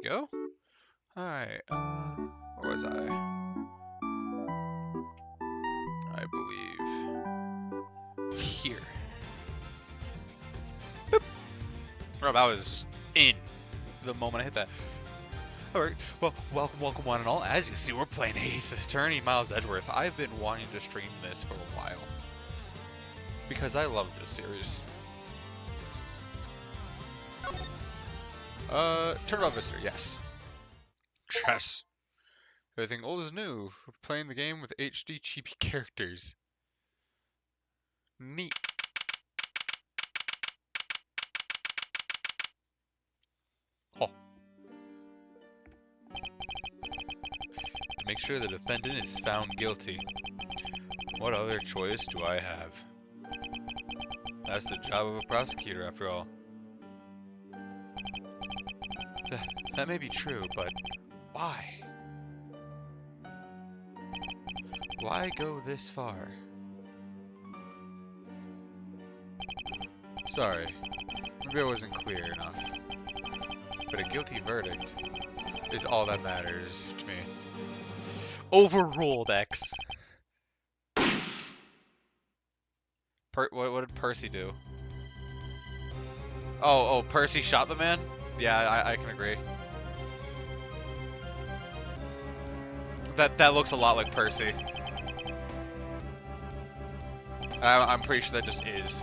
we go. Alright, where was I? I believe here. Boop. Oh, that was just in the moment I hit that. Alright, well, welcome one and all. As you see, we're playing Ace Attorney Miles Edgeworth. I've been wanting to stream this for a while because I love this series. Turnabout Visitor, yes. Chess. Everything old is new. We're playing the game with HD chibi characters. Neat. Oh. To make sure the defendant is found guilty. What other choice do I have? That's the job of a prosecutor, after all. That may be true, but why? Why go this far? Sorry, maybe I wasn't clear enough. But a guilty verdict is all that matters to me. Overruled, X. What did Percy do? Oh, Percy shot the man? Yeah, I can agree. That looks a lot like Percy. I'm pretty sure that just is.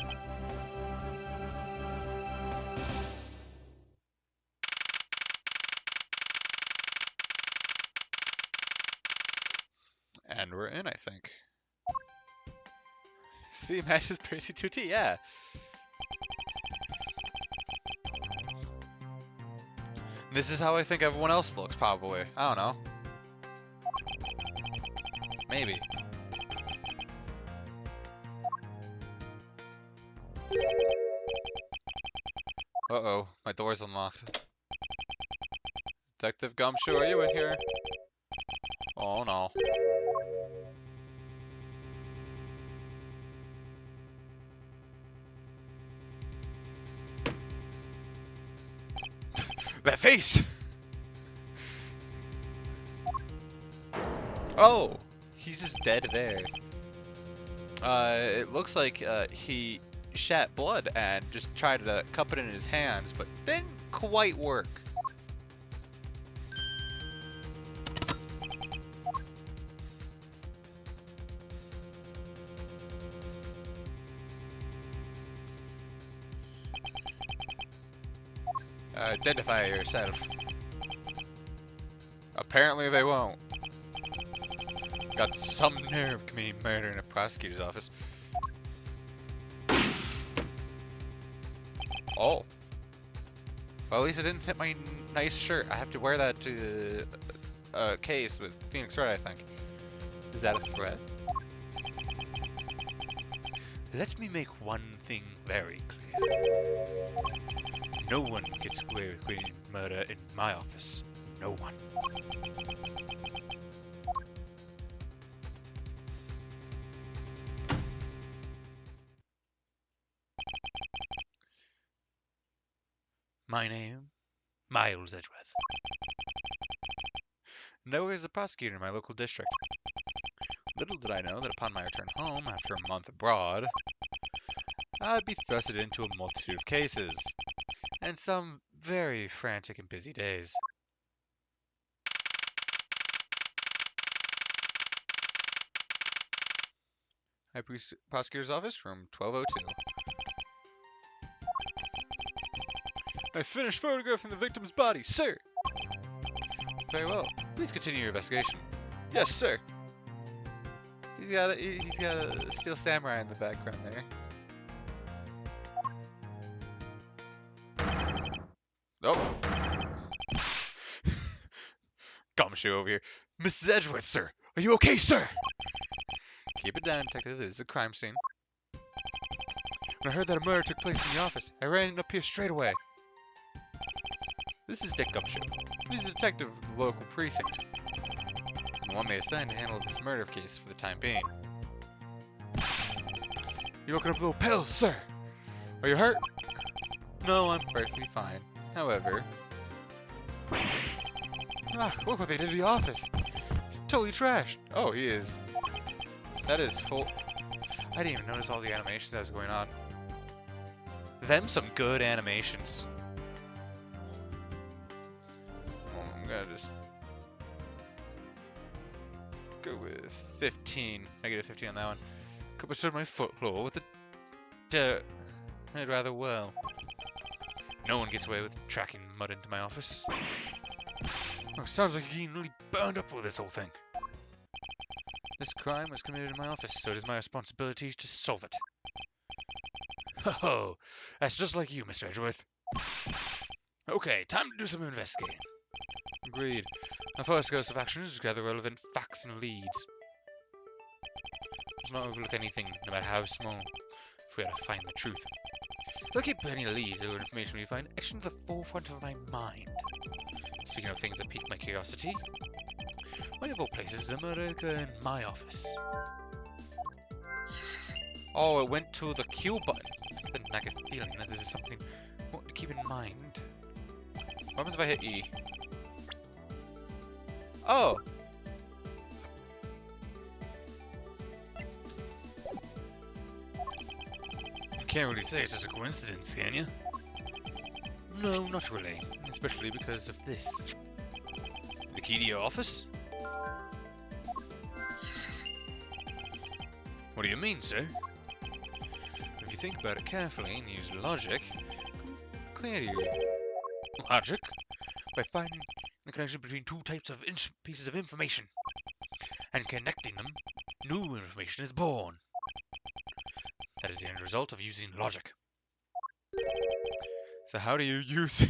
And we're in, I think. See, matches Percy 2T, yeah. This is how I think everyone else looks, probably. I don't know. Maybe. Uh-oh, my door's unlocked. Detective Gumshoe, are you in here? Oh no. That face! Oh! He's just dead there. It looks like he shat blood and just tried to cup it in his hands, but didn't quite work. Identify yourself. Apparently they won't. Got some nerve committing murder in a prosecutor's office. Oh. Well, at least it didn't hit my nice shirt. I have to wear that to a case with Phoenix Wright, I think. Is that a threat? Let me make one thing very clear. No one gets away with committing murder in my office. No one. My name, Miles Edgeworth. Nowhere is a prosecutor in my local district. Little did I know that upon my return home after a month abroad, I'd be thrusted into a multitude of cases, and some very frantic and busy days. High Prosecutor's Office, room 1202. I finished photographing the victim's body, sir! Very well. Please continue your investigation. Yes, sir. He's got a Steel Samurai in the background there. Oh. Gumshoe over here. Mrs. Edgeworth, sir. Are you okay, sir? Keep it down, detective. This is a crime scene. When I heard that a murder took place in the office, I ran up here straight away. This is Dick Gumshoe. He's a detective of the local precinct. And the one they assigned to handle this murder case for the time being. You're looking a little pale, sir. Are you hurt? No, I'm perfectly fine. However, Ah, look what they did to the office. He's totally trashed. Oh, he is. That is full. I didn't even notice all the animations that was going on. Them some good animations. I'm gonna just go with 15. Negative 15 on that one. Could have my foot claw with the dirt. I'd rather well. No one gets away with tracking mud into my office. Oh, sounds like you're getting really burned up with this whole thing. This crime was committed in my office, so it is my responsibility to solve it. Ho, that's just like you, Mr. Edgeworth. Okay, time to do some investigating. Agreed. Our first course of action is to gather relevant facts and leads. Let's not overlook anything, no matter how small, if we are to find the truth. So I keep any leads or information we find etched to the forefront of my mind. Speaking of things that pique my curiosity, why of all places did a murder occur in my office? Oh, it went to the Q button. Then I get a feeling that this is something I want to keep in mind. What happens if I hit E? Oh! You can't really say it's just a coincidence, can you? No, not really. Especially because of this. The key to your office? What do you mean, sir? If you think about it carefully and use logic, clear to you. Logic? By finding the connection between two types of pieces of information and connecting them, new information is born. That is the end result of using logic. So how do you use...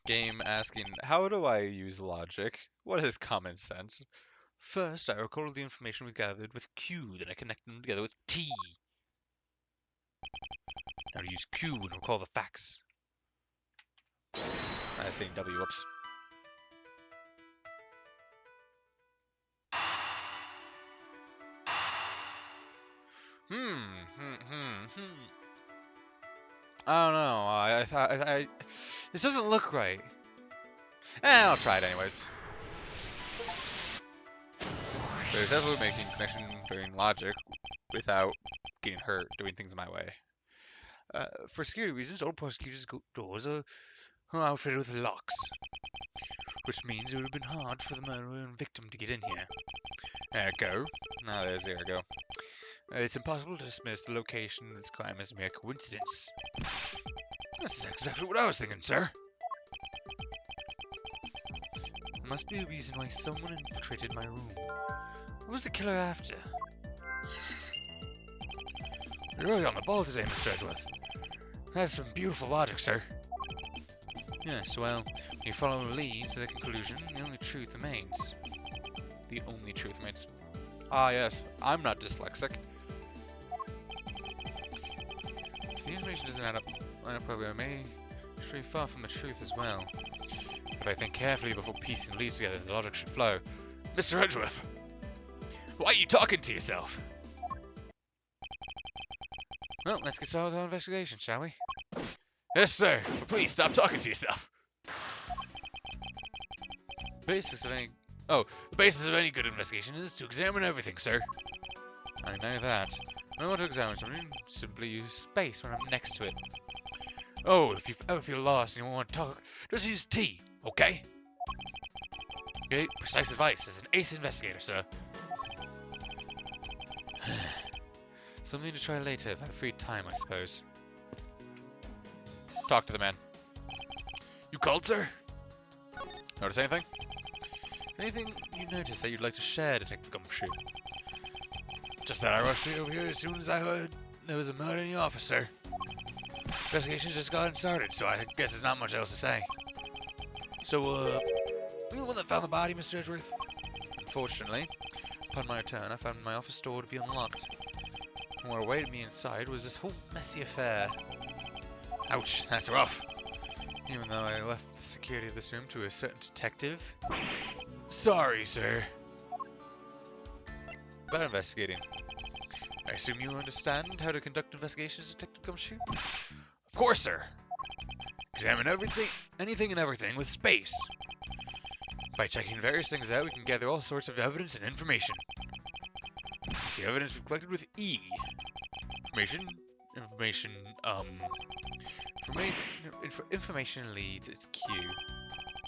Game asking, how do I use logic? What is common sense? First, I recall the information we gathered with Q, then I connect them together with T. Now to use Q and recall the facts. I was saying W, whoops. I don't know. This doesn't look right. I'll try it anyways. There's definitely making connection during logic without getting hurt doing things my way. For security reasons, all prosecutors' doors are outfitted with locks, which means it would have been hard for the murderer and victim to get in here. There we go. Now there's there we go. It's impossible to dismiss the location of this crime as mere coincidence. That's exactly what I was thinking, sir. There must be a reason why someone infiltrated my room. What was the killer after? You're really on the ball today, Mr. Edgeworth. That's some beautiful logic, sir. Yes, well, when you follow the leads to the conclusion, the only truth remains. The only truth remains. Ah, yes, I'm not dyslexic. If the information doesn't add up, I may stray far from the truth as well. If I think carefully before piecing leads together, the logic should flow. Mr. Edgeworth, why are you talking to yourself? Well, let's get started with our investigation, shall we? Yes, sir. But please stop talking to yourself. The basis of any good investigation is to examine everything, sir. I know that. When I want to examine something, simply use space when I'm next to it. Oh, if you ever feel lost and you want to talk, just use T, okay? Okay, precise advice as an ace investigator, sir. Something to try later if I have free time, I suppose. Talk to the man. You called, sir? Notice anything? Is there anything you noticed that you'd like to share, Detective Gumshoe? Just that I rushed over here as soon as I heard there was a murder in your office, sir. Investigation's just gotten started, so I guess there's not much else to say. So, you the one that found the body, Mr. Edgeworth? Unfortunately, upon my return, I found my office door to be unlocked. And what awaited me inside was this whole messy affair. Ouch, that's rough. Even though I left the security of this room to a certain detective. Sorry, sir. About investigating. I assume you understand how to conduct investigations, Detective Gumshoe? Of course, sir. Examine anything and everything with space. By checking various things out, we can gather all sorts of evidence and information. It's the evidence we've collected with E. Information leads, it's Q.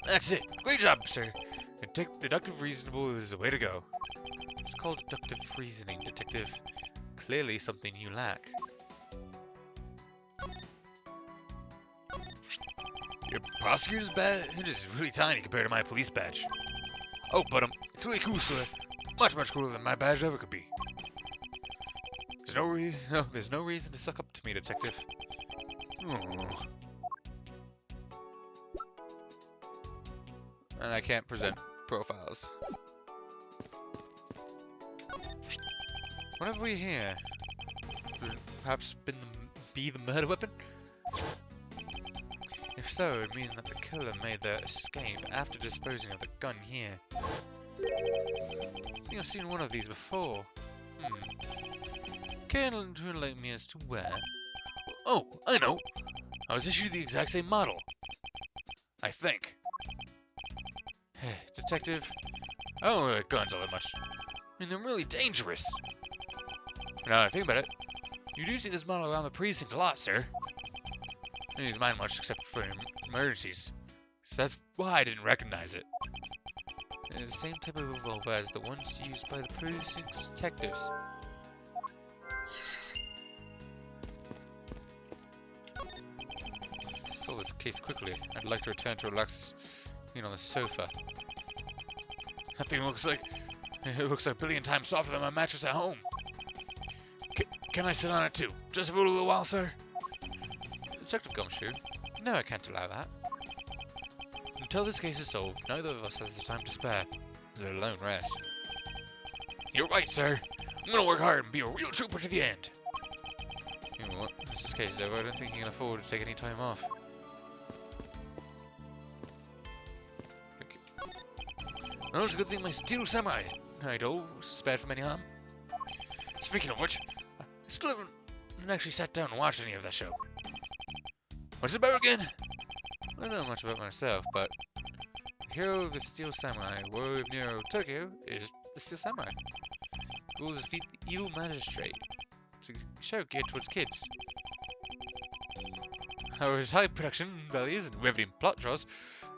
That's it! Great job, sir! Deductive reasonable is the way to go. It's called deductive reasoning, detective. Clearly something you lack. Your prosecutor's badge is really tiny compared to my police badge. Oh, but it's really cool, sir. Much cooler than my badge ever could be. There's no reason to suck up to me, detective. Oh. And I can't present profiles. What have we here? Perhaps be the murder weapon? If so, it would mean that the killer made their escape after disposing of the gun here. I think I've seen one of these before. Can you enlighten me as to where? Oh, I know! I was issued the exact same model. I think. Detective, I don't really like guns all that much. I mean, they're really dangerous. Now that I think about it, you do see this model around the precinct a lot, sir. I don't use mine much except for emergencies, so that's why I didn't recognize it. It's the same type of revolver as the ones used by the precinct's detectives. Solve this case quickly. I'd like to return to relax, on the sofa. That thing looks like a billion times softer than my mattress at home. Can I sit on it too? Just for a little while, sir? Detective Gumshoe? No, I can't allow that. Until this case is solved, neither of us has the time to spare, let alone rest. You're right, sir. I'm gonna work hard and be a real trooper to the end. You know what? Once this case is over, I don't think you can afford to take any time off. Well, it's a good thing my Steel Samurai idol was spared from any harm. Speaking of which, I still haven't actually sat down and watched any of that show. What's it about again? I don't know much about myself, but the hero of the Steel Samurai, Warrior of Nero Tokyo, is the Steel Samurai. The goal is to defeat the evil magistrate. It's a show geared towards kids. However, its high production values and riveting plot draws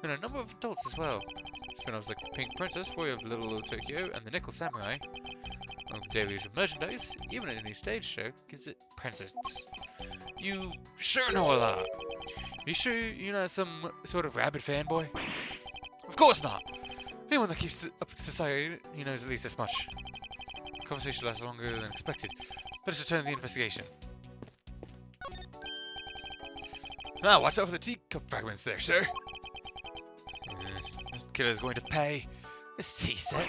and a number of adults as well. Spin-offs like the Pink Princess, Warrior of Little Old Tokyo, and the Nickel Samurai. Along with the daily of merchandise, even a new stage show gives it presence. You sure know a lot. You sure you're not some sort of rabid fanboy? Of course not! Anyone that keeps up with society, knows at least this much. The conversation lasts longer than expected. Let us return to the investigation. Now, watch out for the teacup fragments there, sir. This killer's going to pay. This tea set.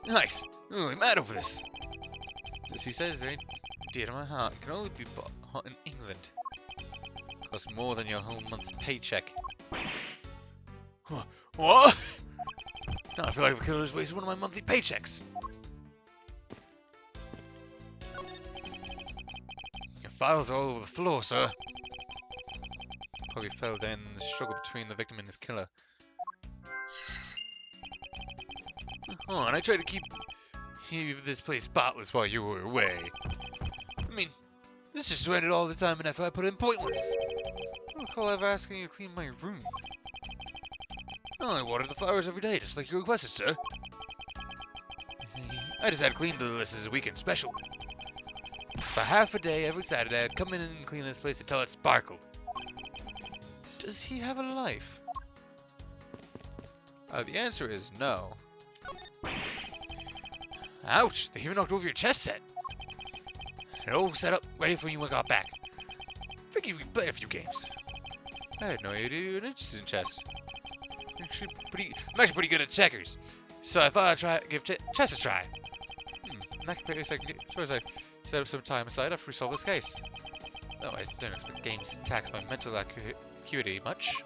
Nice. I'm really mad over this. This tea set is very dear to my heart. It can only be bought in England. Costs more than your whole month's paycheck. What? Now I feel like the killer's wasted one of my monthly paychecks. Your files are all over the floor, sir. Probably fell down in the struggle between the victim and his killer. Oh, and I tried to keep this place spotless while you were away. I mean, this just rendered all the time and effort I put in pointless. I don't recall ever asking you to clean my room. I watered the flowers every day, just like you requested, sir. I just had to clean this as a weekend special. For half a day every Saturday, I'd come in and clean this place until it sparkled. Does he have a life? The answer is no. Ouch! They even knocked over your chess set. And all set up, ready for you when I got back. Figured we could play a few games. I had no idea you were interested in chess. I'm actually pretty good at checkers, so I thought I'd give chess a try. In that case, I suppose I set up some time aside after we solve this case. Though I don't expect games to tax my mental acuity much.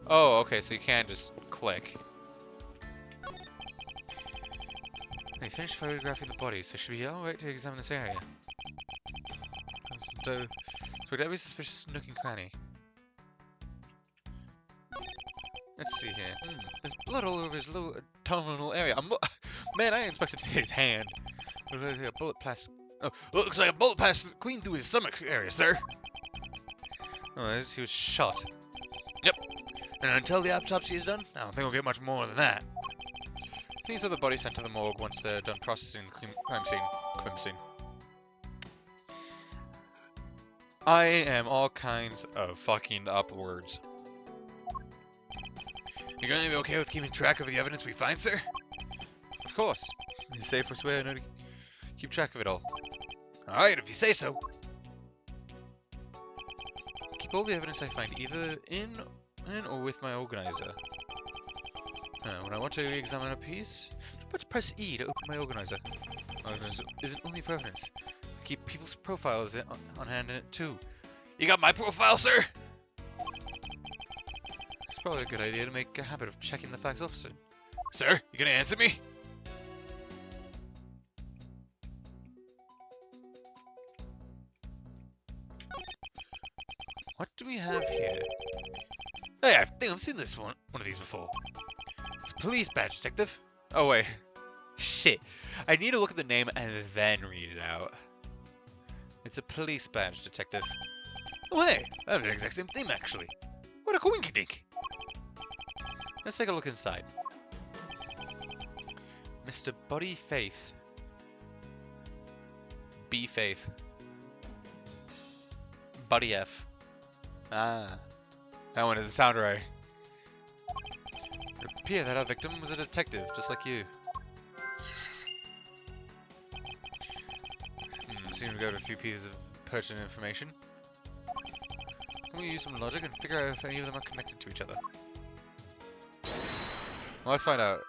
Oh, okay, so you can just click. We finished photographing the body, so should we be alright to examine this area? There's expect every suspicious nook and cranny. Let's see here. There's blood all over his lower abdominal area. Man, I inspected his hand. Looks like a bullet passed. Oh, looks like a bullet passed clean through his stomach area, sir. Oh, he was shot. Yep. And until the autopsy is done, I don't think we'll get much more than that. Please have the body sent to the morgue once they're done processing the crime scene. I am all kinds of fucking up words. You're gonna be okay with keeping track of the evidence we find, sir? Of course. You say for swear, I know to keep track of it all. Alright, if you say so. Keep all the evidence I find either in or with my organizer. When I want to examine a piece, press E to open my organizer. My organizer isn't only for evidence. I keep people's profiles on hand in it too. You got my profile, sir? It's probably a good idea to make a habit of checking the facts off, sir. Sir, you gonna answer me? What do we have here? Hey, I think I've seen this one of these before. It's a police badge, detective. Oh wait, shit. I need to look at the name and then read it out. It's a police badge, detective. Oh hey, I have the exact same thing actually. What a coinkydink. Let's take a look inside. Mr. Buddy Faith. B Faith. Buddy F. Ah. That one doesn't sound right. It would appear that our victim was a detective, just like you. Seem to go to a few pieces of pertinent information. Can we use some logic and figure out if any of them are connected to each other? Well, let's find out.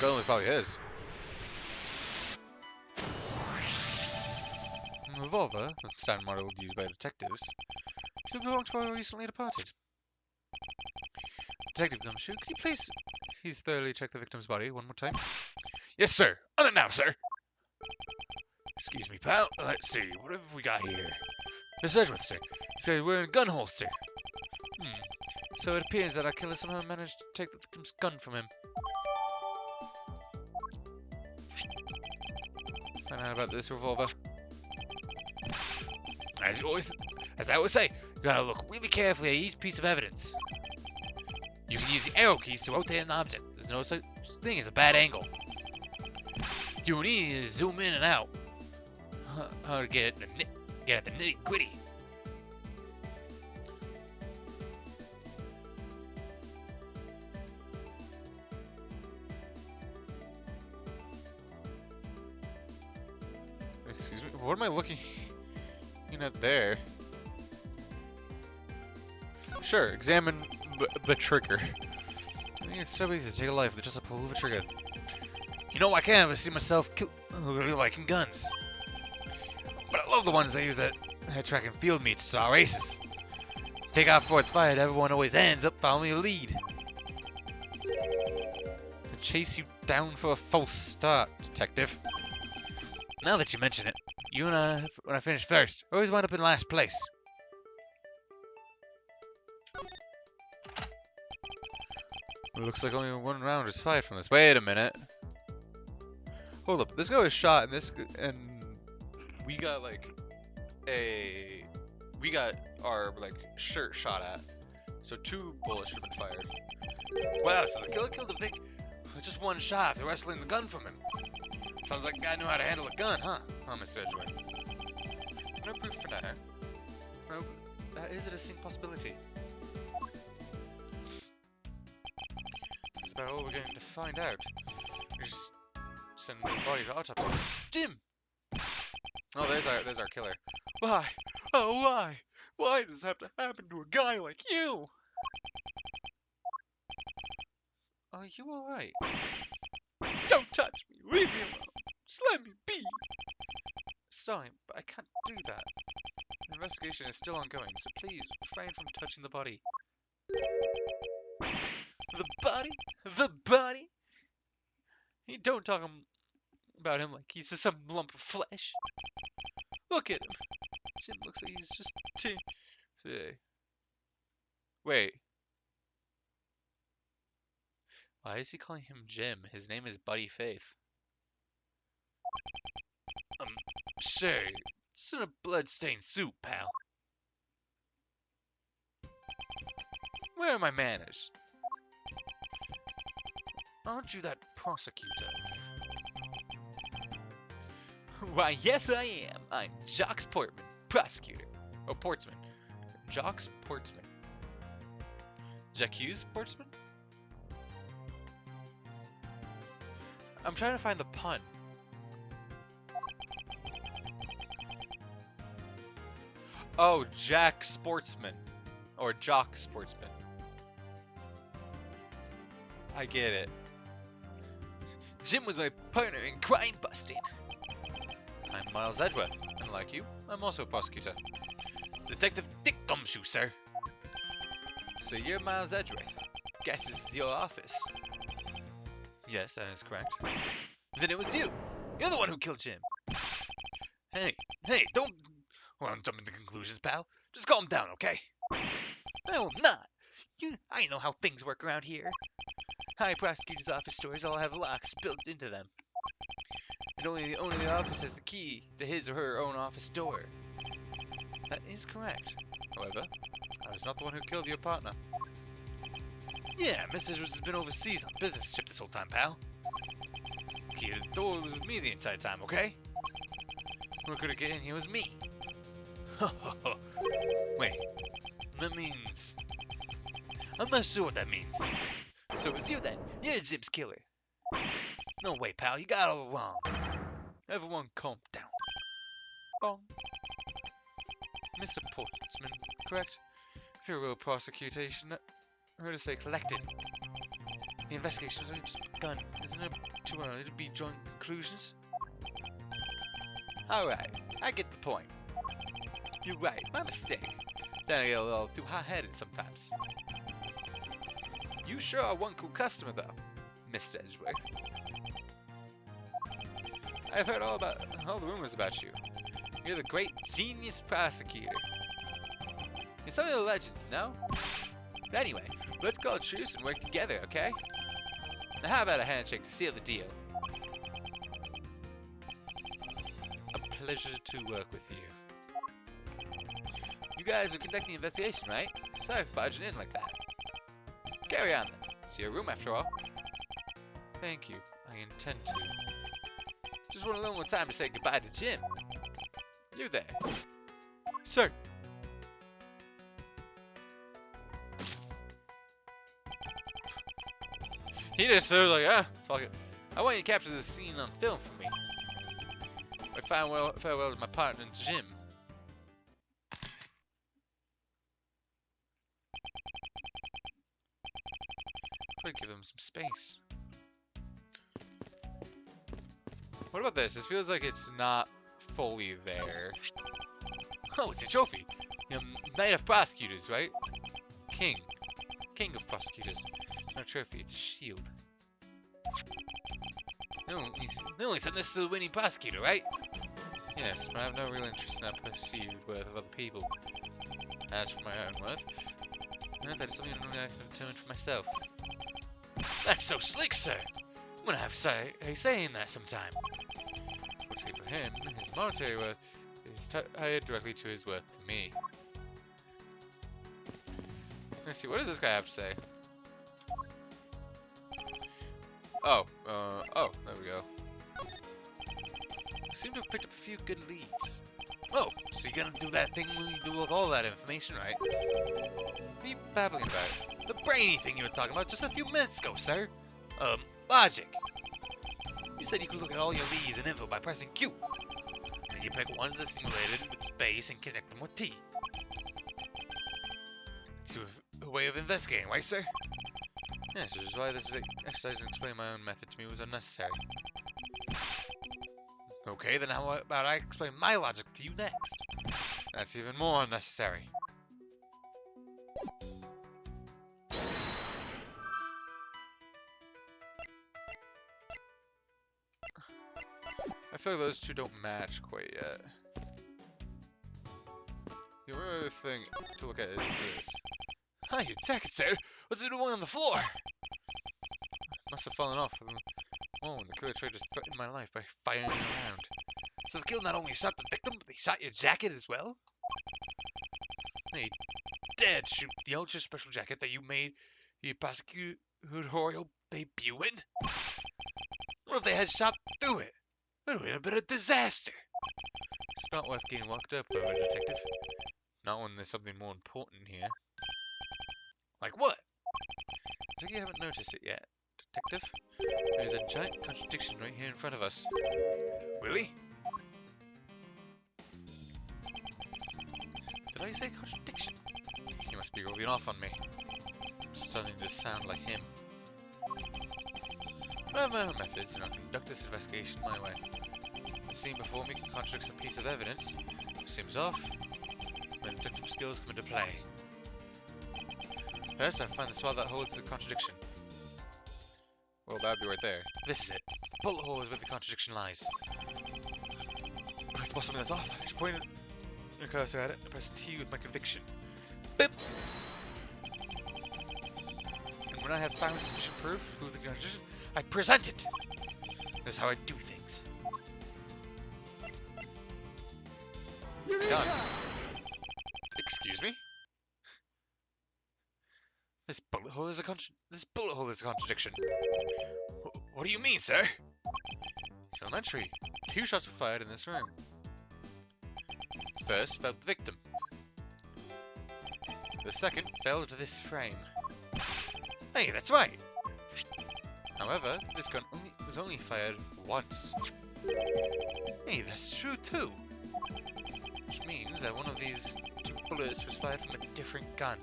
Gun probably is. A revolver, the standard model used by detectives, should belong to our recently departed. Detective Gumshoe, could you please thoroughly check the victim's body one more time? Yes, sir. On it now, sir. Excuse me, pal. Let's see. What have we got here? Miss Edgeworth, sir. He said we're in a gun holster. So it appears that our killer somehow managed to take the victim's gun from him. Find out about this revolver. As I always say, you gotta look really carefully at each piece of evidence. You can use the arrow keys to rotate an object. There's no such thing as a bad angle. You need to zoom in and out. How to get at the nitty gritty. Excuse me, what am I looking at there? Sure, examine the trigger. I mean, it's so easy to take a life with just a pull of a trigger. You know, I can't ever see myself liking guns. But I love the ones that use that track and field meets to our races. Take off before it's fired, everyone always ends up following a lead. To chase you down for a false start, detective. Now that you mention it, you and I, when I finish first, always wind up in last place. It looks like only one round is fired from this. Wait a minute. Hold up. This guy was shot, and we got our shirt shot at. So 2 bullets should have been fired. Wow, so the killer killed the Vic with just 1 shot after wrestling the gun from him. Sounds like a guy knew how to handle a gun, huh? Oh, Mr. Edgeworth. No proof for that. No, that is a distinct possibility. This is about all we're going to find out. We just send the body to autopsy. Jim! Oh, there's our killer. Why? Oh, why? Why does this have to happen to a guy like you? Are you alright? Don't touch me! Leave me alone! Just let me be! Sorry, but I can't do that. The investigation is still ongoing, so please refrain from touching the body. body? The body? You don't talk about him like he's just some lump of flesh. Look at him. Jim looks like he's just Wait. Why is he calling him Jim? His name is Buddy Faith. Sure. It's in a blood-stained suit, pal. Where are my manners? Aren't you that prosecutor? Why, yes I am. I'm Jocks Portman, prosecutor. Oh, Portsman. Jocks Portsman. Jacques Portsman? I'm trying to find the pun. Oh, Jack Sportsman. Or Jock Sportsman. I get it. Jim was my partner in crime busting. I'm Miles Edgeworth, and like you, I'm also a prosecutor. Detective Dick Gumshoe, sir. So you're Miles Edgeworth. Guess this is your office. Yes, that is correct. Then it was you. You're the one who killed Jim. Hey, don't jump into conclusions, pal. Just calm down, okay? No, I'm not. I know how things work around here. High prosecutor's office doors all have locks built into them. And only the owner of the office has the key to his or her own office door. That is correct. However, I was not the one who killed your partner. Yeah, Mrs. Edgeworth has been overseas on business trip this whole time, pal. Key to the door was with me the entire time, okay? Who could have get in here was me. Wait, that means... I'm not sure what that means. So it's you then. You're Jim's killer. No way, pal. You got it all wrong. Everyone calm down. Bong. Mr. Portsman, correct? If you're a real prosecution, I heard to say collected. The investigation has only just begun. Isn't it too early to be drawing conclusions? Alright, I get the point. You're right, my mistake. Then I get a little too hot-headed sometimes. You sure are one cool customer, though, Mr. Edgeworth. I've heard all the rumors about you. You're the great genius prosecutor. It's something of a legend, no? Anyway, let's call a truce and work together, okay? Now how about a handshake to seal the deal? A pleasure to work with you. You guys are conducting the investigation, right? Sorry for barging in like that. Carry on then. It's your room after all. Thank you. I intend to. Just want a little more time to say goodbye to Jim. You there. Sir. He just sort of like, fuck it. I want you to capture this scene on film for me. I farewell to my partner, Jim. I'll give him some space. What about this? This feels like it's not fully there. Oh, it's a trophy. Knight of prosecutors, right? King of prosecutors. It's not a trophy, it's a shield. No, they only sent this to the winning prosecutor, right? Yes, but I have no real interest in that perceived worth of other people. As for my own worth, that is something only I can determine for myself. That's so slick, sir! I'm gonna have a say in that sometime. Fortunately for him, his monetary worth is tied directly to his worth to me. Let's see, what does this guy have to say? Oh, there we go. Seem to have picked up a few good leads. Oh, so you're gonna do that thing when you do with all that information, right? What are you babbling about? The brainy thing you were talking about just a few minutes ago, sir. Logic. You said you could look at all your leads and info by pressing Q. And you pick ones that simulated with space and connect them with T. It's a way of investigating, right, sir? Yes, which is why this exercise and explaining my own method to me was unnecessary. Okay, then how about I explain my logic to you next? That's even more unnecessary. I feel like those two don't match quite yet. The other thing to look at is this. Hi, you jacket, sir! What's it doing on the floor? Must have fallen off. Oh, and the killer tried to threaten my life by firing around. So the killer not only shot the victim, but they shot your jacket as well? They dared shoot the ultra special jacket that you made your prosecutorial debut in? What if they had shot through it? It would have been a disaster. It's not worth getting locked up over, detective. Not when there's something more important here. Like what? I think you haven't noticed it yet, detective. There's a giant contradiction right here in front of us. Really? Did I say contradiction? He must be rubbing off on me. I'm starting to sound like him. But I have my own methods, and I'll conduct this investigation my way. The scene before me contradicts a piece of evidence. Seems off. My detective skills come into play. First, I find the swab that holds the contradiction. Well, that'd be right there. This is it. The bullet hole is where the contradiction lies. If I spot something that's off, I should point your cursor at it and press T with my conviction. Bip! And when I have found sufficient proof of the contradiction, I present it! That's how I do things. Done. Excuse me? This bullet hole is a contradiction. What do you mean, sir? It's elementary. 2 shots were fired in this room. First fell the victim. The second fell to this frame. Hey, that's right. However, this gun was only fired once. Hey, that's true too. Which means that one of these 2 bullets was fired from a different gun.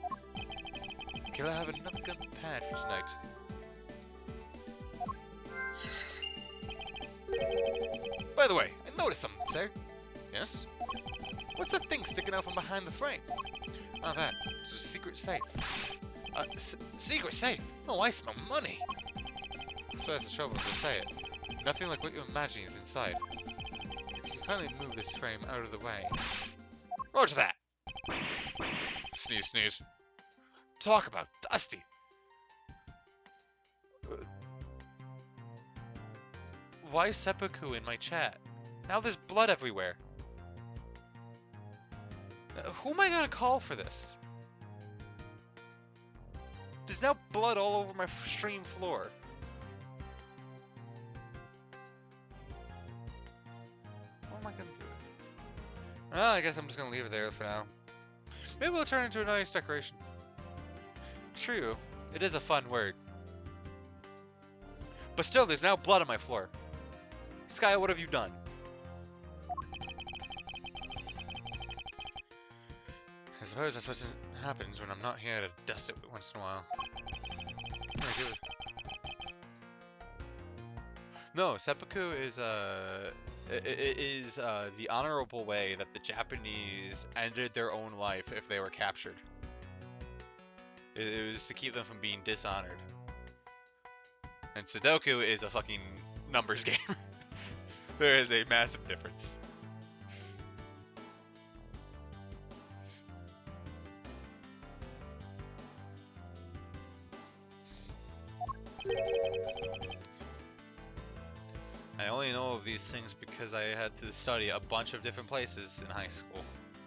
Killer have another gun prepared for tonight. By the way, I noticed something, sir. Yes? What's that thing sticking out from behind the frame? Oh, that. It's a secret safe. Secret safe? Oh, I smell money. I suppose the trouble to say it. Nothing like what you imagine is inside. You can kindly move this frame out of the way. Roger that. Sneeze, sneeze. Talk about dusty. Why is seppuku in my chat? Now there's blood everywhere. Who am I gonna call for this? There's now blood all over my stream floor. What am I gonna do? Well, I guess I'm just gonna leave it there for now. Maybe we'll turn it into a nice decoration. True, it is a fun word. But still, there's now blood on my floor. Sky, what have you done? I suppose that's what happens when I'm not here to dust it once in a while. No, seppuku is the honorable way that the Japanese ended their own life if they were captured. It was to keep them from being dishonored. And Sudoku is a fucking numbers game. There is a massive difference. I only know of these things because I had to study a bunch of different places in high school.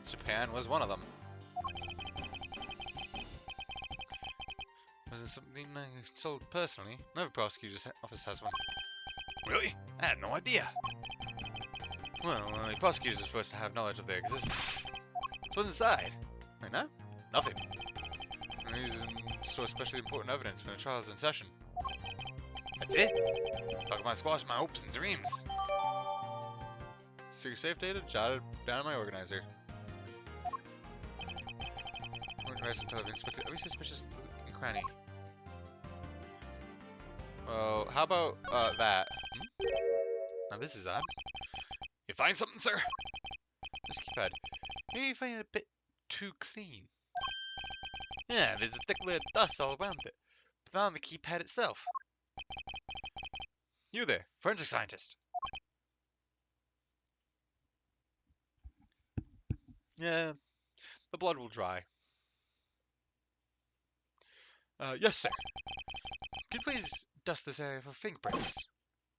Japan was one of them. Wasn't something I told personally. Every prosecutor's office has one. Really? I had no idea. Well, the prosecutors are supposed to have knowledge of their existence. So what's inside? Right now? Nothing. I use them to store especially important evidence when a trial is in session. That's it? Talk about squashing my hopes and dreams. Secret safe data jotted down in my organizer. Organize until I've inspected every suspicious and cranny. Well, how about that? Now this is odd. You find something, sir? This keypad. Maybe you find it a bit too clean. Yeah, there's a thick layer of dust all around it, but not on the keypad itself. You there, forensic scientist. Yeah, the blood will dry. Yes, sir. Can you please dust this area for fingerprints?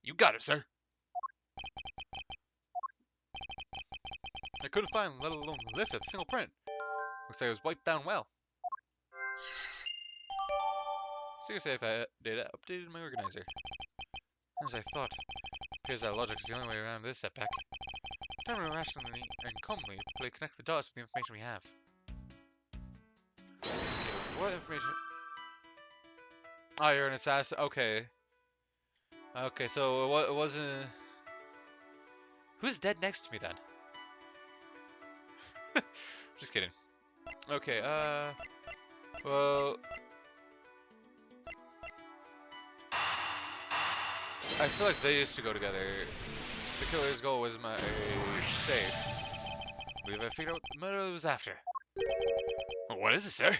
You got it, sir. I couldn't find, let alone lift a single print. Looks like it was wiped down well. Seriously, if I data updated my organizer. As I thought, appears that logic is the only way around this setback. Time to rationally and calmly connect the dots with the information we have. Okay, what information? Oh, you're an assassin. Okay. Okay, so it wasn't. Who's dead next to me then? Just kidding. Okay, well, I feel like they used to go together. The killer's goal was my safe. I believe I figured out what the murder was after. What is it, sir?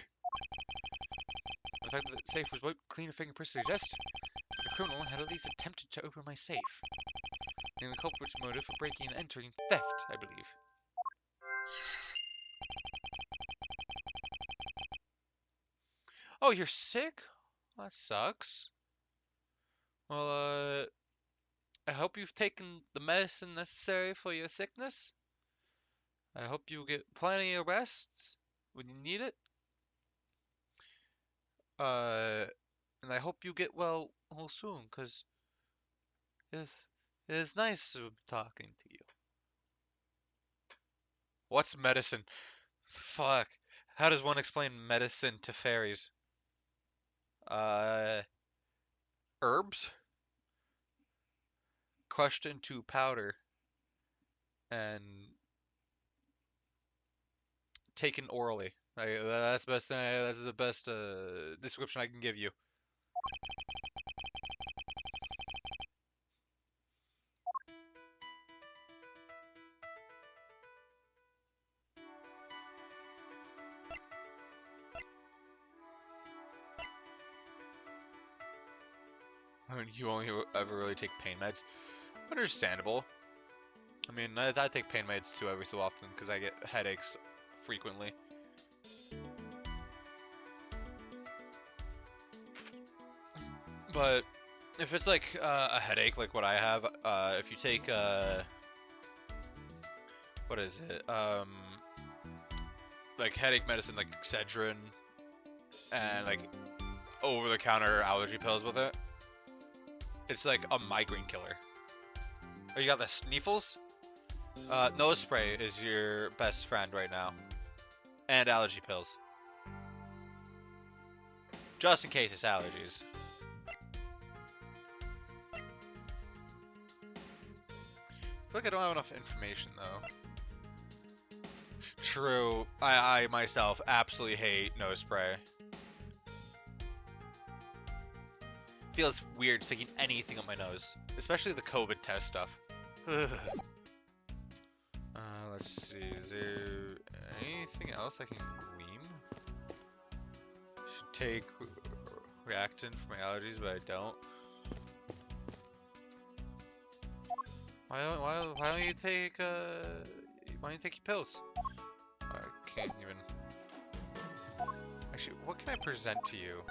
The fact that the safe was wiped clean of fingerprints suggests that the criminal had at least attempted to open my safe. And the culprit's motive for breaking and entering theft, I believe. Oh, you're sick? That sucks. Well, I hope you've taken the medicine necessary for your sickness. I hope you get plenty of rest when you need it. And I hope you get well soon, because it's nice talking to you. What's medicine? Fuck. How does one explain medicine to fairies? Uh, Herbs crushed into powder and taken orally. That's best. That's the best description I can give you. I mean, you only ever really take pain meds. Understandable. I mean, I take pain meds too every so often because I get headaches frequently. But if it's like a headache, like what I have, if you take what is it? Like headache medicine, like Excedrin, and like over-the-counter allergy pills with it, it's like a migraine killer. Oh, you got the sneefles? Nose spray is your best friend right now, and allergy pills, just in case it's allergies. I feel like I don't have enough information though. True, I myself absolutely hate nose spray. Feels weird sticking anything on my nose, especially the COVID test stuff. Let's see, is there anything else I can glean? Should take Reactant for my allergies, but I don't. Why don't you take your pills? I can't even. Actually, what can I present to you?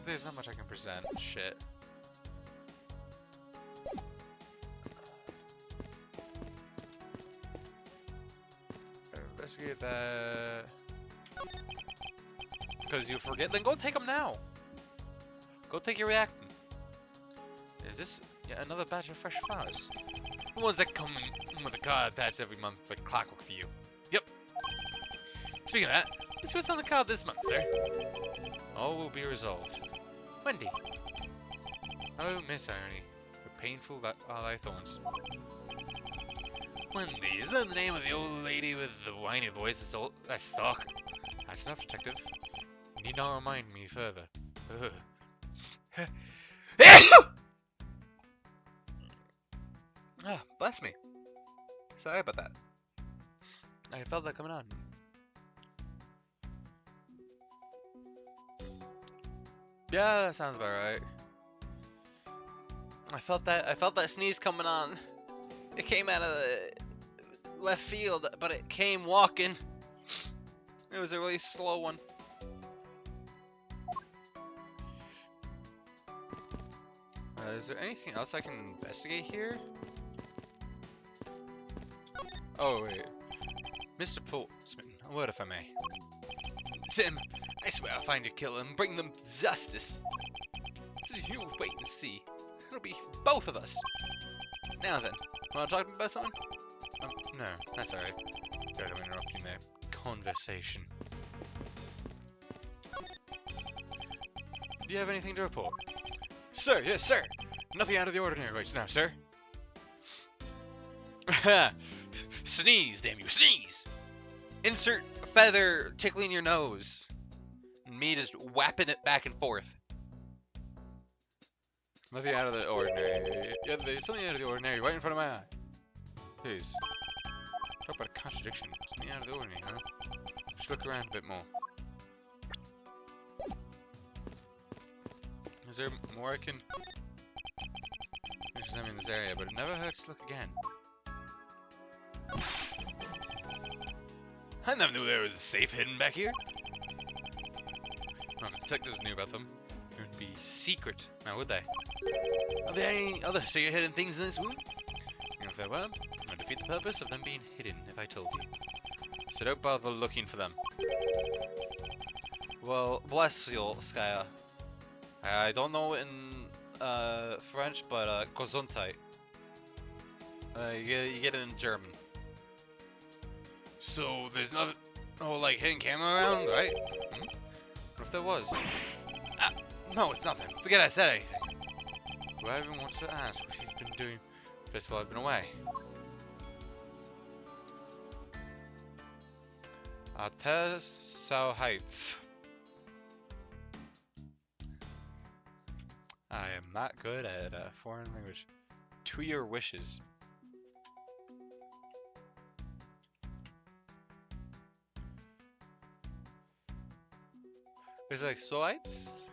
There's not much I can present. Shit. Investigate that. Because you forget, then go take them now. Go take your reactant. Is this another batch of fresh flowers? The ones that come with a card attached every month like clockwork for you. Yep. Speaking of that, let's see what's on the card this month, sir. All will be resolved. Wendy. Oh, Miss Irony. Your painful ally thorns. Wendy, is that the name of the old lady with the whiny voice that stalk? That's enough, detective. You need not remind me further. Ah, bless me. Sorry about that. I felt that coming on. Yeah, that sounds about right. I felt that sneeze coming on. It came out of the left field, but it came walking. It was a really slow one. Is there anything else I can investigate here? Oh, wait. Mr. Portsman, a word if I may. Sim, I swear I'll find your killer and bring them to justice. This is you wait and see. It'll be both of us. Now then, wanna talk about something? No, that's alright. Sorry, I'm interrupting their conversation. Do you have anything to report? Sir, yes, sir. Nothing out of the ordinary right now, sir. Sneeze, damn you, sneeze! Insert feather tickling your nose. And me just whapping it back and forth. Nothing out of the ordinary. Yeah, there's something out of the ordinary right in front of my eye. Please. Talk about a contradiction. Something out of the ordinary, huh? Just look around a bit more. Is there more I can examine in this area, but it never hurts to look again. I never knew there was a safe hidden back here. Well, if the detectives knew about them, it would be secret, now would they? Are there any other secret hidden things in this room? And if there were, it would defeat the purpose of them being hidden if I told you. So don't bother looking for them. Well, bless you, Skya. I don't know in French, but Gesundheit. You get it in German. So there's no like hidden camera around, right? Hmm? What if there was? No, it's nothing. Forget I said anything. Do I even want to ask what he's been doing this while I've been away? Artesau Heights. I am not good at a foreign language. To your wishes. There's like Soites?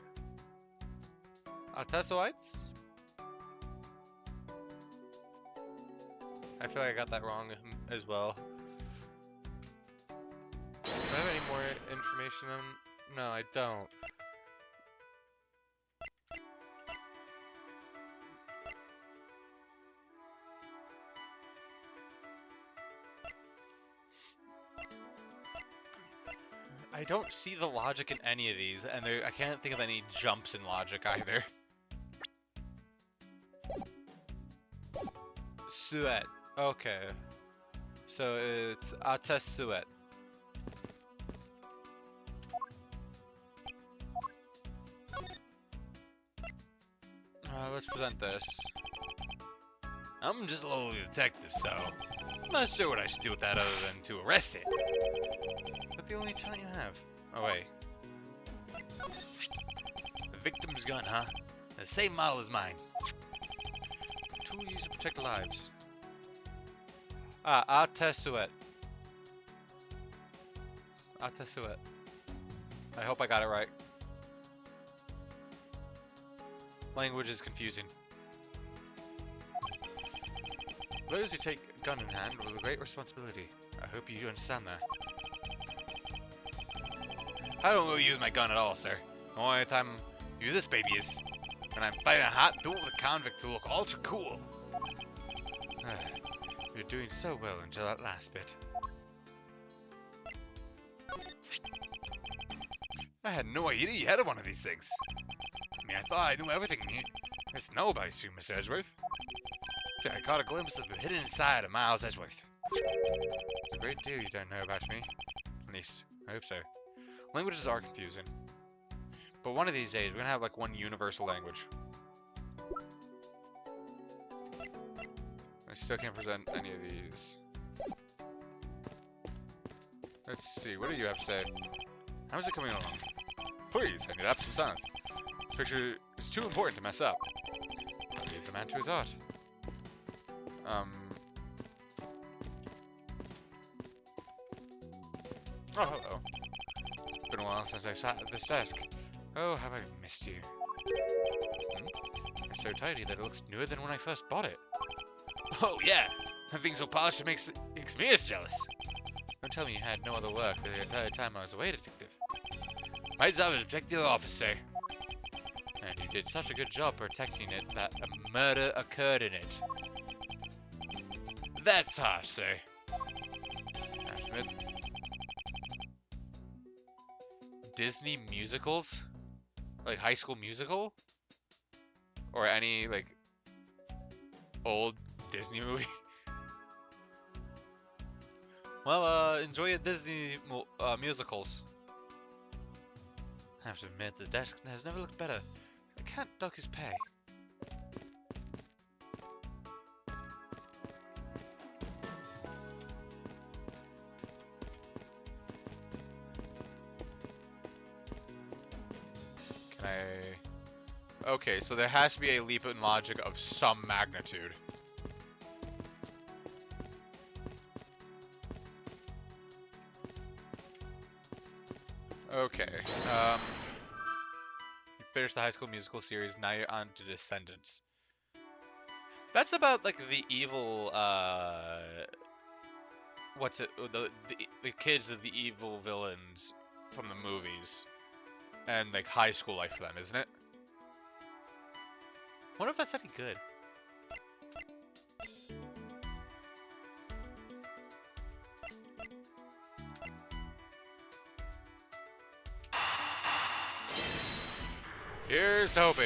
Artesoites? I feel like I got that wrong as well. Do I have any more information on? No, I don't. I don't see the logic in any of these, and I can't think of any jumps in logic either. Suet. Okay. So it's Artesuet. Let's present this. I'm just a little detective, so I'm not sure what I should do with that other than to arrest it. But the only talent you have. Oh wait. The victim's gun, huh? The same model as mine. Tool used to protect lives. Artesuet. Artesuet. I hope I got it right. Language is confusing. Those who take a gun in hand with a great responsibility. I hope you understand that. I don't really use my gun at all, sir. The only time I use this baby is when I'm fighting a hot duel with a convict to look ultra cool. You're doing so well until that last bit. I had no idea you had one of these things. I mean, I thought I knew everything you must know about you, Mr. Edgeworth. I caught a glimpse of the hidden side of Miles Edgeworth. There's a great deal you don't know about me. At least, I hope so. Languages are confusing. But one of these days, we're gonna have like one universal language. I still can't present any of these. Let's see, what do you have to say? How is it coming along? Please, I need absolute silence. This picture is too important to mess up. I'll leave the man to his art. Oh, hello. It's been a while since I've sat at this desk. Oh, have I missed you. It's so tidy that it looks newer than when I first bought it. Oh, yeah. Being so polished makes me as jealous. Don't tell me you had no other work the entire time I was away, detective. My job is to protect the officer. And you did such a good job protecting it that a murder occurred in it. That's harsh, sir. Disney musicals? Like High School Musical? Or any, like, old Disney movie? Well, enjoy your Disney musicals. I have to admit, the desk has never looked better. I can't duck his pay. Can I... Okay, so there has to be a leap in logic of some magnitude. Okay, you finished the High School Musical series, now you're on to Descendants. That's about, like, the evil, what's it, the kids of the evil villains from the movies, and, like, high school life for them, isn't it? I wonder if that's any good. Here's to hoping.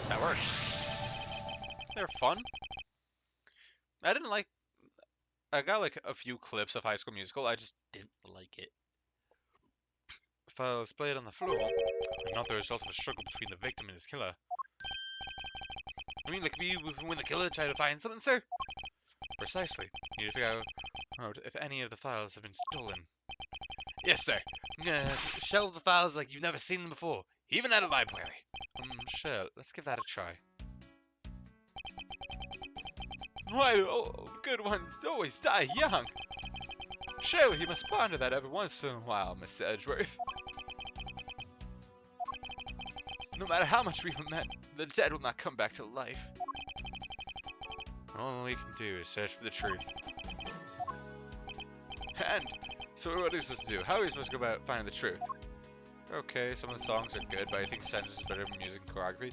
That worked. They're fun. I didn't like... I got like a few clips of High School Musical. I just didn't like it. Files played on the floor are not the result of a struggle between the victim and his killer. I mean, like, when the killer tried to find something, sir? Precisely. You need to figure out if any of the files have been stolen. Yes, sir. Shelve the files like you've never seen them before. Even at a library. Sure, let's give that a try. Why do all the good ones always die young? Surely you must ponder that every once in a while, Mr. Edgeworth. No matter how much we've met, the dead will not come back to life. All we can do is search for the truth. And, so what is this to do? How are we supposed to go about finding the truth? Okay, some of the songs are good, but I think Descendants is better than music and choreography.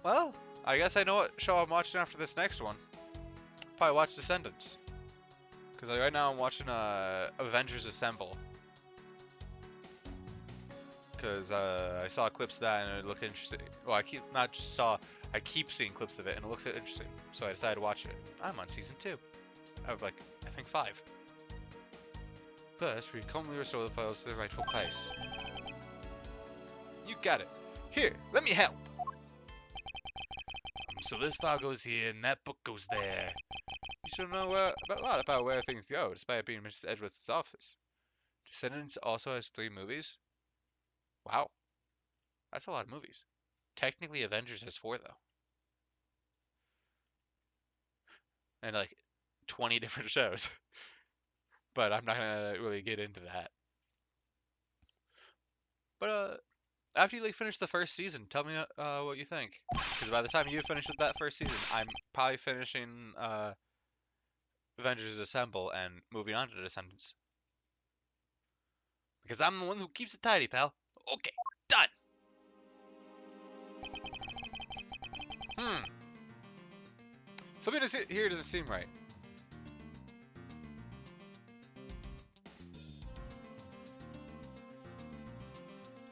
Well, I guess I know what show I'm watching after this next one. Probably watch Descendants. Because right now I'm watching Avengers Assemble. Because I saw clips of that and it looked interesting. Well, I keep seeing clips of it and it looks interesting. So I decided to watch it. I'm on season 2. Out of like, I think 5. First, we calmly restore the files to their rightful place. You got it. Here, let me help. So this file goes here, and that book goes there. You should know a lot about where things go, despite being Mrs. Edgeworth's office. Descendants also has 3 movies. Wow. That's a lot of movies. Technically, Avengers has 4, though. And, like, 20 different shows. But I'm not gonna really get into that. But after you like finish the first season, tell me what you think. Because by the time you finish with that first season, I'm probably finishing Avengers Assemble and moving on to Descendants. Because I'm the one who keeps it tidy, pal. Okay, done. Something here doesn't seem right.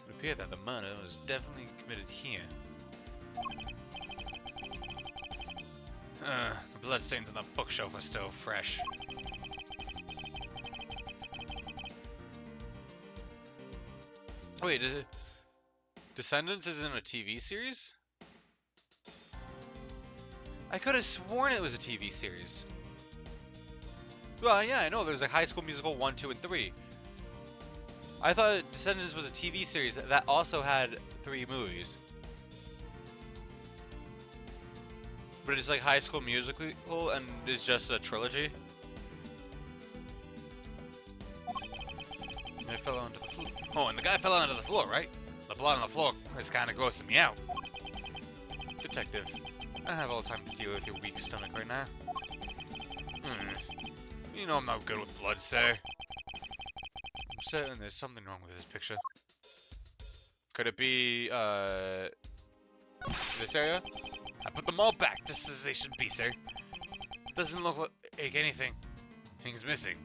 It appears that the murder was definitely committed here. The bloodstains on the bookshelf are still fresh. Wait, Descendants isn't a TV series? I could have sworn it was a TV series. Well, yeah, I know there's a High School Musical 1, 2, and 3. I thought Descendants was a TV series that also had 3 movies. But it's like High School Musical and it's just a trilogy. They fell onto the floor. Oh, and the guy fell onto the floor, right? The blood on the floor is kind of grossing me out. Detective, I don't have all the time to deal with your weak stomach right now. You know I'm not good with blood, sir. I'm certain there's something wrong with this picture. Could it be, this area? I put them all back just as they should be, sir. Doesn't look like anything. Things missing.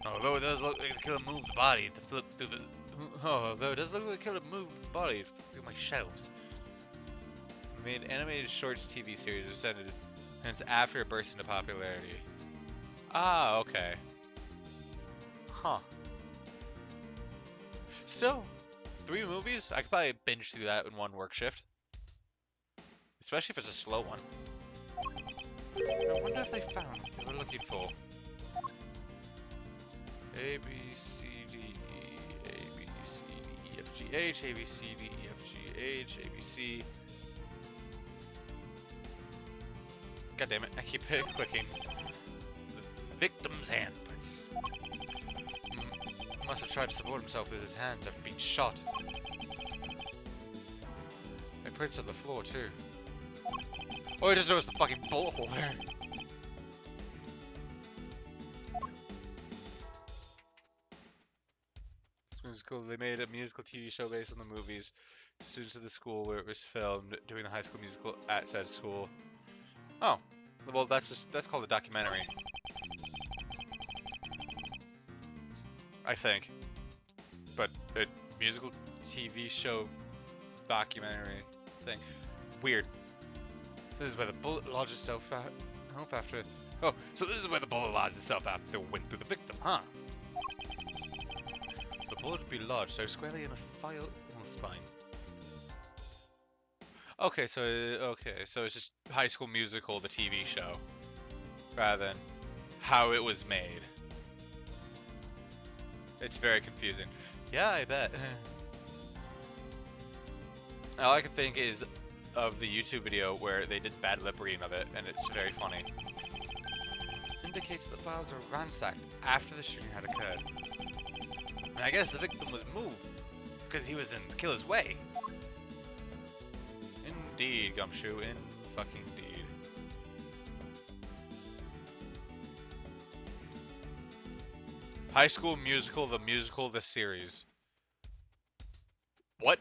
Although it does look like the killer moved the body to flip through the... Although it does look like the killer moved the body through my shelves. Made animated shorts TV series presented, hence after it burst into popularity. Ah, okay. Huh. Still, 3 movies? I could probably binge through that in one work shift. Especially if it's a slow one. I wonder if they found what they were looking for. A, B, C, D, E, A, B, C, D, E, F, G, H, A, B, C, D, E, F, G, H, A, B, C. God damn it, I keep clicking. The victim's handprints. Must have tried to support himself with his hands after being shot. It prints on the floor too. Oh, I just noticed the fucking bullet hole there. This musical, they made a musical TV show based on the movies. Students of the school where it was filmed, doing the High School Musical at said school. Oh, well that's called a documentary. I think. But a musical TV show documentary thing. Weird. So this is where the bullet lodged itself after... Oh, so this is where the bullet lodged itself after it went through the victim, huh? The bullet would be lodged so squarely in a file spine. Okay, so it's just High School Musical, the TV show, rather than how it was made. It's very confusing. Yeah, I bet. All I can think is of the YouTube video where they did bad lip reading of it, and it's very funny. Indicates the files are ransacked after the shooting had occurred. And I guess the victim was moved because he was in the killer's way. Indeed, Gumshoe, in fucking deed. High School Musical, the series. What?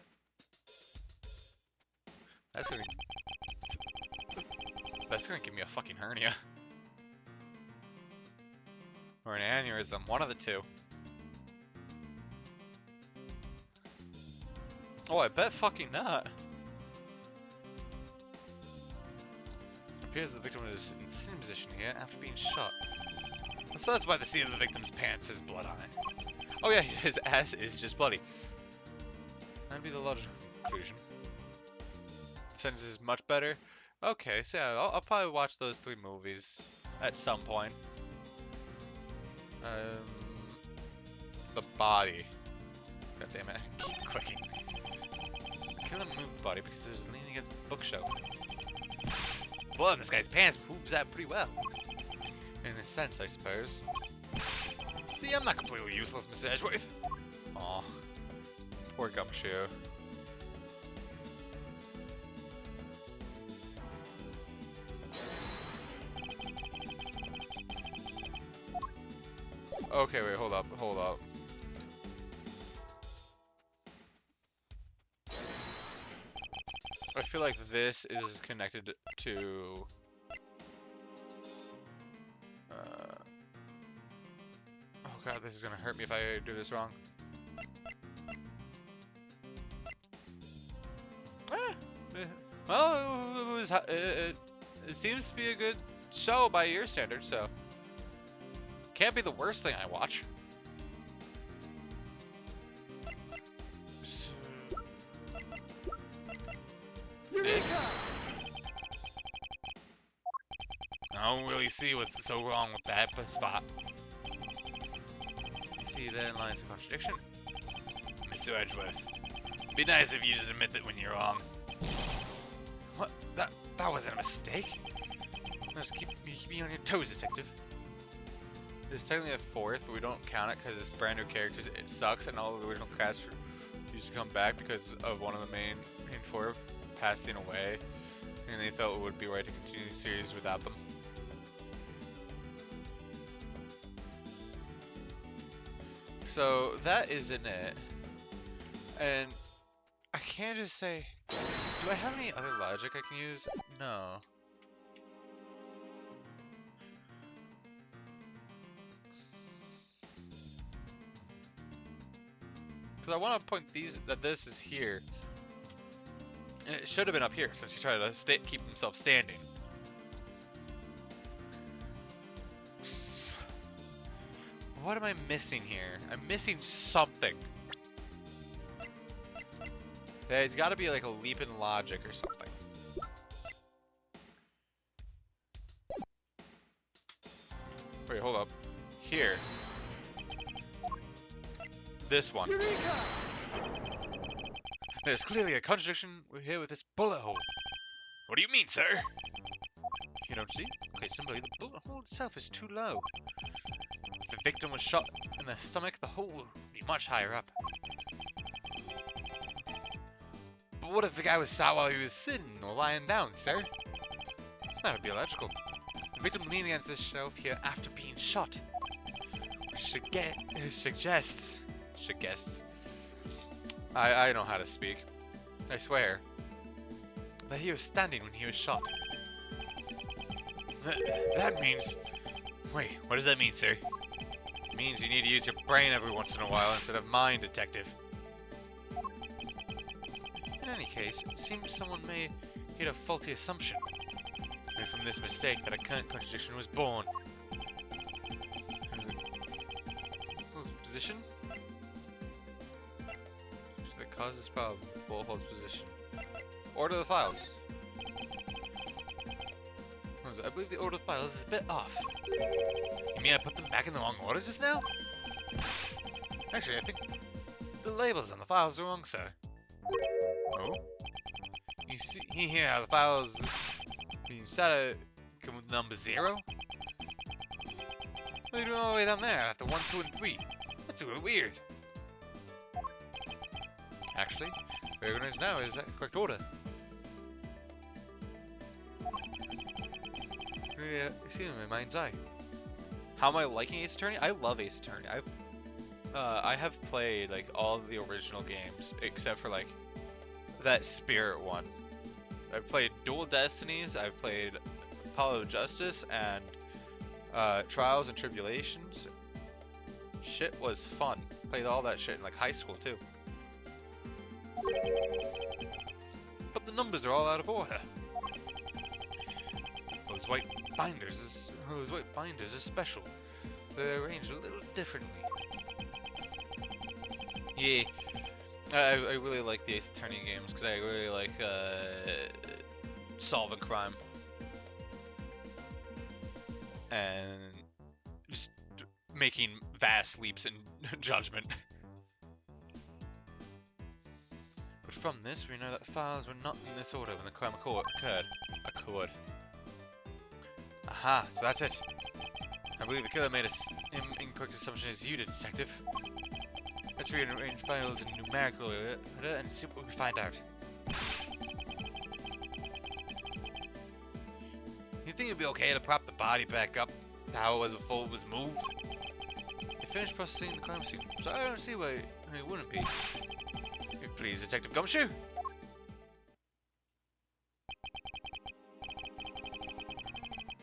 That's gonna give me a fucking hernia. Or an aneurysm, one of the two. Oh, I bet fucking not. It appears the victim is in sitting position here after being shot. So that's why the seat of the victim's pants has blood on it. Oh yeah, his ass is just bloody. That'd be the logical conclusion. The sentence is much better. Okay, so yeah, I'll probably watch those 3 movies at some point. The body. God damn it, I keep clicking. Killer moved the body because it was leaning against the bookshelf. Blood on this guy's pants proves that pretty well. In a sense, I suppose. See, I'm not completely useless, Mr. Edgeworth. Aw. Poor Gumshoe. Okay, wait, hold up. I feel like this is connected to... Oh god, this is gonna hurt me if I do this wrong. Well, it seems to be a good show by your standards, so... Can't be the worst thing I watch. I don't really see what's so wrong with that spot. You see, therein lies a contradiction. Mr. Edgeworth, be nice if you just admit that when you're wrong. What? That wasn't a mistake. Just keep me on your toes, detective. There's technically a 4th, but we don't count it because it's brand new characters. It sucks, and all of the original cast refused to come back because of one of the main 4 passing away, and they felt it would be right to continue the series without them. So that isn't it. And I can't just say, do I have any other logic I can use? No. Because I want to point that this is here. And it should have been up here since he tried to keep himself standing. What am I missing here? I'm missing something. Yeah, it's got to be like a leap in logic or something. Wait, hold up. Here. This one. Eureka! There's clearly a contradiction here with this bullet hole. What do you mean, sir? You don't see? Quite simply, the bullet hole itself is too low. If the victim was shot in the stomach, the hole would be much higher up. But what if the guy was shot while he was sitting or lying down, sir? That would be illogical. The victim leaned against this shelf here after being shot. Which suggests... I know how to speak. I swear. That he was standing when he was shot. That means... Wait, what does that mean, sir? It means you need to use your brain every once in a while instead of mine, detective. In any case, it seems someone may hit a faulty assumption. Maybe from this mistake that a current contradiction was born. Position? Should it cause this problem? Bullhole's position. Order the files. I believe the order of the files is a bit off. You mean I put them back in the wrong order just now? Actually, I think the labels on the files are wrong, sir. Oh? You see here how the files instead come with number 0? What are you doing all the way down there after 1, 2, and 3? That's a little weird. Actually, what we're going to now is that correct order. Yeah, I see him in my mind's eye. How am I liking Ace Attorney? I love Ace Attorney. I have played like all of the original games except for like that Spirit one. I've played Dual Destinies. I've played Apollo Justice and Trials and Tribulations. Shit was fun. Played all that shit in like high school too. But the numbers are all out of order. Those white binders are special, so they're arranged a little differently. Yeah, I really like the Ace Attorney games because I really like solving crime and just making vast leaps in judgment. But from this, we know that the files were not in this order when the crime occurred. Aha, so that's it. I believe the killer made an incorrect assumption as you did, detective. Let's rearrange files in numerical order and see what we find out. You think it'd be okay to prop the body back up to how it was before it was moved? You finished processing the crime scene, so I don't see why it wouldn't be. Please, Detective Gumshoe.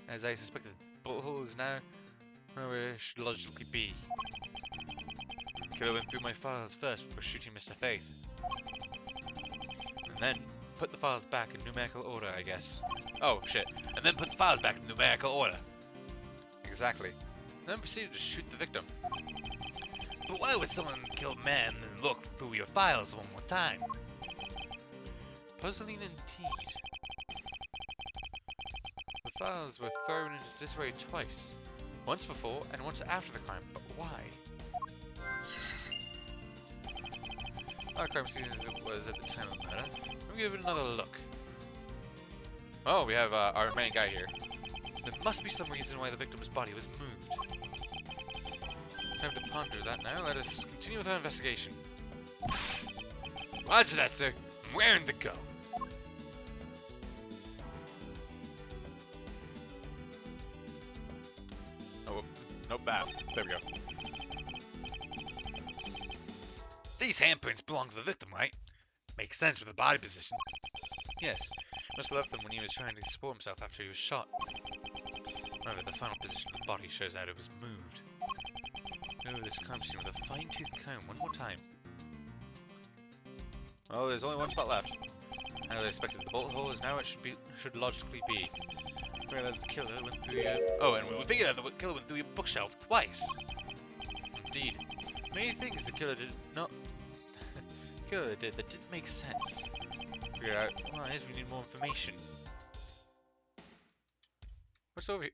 As I suspected, the bullet hole is now where it should logically be. The killer went through my files first before shooting Mr. Faith. And then put the files back in numerical order, I guess. Oh, shit. And then put the files back in numerical order. Exactly. And then proceeded to shoot the victim. But why would someone kill a man and look through your files one more time? Puzzling indeed. The files were thrown into disarray twice. Once before and once after the crime, but why? Our crime scene as it was at the time of the murder. Let me give it another look. Oh, we have our main guy here. There must be some reason why the victim's body was moved. Time to ponder that now. Let us continue with our investigation. Roger that, sir. I'm raring to go. about that. There we go. These handprints belong to the victim, right? Makes sense with the body position. Yes, must have left them when he was trying to support himself after he was shot. However, the final position of the body shows that it was moved. Over this crime scene with a fine-tooth comb one more time. Oh, there's only one spot left. As I expected, the bullet hole is now it should logically be. Where the killer went through your... Oh, and we figured out the killer went through your bookshelf twice. Indeed. Many things the killer did not... killer did that didn't make sense. Figure out... Well, I guess we need more information. What's over here?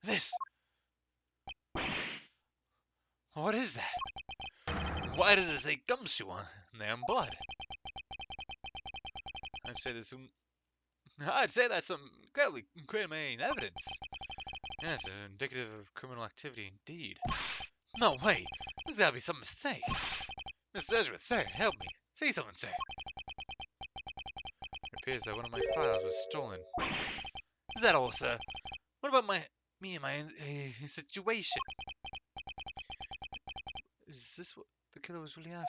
This. What is that? Why does it say gumshoe on there in blood? I'd say that's some incredibly incriminating evidence. Yes, indicative of criminal activity indeed. No, wait. There's gotta be some mistake. Mr. Edgeworth, sir, help me. Say something, sir. It appears that one of my files was stolen. Is that all, sir? What about me and my situation? Is this what the killer was really after?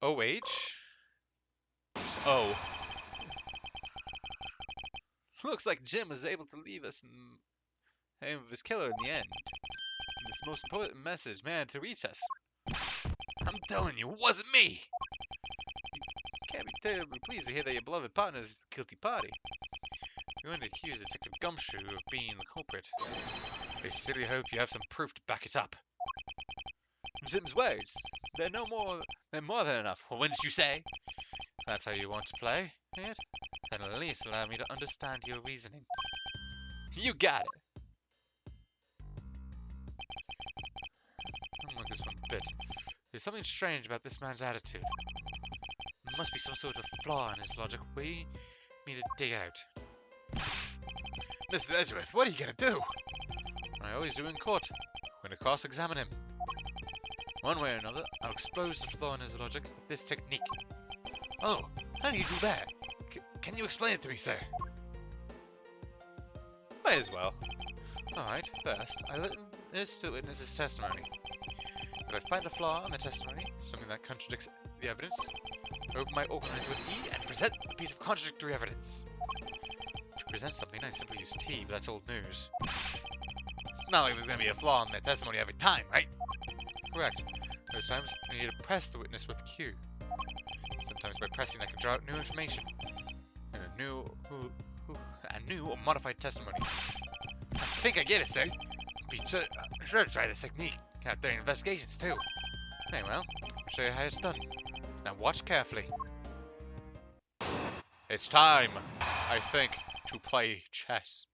OH? Oh. Looks like Jim was able to leave us in the name of his killer in the end. And this most important message managed to reach us. I'm telling you, it wasn't me! You can't be terribly pleased to hear that your beloved partner is the guilty party. You're going to accuse Detective Gumshoe of being the culprit. I sincerely hope you have some proof to back it up. Jim's words, they're more than enough, wouldn't you say? If that's how you want to play it, then at least allow me to understand your reasoning. You got it! I don't like this one a bit. There's something strange about this man's attitude. There must be some sort of flaw in his logic we need to dig out. Mr. Edgeworth, what are you gonna do? I always do in court. I'm gonna cross-examine him. One way or another, I'll expose the flaw in his logic with this technique. Oh, how do you do that? Can you explain it to me, sir? Might as well. Alright, first, I listen to the witness's testimony. If I find the flaw in the testimony, something that contradicts the evidence, I open my organizer with E and present a piece of contradictory evidence. To present something, I simply use T, but that's old news. It's not like there's going to be a flaw in their testimony every time, right? Correct. Those times, I need to press the witness with Q. Sometimes by pressing, I can draw out new information. And a new or modified testimony. I think I get it, sir. Be sure to try this technique out during investigations, too. Very well. I'll show you how it's done. Now watch carefully. It's time, I think, to play chess.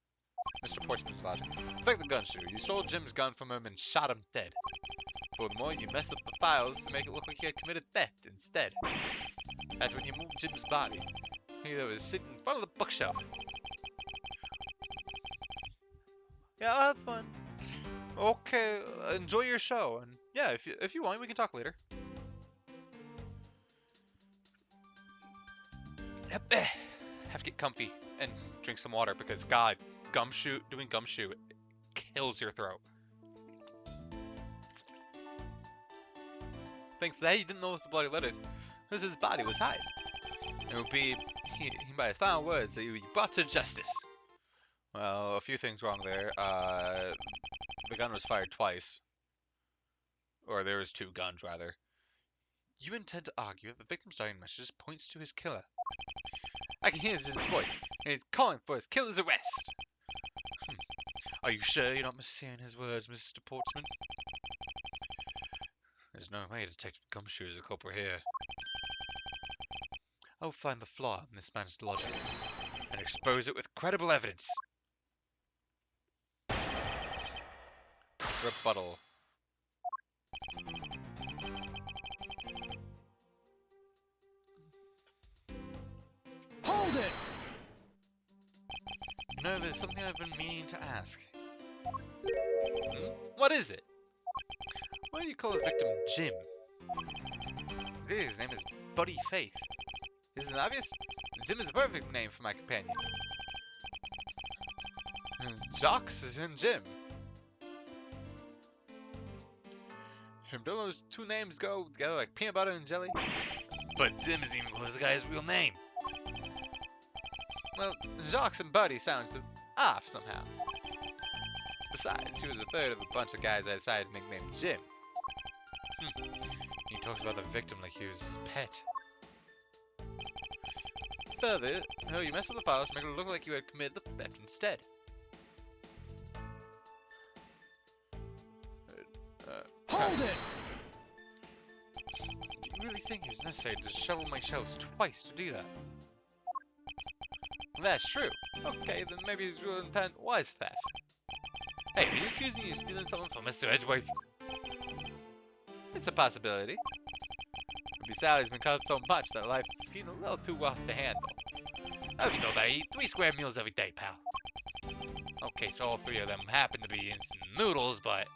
Mr. Portsmouth's logic. Take the Gumshoe. You stole Jim's gun from him and shot him dead. Furthermore, you messed up the files to make it look like he had committed theft instead. That's when you moved Jim's body. He was sitting in front of the bookshelf. Yeah, I'll have fun. Okay, enjoy your show, and yeah, if you want, we can talk later. Have to get comfy and drink some water because God, doing gumshoe kills your throat. Thanks to that, he didn't notice the bloody letters because his body was hiding. It would be by his final words that he would be brought to justice. Well, a few things wrong there. The gun was fired twice. Or there was two guns, rather. You intend to argue that the victim's dying messages points to his killer. I can hear his voice, and he's calling for his killer's arrest. Are you sure you're not mishearing his words, Mr. Portsman? There's no way Detective Gumshoe is a culprit here. I'll find the flaw in this man's logic, and expose it with credible evidence. Rebuttal. Hold it! No, there's something I've been meaning to ask. What is it? Why do you call the victim Jim? His name is Buddy Faith. Isn't it obvious? Jim is a perfect name for my companion. Jacques and Jim. Don't those two names go together like peanut butter and jelly? But Jim isn't even close to the guy's real name. Well, Jacques and Buddy sounds off somehow. Besides, he was a third of a bunch of guys I decided to nickname Jim. He talks about the victim like he was his pet. Further, you messed up the files to make it look like you had committed the theft instead. Hold it! Do you really think it was necessary to shovel my shelves twice to do that? That's true. Okay, then maybe his real intent was theft. Hey, are you accusing you of stealing something from Mr. Edgeworth? It's a possibility. Maybe Sally's been cut so much that life is getting a little too rough to handle. How do you know that I eat 3 square meals every day, pal? Okay, so all 3 of them happen to be instant noodles, but...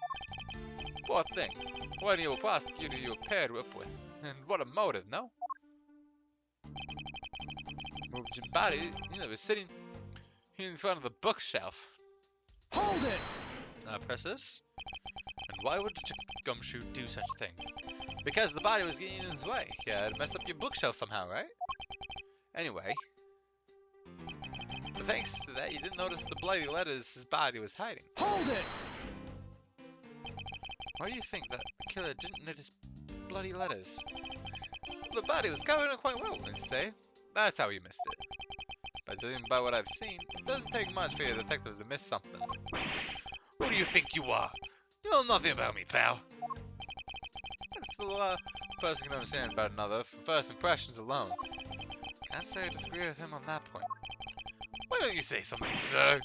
Poor thing. What an evil prosecutor you were paired up with. And what a motive, no? Moved Jim Body, was sitting in front of the bookshelf. Hold it! Press this. And why would Detective Gumshoe do such a thing? Because the body was getting in his way. He had to mess up your bookshelf somehow, right? Anyway. But thanks to that, you didn't notice the bloody letters his body was hiding. Hold it! Why do you think that the killer didn't notice bloody letters? The body was covered in it quite well, let's say. That's how he missed it. But judging by what I've seen, it doesn't take much for your detective to miss something. Who do you think you are? You know nothing about me, pal. It's a person can understand about another from first impressions alone. Can't say I disagree with him on that point. Why don't you say something, sir?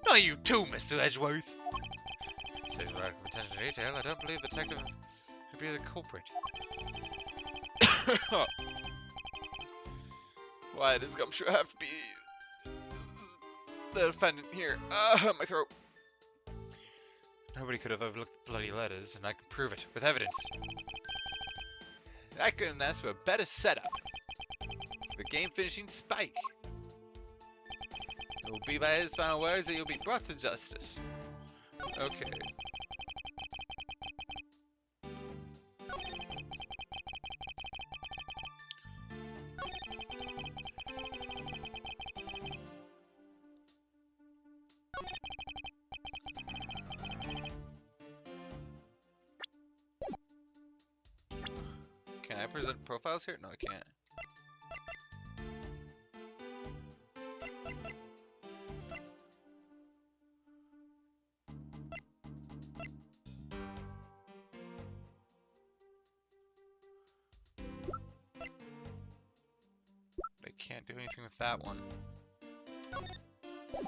Not you too, Mr. Edgeworth. Says with lack of attention to detail, I don't believe the detective could be the culprit. Why does Gumshoe have to be the defendant here? My throat. Nobody could have overlooked the bloody letters, and I can prove it with evidence. I couldn't ask for a better setup for the game-finishing Spike. It will be by his final words that you'll be brought to justice. Okay. Can I present profiles here? No, I can't. I can't do anything with that one.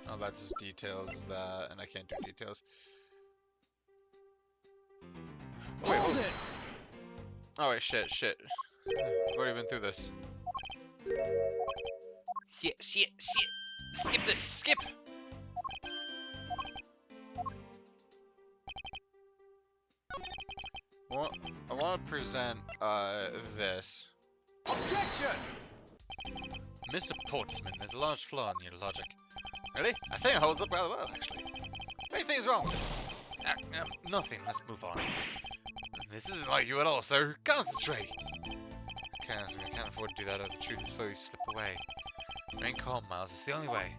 Oh, that's just details of that, and I can't do details. Oh, wait, Hold it! oh wait, shit. I've already been through this. Shit. Skip this, skip! Well, I want to present, this. Objection! Mr. Portsman, there's a large flaw in your logic. Really? I think it holds up rather well, actually. Anything's wrong with it? Nothing, let's move on. This isn't like you at all, sir. Concentrate! I can't afford to do that, or the truth will slowly slip away. Remain calm, Miles. It's the only way.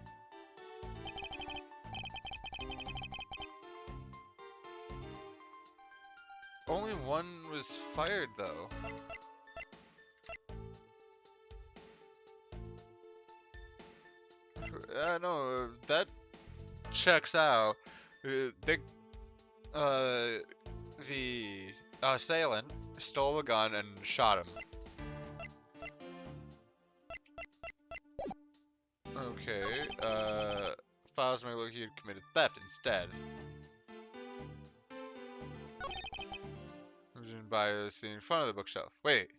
Only one was fired, though. No, that checks out. The assailant stole a gun and shot him. Okay, files may look he had committed theft instead. By the scene in front of the bookshelf. Wait.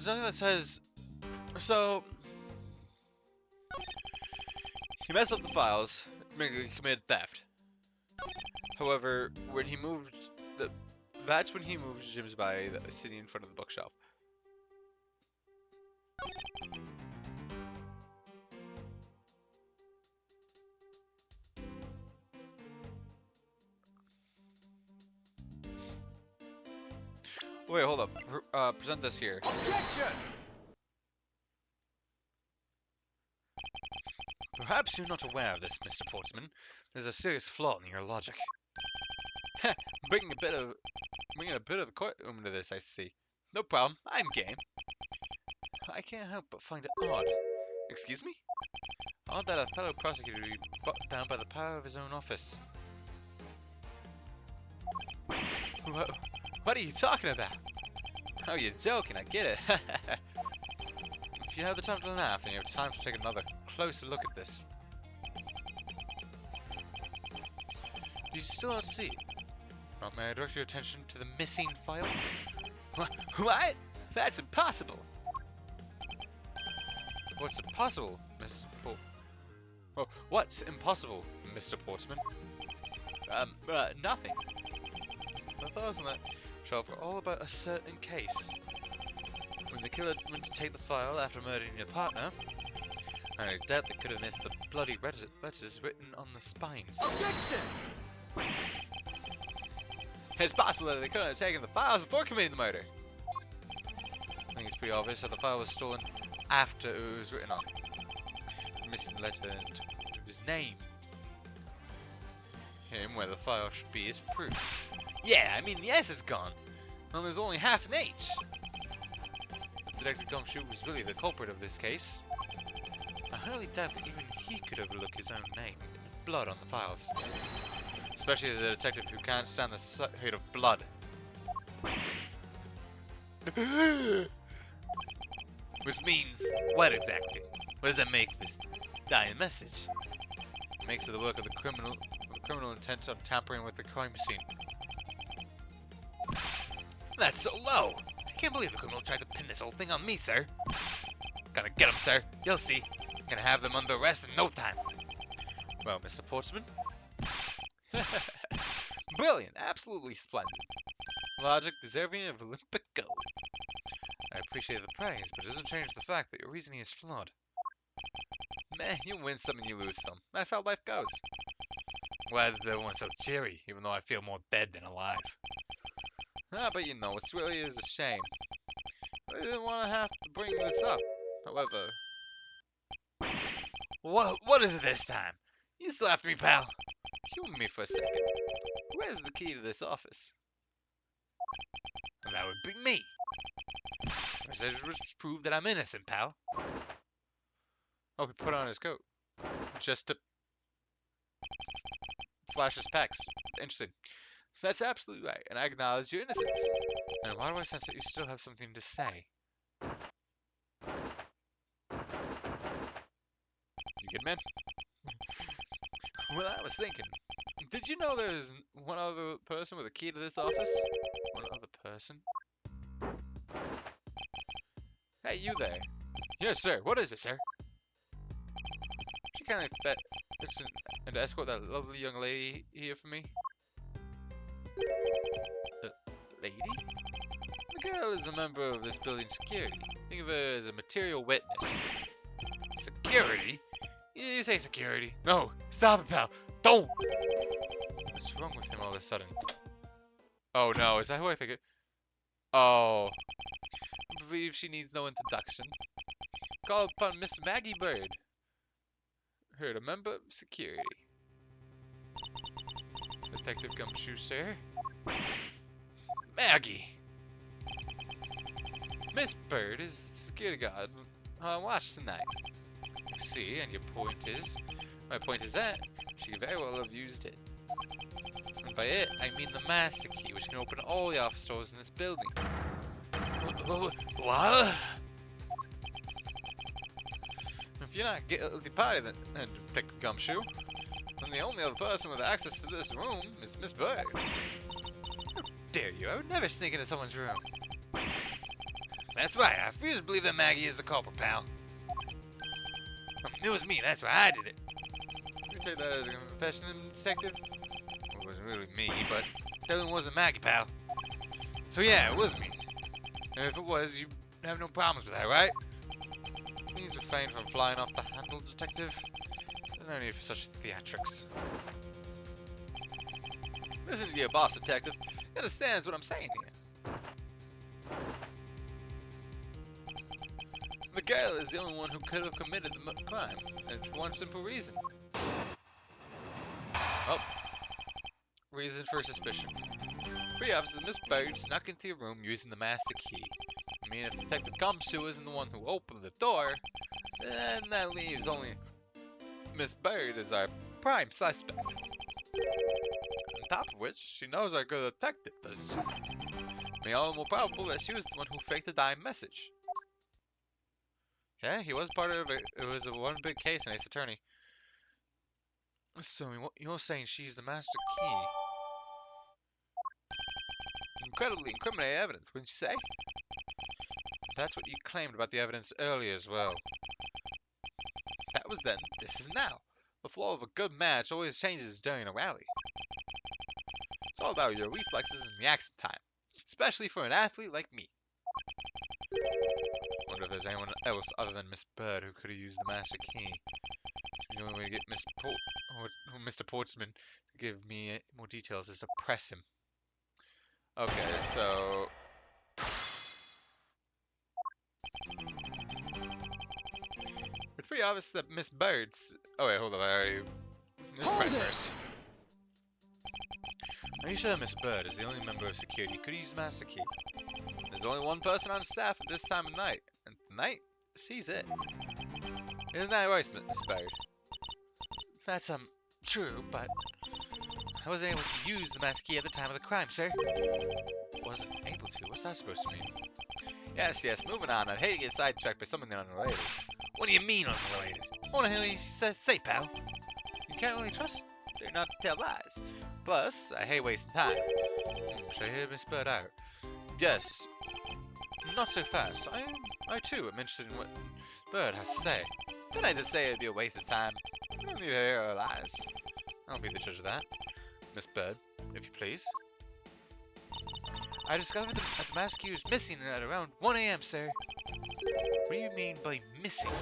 nothing that says... So... He messed up the files, meaning he committed theft. However, when he moved... That's when he moved Jim's by sitting in front of the bookshelf. Wait, hold up. Present this here. Objection! Perhaps you're not aware of this, Mr. Portsman. There's a serious flaw in your logic. bringing a bit of the courtroom into this, I see. No problem. I'm game. I can't help but find it odd. Excuse me? Odd that a fellow prosecutor would be brought down by the power of his own office. What are you talking about? Oh, you're joking, I get it. If you have the time to laugh, then you have time to take another closer look at this. You still don't see it. Well, may I direct your attention to the missing file? What? That's impossible! What's impossible, Miss what's impossible, Mr. Portsman? Nothing. The files on that shelf are all about a certain case. When the killer went to take the file after murdering your partner, I doubt they could have missed the bloody letters written on the spines. Objection! It's possible that they could have taken the files before committing the murder. I think it's pretty obvious that the file was stolen after it was written on. The missing letter and his name. Him where the file should be is proof. Yeah, I mean the S is gone. Well, there's only half an H. Detective Gumshoe was really the culprit of this case. I highly doubt that even he could overlook his own name and blood on the files. Especially as a detective who can't stand the sight of blood. Which means, what exactly? What does that make this dying message? It makes it the work of the criminal intent on tampering with the crime scene. That's so low! I can't believe the criminal tried to pin this whole thing on me, sir. Gonna get him, sir. You'll see. Gonna have them under arrest in no time. Well, Mr. Portsman. Brilliant. Absolutely splendid. Logic deserving of Olympic gold. I appreciate the praise, but it doesn't change the fact that your reasoning is flawed. Meh, you win some and you lose some. That's how life goes. Glad that everyone's so cheery, even though I feel more dead than alive. Ah, but you know, it really is a shame. I didn't want to have to bring this up. However... What is it this time? You still after me, pal? Humor me for a second. Where's the key to this office? And that would be me. Which prove that I'm innocent, pal. Oh, he put on his coat. Just to... flash his pecs. Interesting. That's absolutely right, and I acknowledge your innocence. And why do I sense that you still have something to say? You good, man? Well, I was thinking, did you know there's one other person with a key to this office? One other person? Hey, you there. Yes, sir. What is it, sir? Could you kindly fetch and escort that lovely young lady here for me? Lady? The girl is a member of this building's security. Think of her as a material witness. Security? You say security. No, stop it, pal. Don't! What's wrong with him all of a sudden? Oh no, is that who I think it? Oh. I believe she needs no introduction. Call upon Miss Maggie Bird. Heard a member of security. Detective Gumshoe, sir. Maggie! Miss Bird is the security guard on watch tonight. You see, and my point is that she could very well have used it. And by it, I mean the master key, which can open all the office doors in this building. What? If you're not guilty party, then Detective Gumshoe, then the only other person with access to this room is Miss Bird. How dare you? I would never sneak into someone's room. That's right. I refuse to believe that Maggie is the culprit, pal. It was me. That's why I did it. You take that as a confession, detective? Well, it wasn't really me, but it definitely wasn't Maggie, pal. So yeah, it was me. And if it was, you have no problems with that, right? Please refrain from flying off the handle, detective. There's no need for such theatrics. Listen to your boss, detective. He understands what I'm saying here. Miguel is the only one who could have committed the crime, and for one simple reason. Oh. Reason for suspicion. Three officers Miss Bird snuck into your room using the master key. I mean, if Detective Gumshoe isn't the one who opened the door, then that leaves only Miss Bird as our prime suspect. On top of which, she knows our good detective, doesn't she? Making all the more probable that she was the one who faked the dying message. Yeah, he was part of it. It was a one big case in Ace Attorney. So you're saying she's the master key? Incredibly incriminating evidence, wouldn't you say? That's what you claimed about the evidence earlier as well. That was then, this is now. The flow of a good match always changes during a rally. It's all about your reflexes and reaction time, especially for an athlete like me. Wonder if there's anyone else other than Miss Bird who could have used the master key. Seems the only way to get Mr. Portsman to give me more details is to press him. Okay, so it's pretty obvious that Miss Bird's. Oh wait, hold on, I already. Let's press first. Are you sure Miss Bird is the only member of security who could use the master key? There's only one person on staff at this time of night, and tonight sees it. Isn't that right, Miss Bird? That's true, but I wasn't able to use the master key at the time of the crime, sir. Wasn't able to? What's that supposed to mean? Yes, moving on. I'd hate to get sidetracked by something unrelated. What do you mean unrelated? What the hell did she say, pal? You can't really trust her not to tell lies. Plus, I hate wasting time. Should I hear Miss Bird out? Yes. Not so fast. I too am interested in what Bird has to say. Didn't I just say it'd be a waste of time? I don't need to hear her lies. I'll be the judge of that. Miss Bird, if you please. I discovered that the master key was missing at around 1 AM, sir. What do you mean by missing?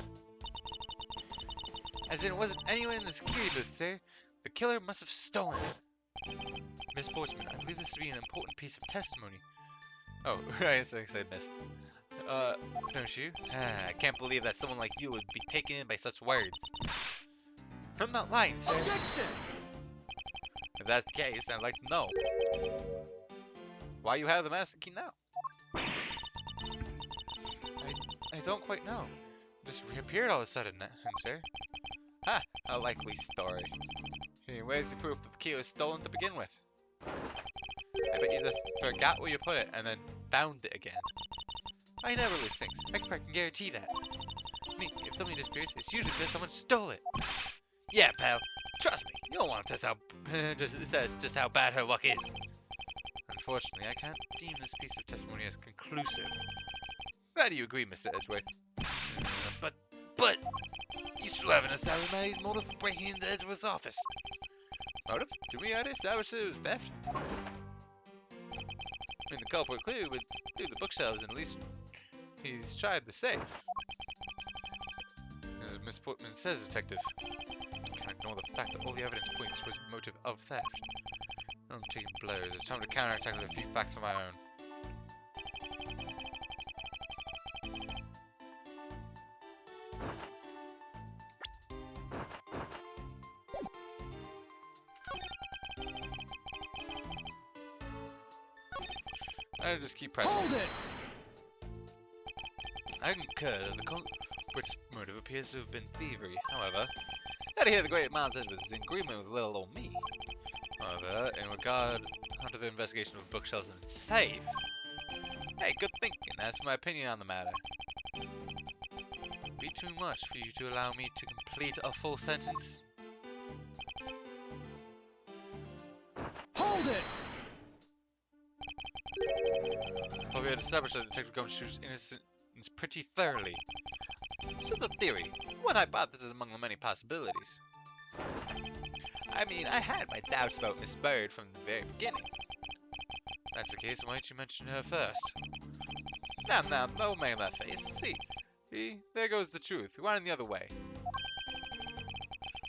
As in, it wasn't anywhere in the security booth, sir. The killer must have stolen it. Miss Portsman, I believe this to be an important piece of testimony. Oh, I said miss. Don't you? I can't believe that someone like you would be taken in by such words. I'm not lying, sir. Objection! If that's the case, I'd like to know why you have the master key now. I don't quite know. It just reappeared all of a sudden, sir. Ha! A likely story. Where's the proof that the key was stolen to begin with? I bet you just forgot where you put it and then found it again. I never lose things. I can guarantee that. I mean, if something disappears, it's usually because someone stole it. Yeah, pal. Trust me, you don't want to test just how bad her luck is. Unfortunately, I can't deem this piece of testimony as conclusive. Glad you agree, Mr. Edgeworth. But you still haven't established Maddie's motive for breaking into Edgeworth's office. Motive? Did we already establish that it was theft? I mean, the culprit clearly would do the bookshelves, and at least he's tried the safe. As Miss Portman says, Detective, I can't ignore the fact that all the evidence points towards the motive of theft. I'm taking blows. It's time to counterattack with a few facts of my own. I just keep pressing. Hold it! I concur that the culprit's motive appears to have been thievery. However, that here the great Miles Edgeworth is in agreement with little old me. However, in regard to the investigation of bookshelves and safe, hey, good thinking. That's my opinion on the matter. It'd be too much for you to allow me to complete a full sentence. Hold it! But we had established that Detective Gumshoe's innocence pretty thoroughly. It's just a theory. One hypothesis among the many possibilities. I mean, I had my doubts about Miss Bird from the very beginning. If that's the case, why didn't you mention her first? Now, no make that face. See, there goes the truth. We're running the other way.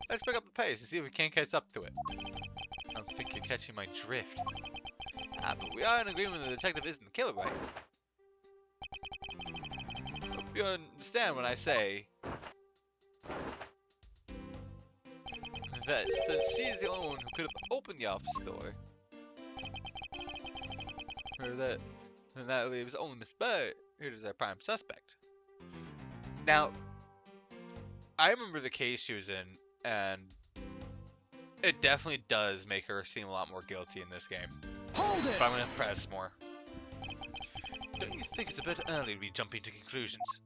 Let's pick up the pace and see if we can't catch up to it. I don't think you're catching my drift. But we are in agreement that the detective isn't the killer, right? Hope you understand when I say that since she's the only one who could have opened the office door, and that leaves only Miss Bird, who is our prime suspect. Now, I remember the case she was in, and it definitely does make her seem a lot more guilty in this game. Hold it! But I'm gonna press more. Don't you think it's a bit early to be jumping to conclusions?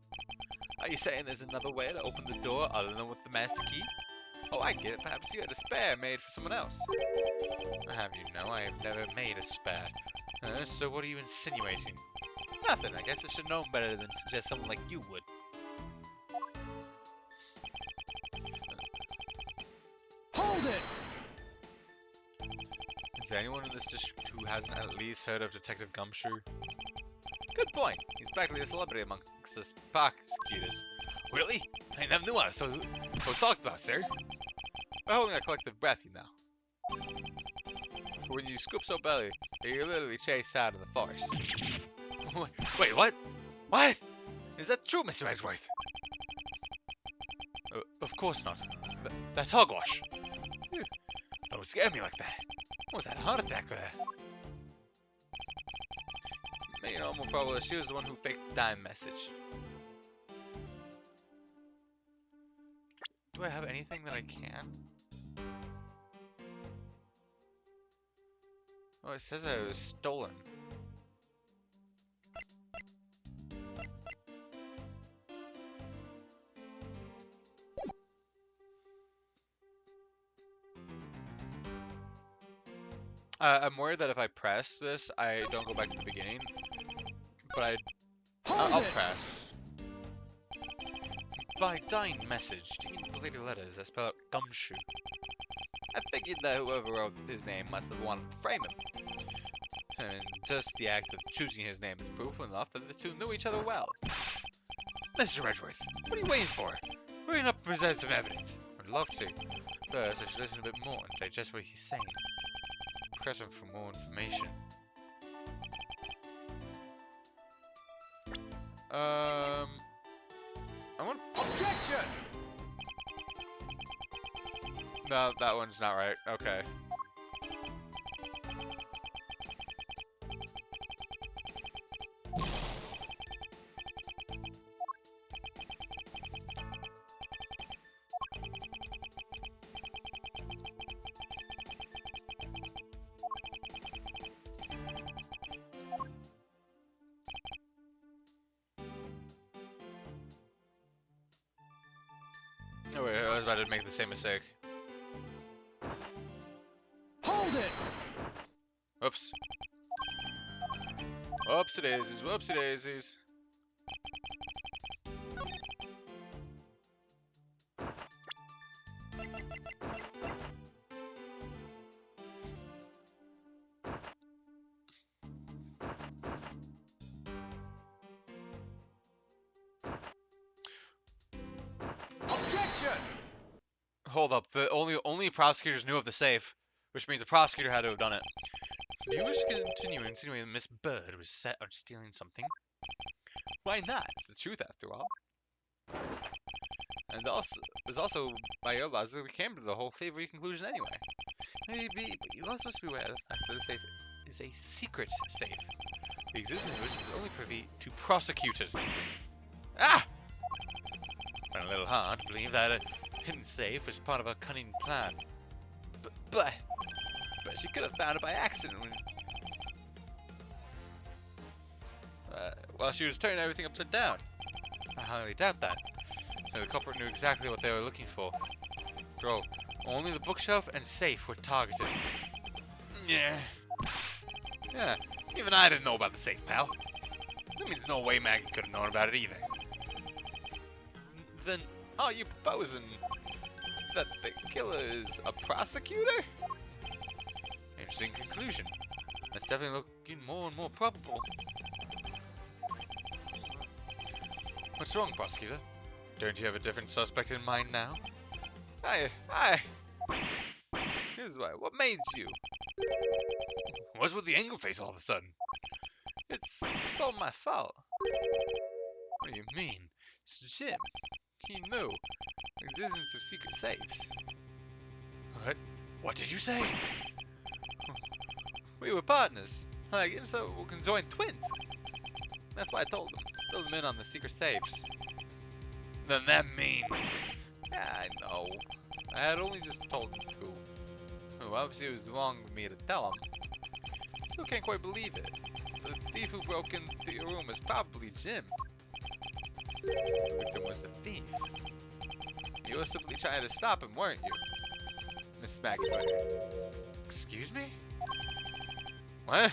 Are you saying there's another way to open the door other than with the master key? Oh, I get it. Perhaps you had a spare made for someone else. I have you know, I have never made a spare. So what are you insinuating? Nothing. I guess I should know better than suggest someone like you would. Hold it! Is there anyone in this district who hasn't at least heard of Detective Gumshoe? Good point. He's practically a celebrity amongst us prosecutors. Really? I never knew I was so talked about, sir. We're holding a collective breath, you know. When you scoop so belly, you're literally chased out of the forest. Wait, what? What? Is that true, Mr. Edgeworth? Of course not. That's hogwash. Don't scare me like that. What was that, a heart attack there? You know, more probably she was the one who faked the dime message. Do I have anything that I can? Oh, it says I was stolen. I'm worried that if I press this, I don't go back to the beginning. But I'll press. By dying message, do you mean bloody letters that spell out Gumshoe? I figured that whoever wrote his name must have wanted to frame him. And just the act of choosing his name is proof enough that the two knew each other well. Mr. Edgeworth, what are you waiting for? Hurry up and present some evidence. I'd love to. First, I should listen a bit more and digest what he's saying. Press him for more information. I want. Objection! No, that one's not right. Okay. Oh wait, I was about to make the same mistake. Hold it! Whoops. Whoopsie daisies, whoopsie daisies. Objection! Hold up, the only prosecutors knew of the safe, which means the prosecutor had to have done it. Do you wish to continue insinuating Miss Bird was set on stealing something? Why not? It's the truth after all. And it was also by your logic that we came to the whole thievery conclusion anyway. Maybe, but you also must be aware of the fact that the safe is a secret safe. The existence of which is only privy to prosecutors. Ah! Find it a little hard to believe that a hidden safe was part of a cunning plan. But she could have found it by accident while she was turning everything upside down. I highly doubt that. So the culprit knew exactly what they were looking for. Bro, only the bookshelf and safe were targeted. Yeah, even I didn't know about the safe, pal. That means no way Maggie could have known about it either. Then, are you proposing that the killer is a prosecutor? Interesting conclusion. That's definitely looking more and more probable. What's wrong, prosecutor? Don't you have a different suspect in mind now? Aye. Here's why. What made you? What's with the angle face all of a sudden? It's all my fault. What do you mean? It's Jim. He knew the existence of secret safes. What? What did you say? We were partners. Like, so we can join twins. That's why I told him. Fill them in on the secret safes. Then that means... Yeah, I know. I had only just told him to. Well, obviously it was wrong of me to tell him. Still can't quite believe it. The thief who broke into your room is probably Jim. The victim was the thief. You were simply trying to stop him, weren't you? Miss Maggie. Excuse me? What?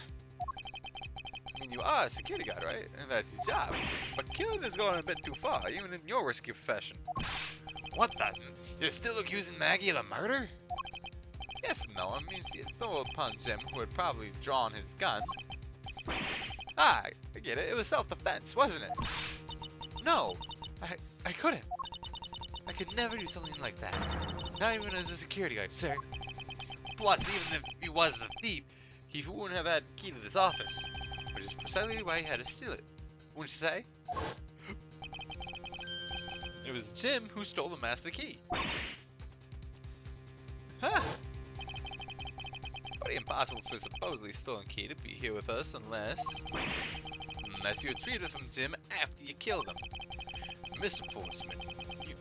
I mean, you are a security guard, right? And that's your job. But killing is going a bit too far, even in your risky profession. What the? You're still accusing Maggie of a murder? Yes and no. I mean, she had stumbled upon Jim, who had probably drawn his gun. Ah, I get it. It was self-defense, wasn't it? No, I couldn't. I could never do something like that. Not even as a security guard, sir. Plus, even if he was the thief, he wouldn't have had the key to this office. Which is precisely why he had to steal it. Wouldn't you say? It was Jim who stole the master key. Huh. Pretty impossible for a supposedly stolen key to be here with us unless you retrieved it from Jim after you killed him. Mr. Portsmouth,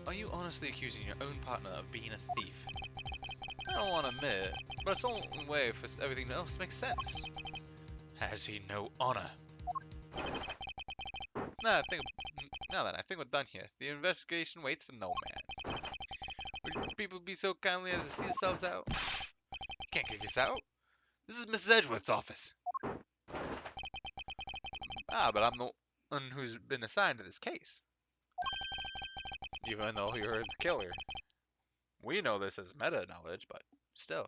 are you honestly accusing your own partner of being a thief? I don't want to admit it, but it's the only way for everything else to make sense. Has he no honor? Now then, I think we're done here. The investigation waits for no man. Would people be so kindly as to see yourselves out? You can't kick us out. This is Mrs. Edgeworth's office. Ah, but I'm the one who's been assigned to this case. Even though you're the killer. We know this as meta-knowledge, but still.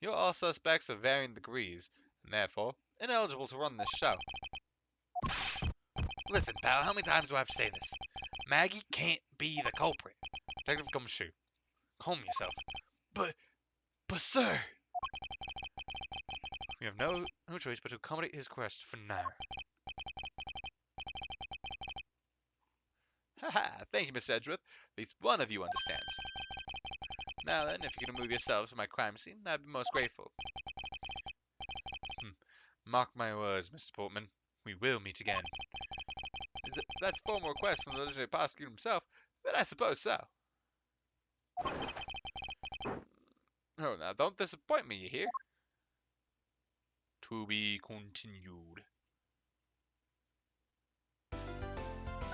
You're all suspects of varying degrees, and therefore ineligible to run this show. Listen, pal, how many times do I have to say this? Maggie can't be the culprit. Detective Gumshoe, calm yourself. But sir! We have no choice but to accommodate his request for now. Haha, thank you, Miss Edgeworth. At least one of you understands. Now then, if you could remove yourselves from my crime scene, I'd be most grateful. Mark my words, Mr. Portman. We will meet again. That's a formal request from the legendary prosecutor himself, then I suppose so. Oh, now don't disappoint me, you hear? To be continued.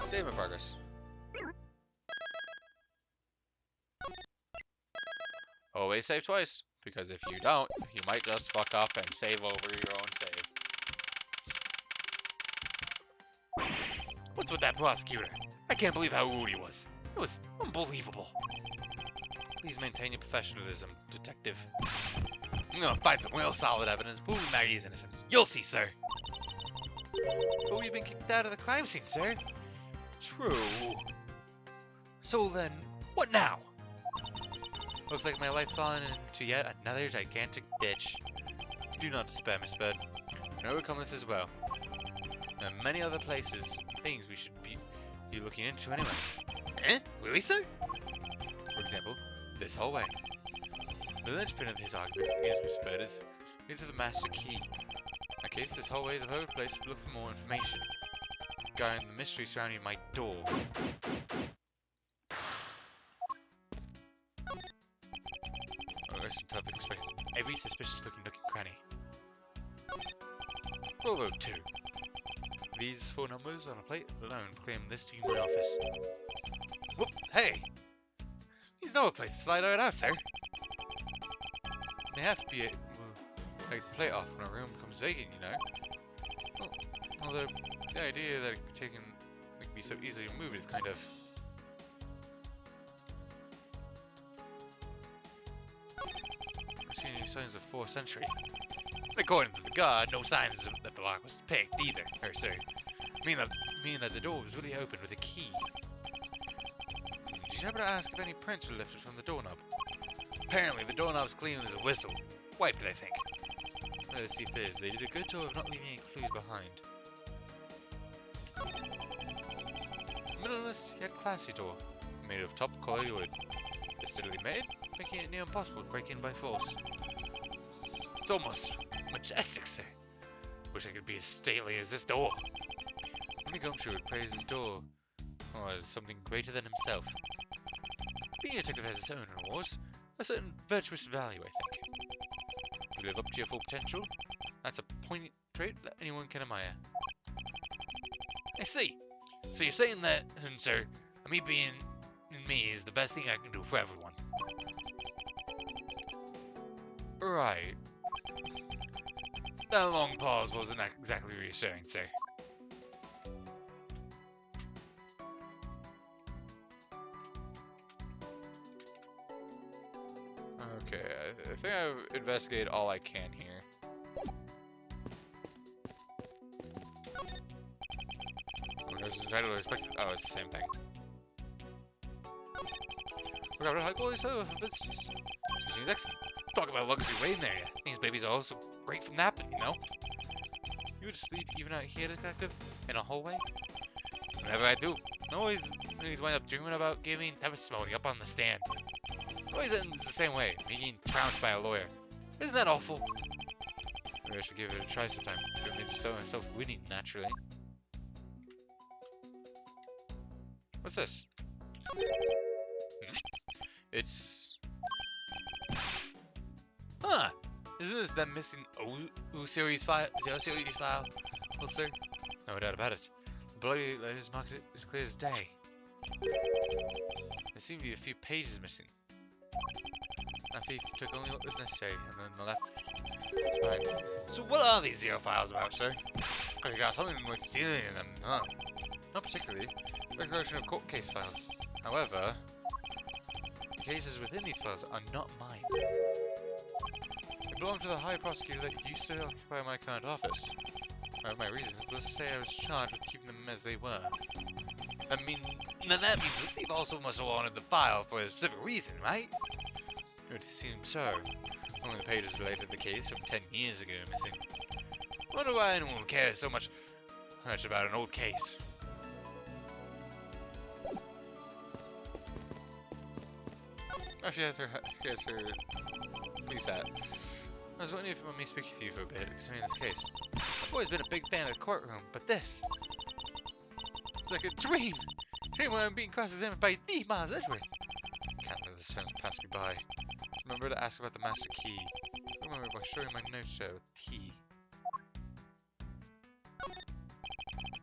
Save in progress. Always save twice, because if you don't, you might just fuck up and save over your own save. What's with that prosecutor? I can't believe how rude he was. It was unbelievable. Please maintain your professionalism, detective. I'm gonna find some real solid evidence proving Maggie's innocence. You'll see, sir. But we've been kicked out of the crime scene, sir. True. So then, what now? Looks like my life fallen into yet another gigantic ditch. Do not despair, Miss Bird. I know overcome this as well. There are many other places, things we should be looking into anyway. Eh? Really, sir? For example, this hallway. The linchpin of his argument against Miss Bird is into the master key. In that case, this hallway is a perfect place to look for more information regarding the mystery surrounding my door. Some tough expect every suspicious looking cranny. Bravo 2. These 4 numbers on a plate alone proclaim this to you my office. Whoops, hey! These number plates slide right out, sir. They have to be take the plate off when a room becomes vacant, you know. Oh, Although, the idea that it could be so easily removed is kind of... I've seen any signs of 4th century. According to the guard, no signs that the lock was picked either, or sorry. Meaning that the door was really opened with a key. Did you happen to ask if any prints were lifted from the doorknob? Apparently, the doorknob's clean as a whistle. Wiped it, I think. Let's see if it is. They did a good job of not leaving any clues behind. Minimalist yet classy door, made of top quality wood. Aesthetically made, making it near impossible to break in by force. It's almost majestic, sir. Wish I could be as stately as this door. Only Gumshoe would praise his door as something greater than himself. Being a detective has its own rewards, a certain virtuous value, I think. You live up to your full potential. That's a poignant trait that anyone can admire. I see. So you're saying that, sir, me being me is the best thing I can do for everyone. Right. That long pause wasn't exactly reassuring, sir. Okay, I think I've investigated all I can here. Entitled expected. Oh, it's the same thing. We got a high quality service for visitors. She seems excellent. Talk about luxury waiting there. These babies are also great for napping, you know? You would sleep even out here, detective? In a hallway? Whenever I do. I always wind up dreaming about giving testimony up on the stand. It always ends the same way, me getting trounced by a lawyer. Isn't that awful? Maybe I should give it a try sometime. It made myself winning naturally. What's this? It's... Huh! Isn't this that missing O series file? Zero series file? Well, sir, no doubt about it. The bloody letters marked it as clear as day. There seem to be a few pages missing. That thief took only what was necessary, and then the left was behind. So what are these zero files about, sir? Could have got something worth stealing in them, huh? Not particularly. A collection of court case files. However, the cases within these files are not mine. They belong to the High Prosecutor that used to occupy my current office. One of my reasons was to say I was charged with keeping them as they were. I mean, then that means the thief also must have wanted the file for a specific reason, right? It would seem so. Only the pages related to the case from 10 years ago are missing. I wonder why anyone cares so much about an old case. Oh, she has her police hat. I was wondering if you want me to speak with you for a bit concerning this case. I've always been a big fan of the courtroom, but this... It's like a dream! Dream where I'm being cross-examined by the Miles Edgeworth. Can't let this chance pass me by. Remember to ask about the master key. Remember by showing my notes show T.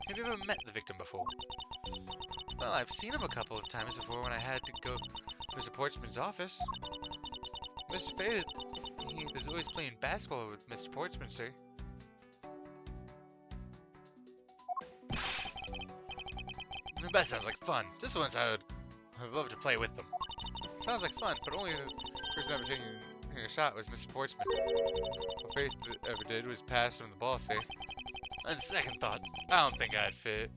Have you ever met the victim before? Well, I've seen him a couple of times before when I had to go to Mr. Portsman's office. Mr. Faded, he was always playing basketball with Mr. Portsman, sir. That sounds like fun. Just once I'd love to play with them. Sounds like fun, but only the person ever taking a shot was Mr. Portsman. What Faith ever did was pass him the ball, sir. On second thought, I don't think I'd fit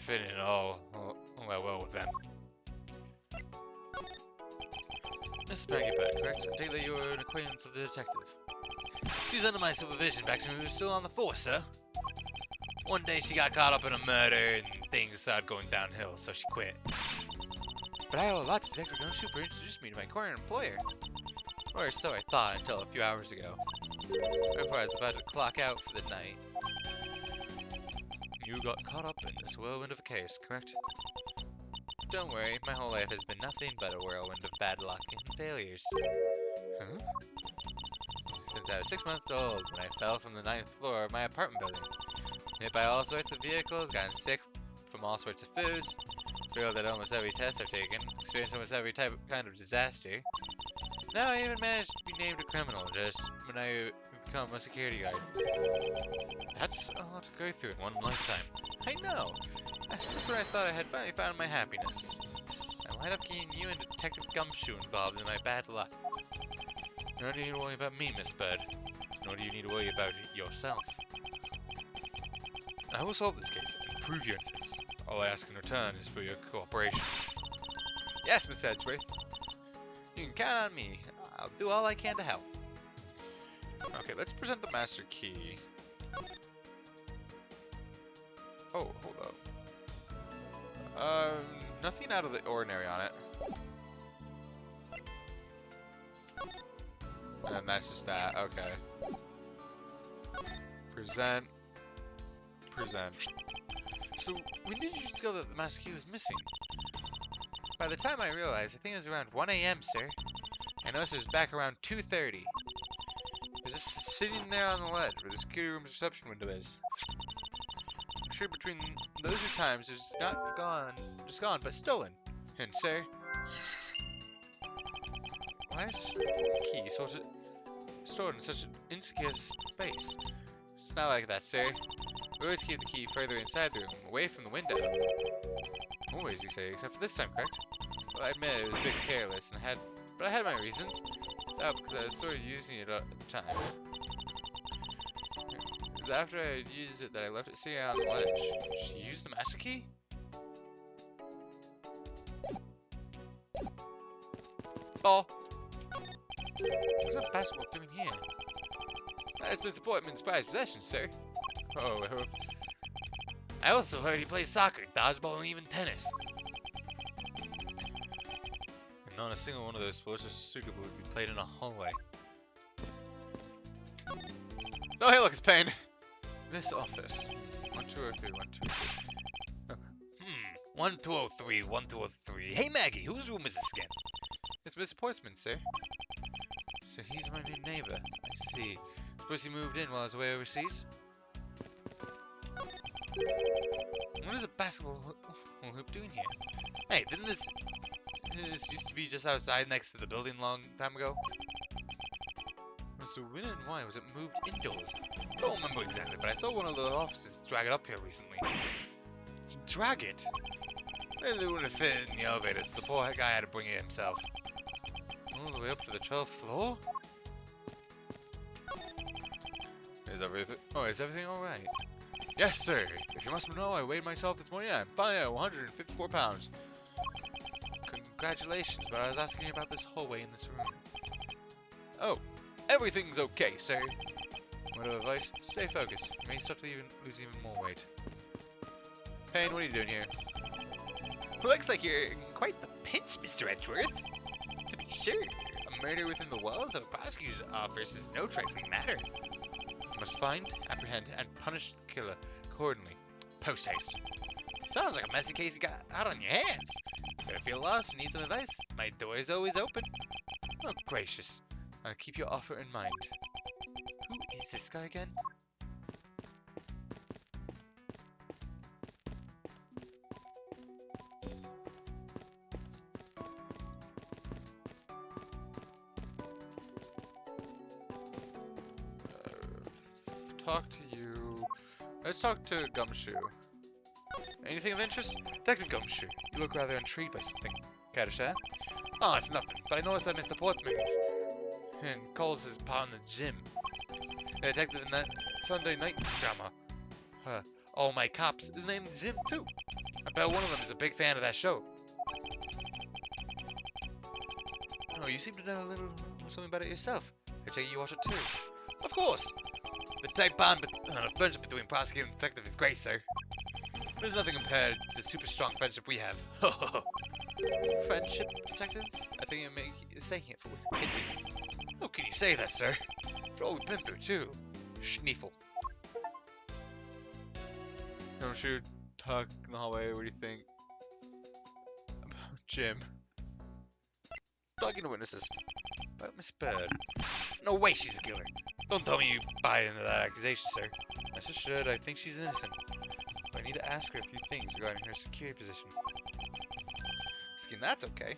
in at all well with them. Mrs. Maggie Bird, correct? I take that you were an acquaintance of the detective. She was under my supervision back when we were still on the force, sir. One day she got caught up in a murder and things started going downhill, so she quit. But I owe a lot to Detective Gumshoe for introducing me to my current employer. Or so I thought until a few hours ago. Before I was about to clock out for the night. You got caught up in this whirlwind of a case, correct? Don't worry, my whole life has been nothing but a whirlwind of bad luck and failures. Huh? Since I was 6 months old, when I fell from the 9th floor of my apartment building. Hit by all sorts of vehicles, gotten sick from all sorts of foods, failed at almost every test I've taken, experienced almost every kind of disaster. Now I even managed to be named a criminal just when I become a security guard. That's a lot to go through in one lifetime. I know. That's where I thought I had finally found my happiness. I wind up getting you and Detective Gumshoe involved in my bad luck. Nor do you need to worry about me, Miss Bird. Nor do you need to worry about yourself. I will solve this case and prove your innocence. All I ask in return is for your cooperation. Yes, Miss Edgeworth. You can count on me. I'll do all I can to help. Okay, let's present the master key. Oh, hold up. Nothing out of the ordinary on it. And that's just that, okay. Present. So, when did you discover that the master key was missing? By the time I realized, I think it was around 1 AM, sir. I noticed it was back around 2:30. It was just sitting there on the ledge where the security room's reception window is. I'm sure between those two times, it's not gone, just gone, but stolen. And, sir, why is the key stored in such an insecure space? It's not like that, sir. We always keep the key further inside the room, away from the window. Always, you say, except for this time, correct? Well, I admit it was a bit careless, but I had my reasons. Because I was sort of using it at the time. It was after I had used it that I left it sitting out on the ledge. She used the master key? Ball. What's that basketball doing here? That's Mr. Portman's prized possession, sir. Oh, I also heard he plays soccer, dodgeball, and even tennis. And not a single one of those sports is suitable to be played in a hallway. Oh, hey, look, it's Payne. This office. 1203, 1203. 1203, 1203. Hey, Maggie, whose room is this again? It's Mr. Portsman, sir. So he's my new neighbor. I see. Suppose he moved in while I was away overseas? What is a basketball hoop doing here? Hey, didn't this used to be just outside next to the building long time ago? So when and why was it moved indoors? I don't remember exactly, but I saw one of the officers drag it up here recently. Drag it? Maybe they wouldn't fit in the elevator, so the poor guy had to bring it himself. All the way up to the 12th floor? Is everything alright? Yes, sir. If you must know, I weighed myself this morning and I'm fine at 154 pounds. Congratulations, but I was asking you about this hallway in this room. Oh, everything's okay, sir. Word of advice, stay focused. You may start to lose even more weight. Payne, what are you doing here? Looks like you're in quite the pinch, Mr. Edgeworth. To be sure, a murder within the walls of a prosecutor's office is no trifling matter. You must find, apprehend, and punish the killer accordingly. Post haste. Sounds like a messy case you got out on your hands. If you feel lost and need some advice, my door is always open. Oh, gracious. I'll keep your offer in mind. Who is this guy again? Talk to you. Let's talk to Gumshoe. Anything of interest? Detective Gumshoe, you look rather intrigued by something. Care to share? Oh, it's nothing, but I noticed that Mr. Portsman and calls his partner Jim. A detective in that Sunday night drama. All My Cops is named Jim, too. I bet one of them is a big fan of that show. Oh, you seem to know a little something about it yourself. I take it you watch it too. Of course! The tight bond friendship between prosecutor and detective is great, sir. There's nothing compared to the super strong friendship we have. Friendship, detective? I think you're saying it for pity. How can you say that, sir? For all we've been through, too. Schneefel. Don't you talk in the hallway? What do you think? About Jim. Talking to witnesses. About Miss Bird. No way she's a killer. Don't tell me you buy into that accusation, sir. I just should. I think she's innocent. But I need to ask her a few things regarding her security position. Skin, that's okay.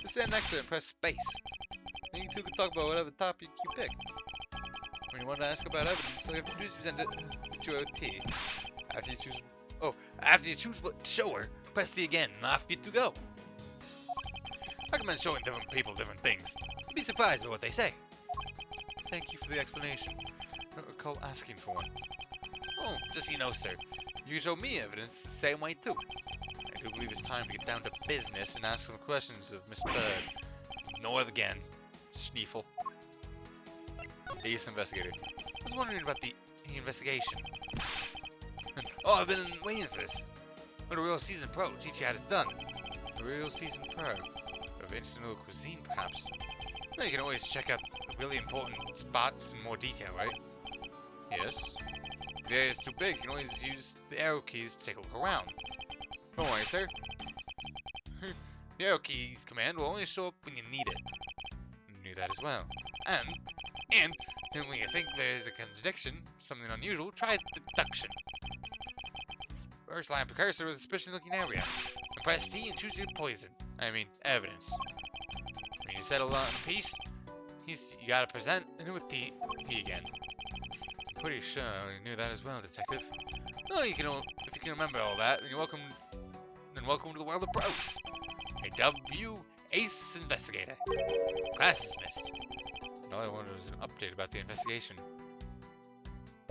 Just stand next to her and press space. Then you two can talk about whatever topic you pick. When you want to ask about evidence, all you have to do is send it to a T. After you choose what to show her, press T again, and off you to go. I recommend showing different people different things. You'd be surprised by what they say. Thank you for the explanation. I don't recall asking for one. Oh, just so you know, sir, you can show me evidence the same way too. I do believe it's time to get down to business and ask some questions of Miss Bird. No it again, Schneefel. Ace investigator. I was wondering about the investigation. Oh, I've been waiting for this. What a real seasoned pro will teach you how it's done. A real seasoned pro of international cuisine, perhaps. Well, you can always check out really important spots in more detail, right? Yes. If the area is too big, you can always use the arrow keys to take a look around. Don't worry, sir. The arrow keys command will only show up when you need it. You knew that as well. And when you think there's a contradiction, something unusual, try deduction. First line precursor with a suspicious-looking area. And press T and choose your poison. Evidence. When you settle on a piece, you gotta present and with T again. I'm pretty sure you knew that as well, detective. Well, if you can remember all that, then welcome to the world of pros. A W Ace Investigator. Class dismissed. And all I wanted was an update about the investigation.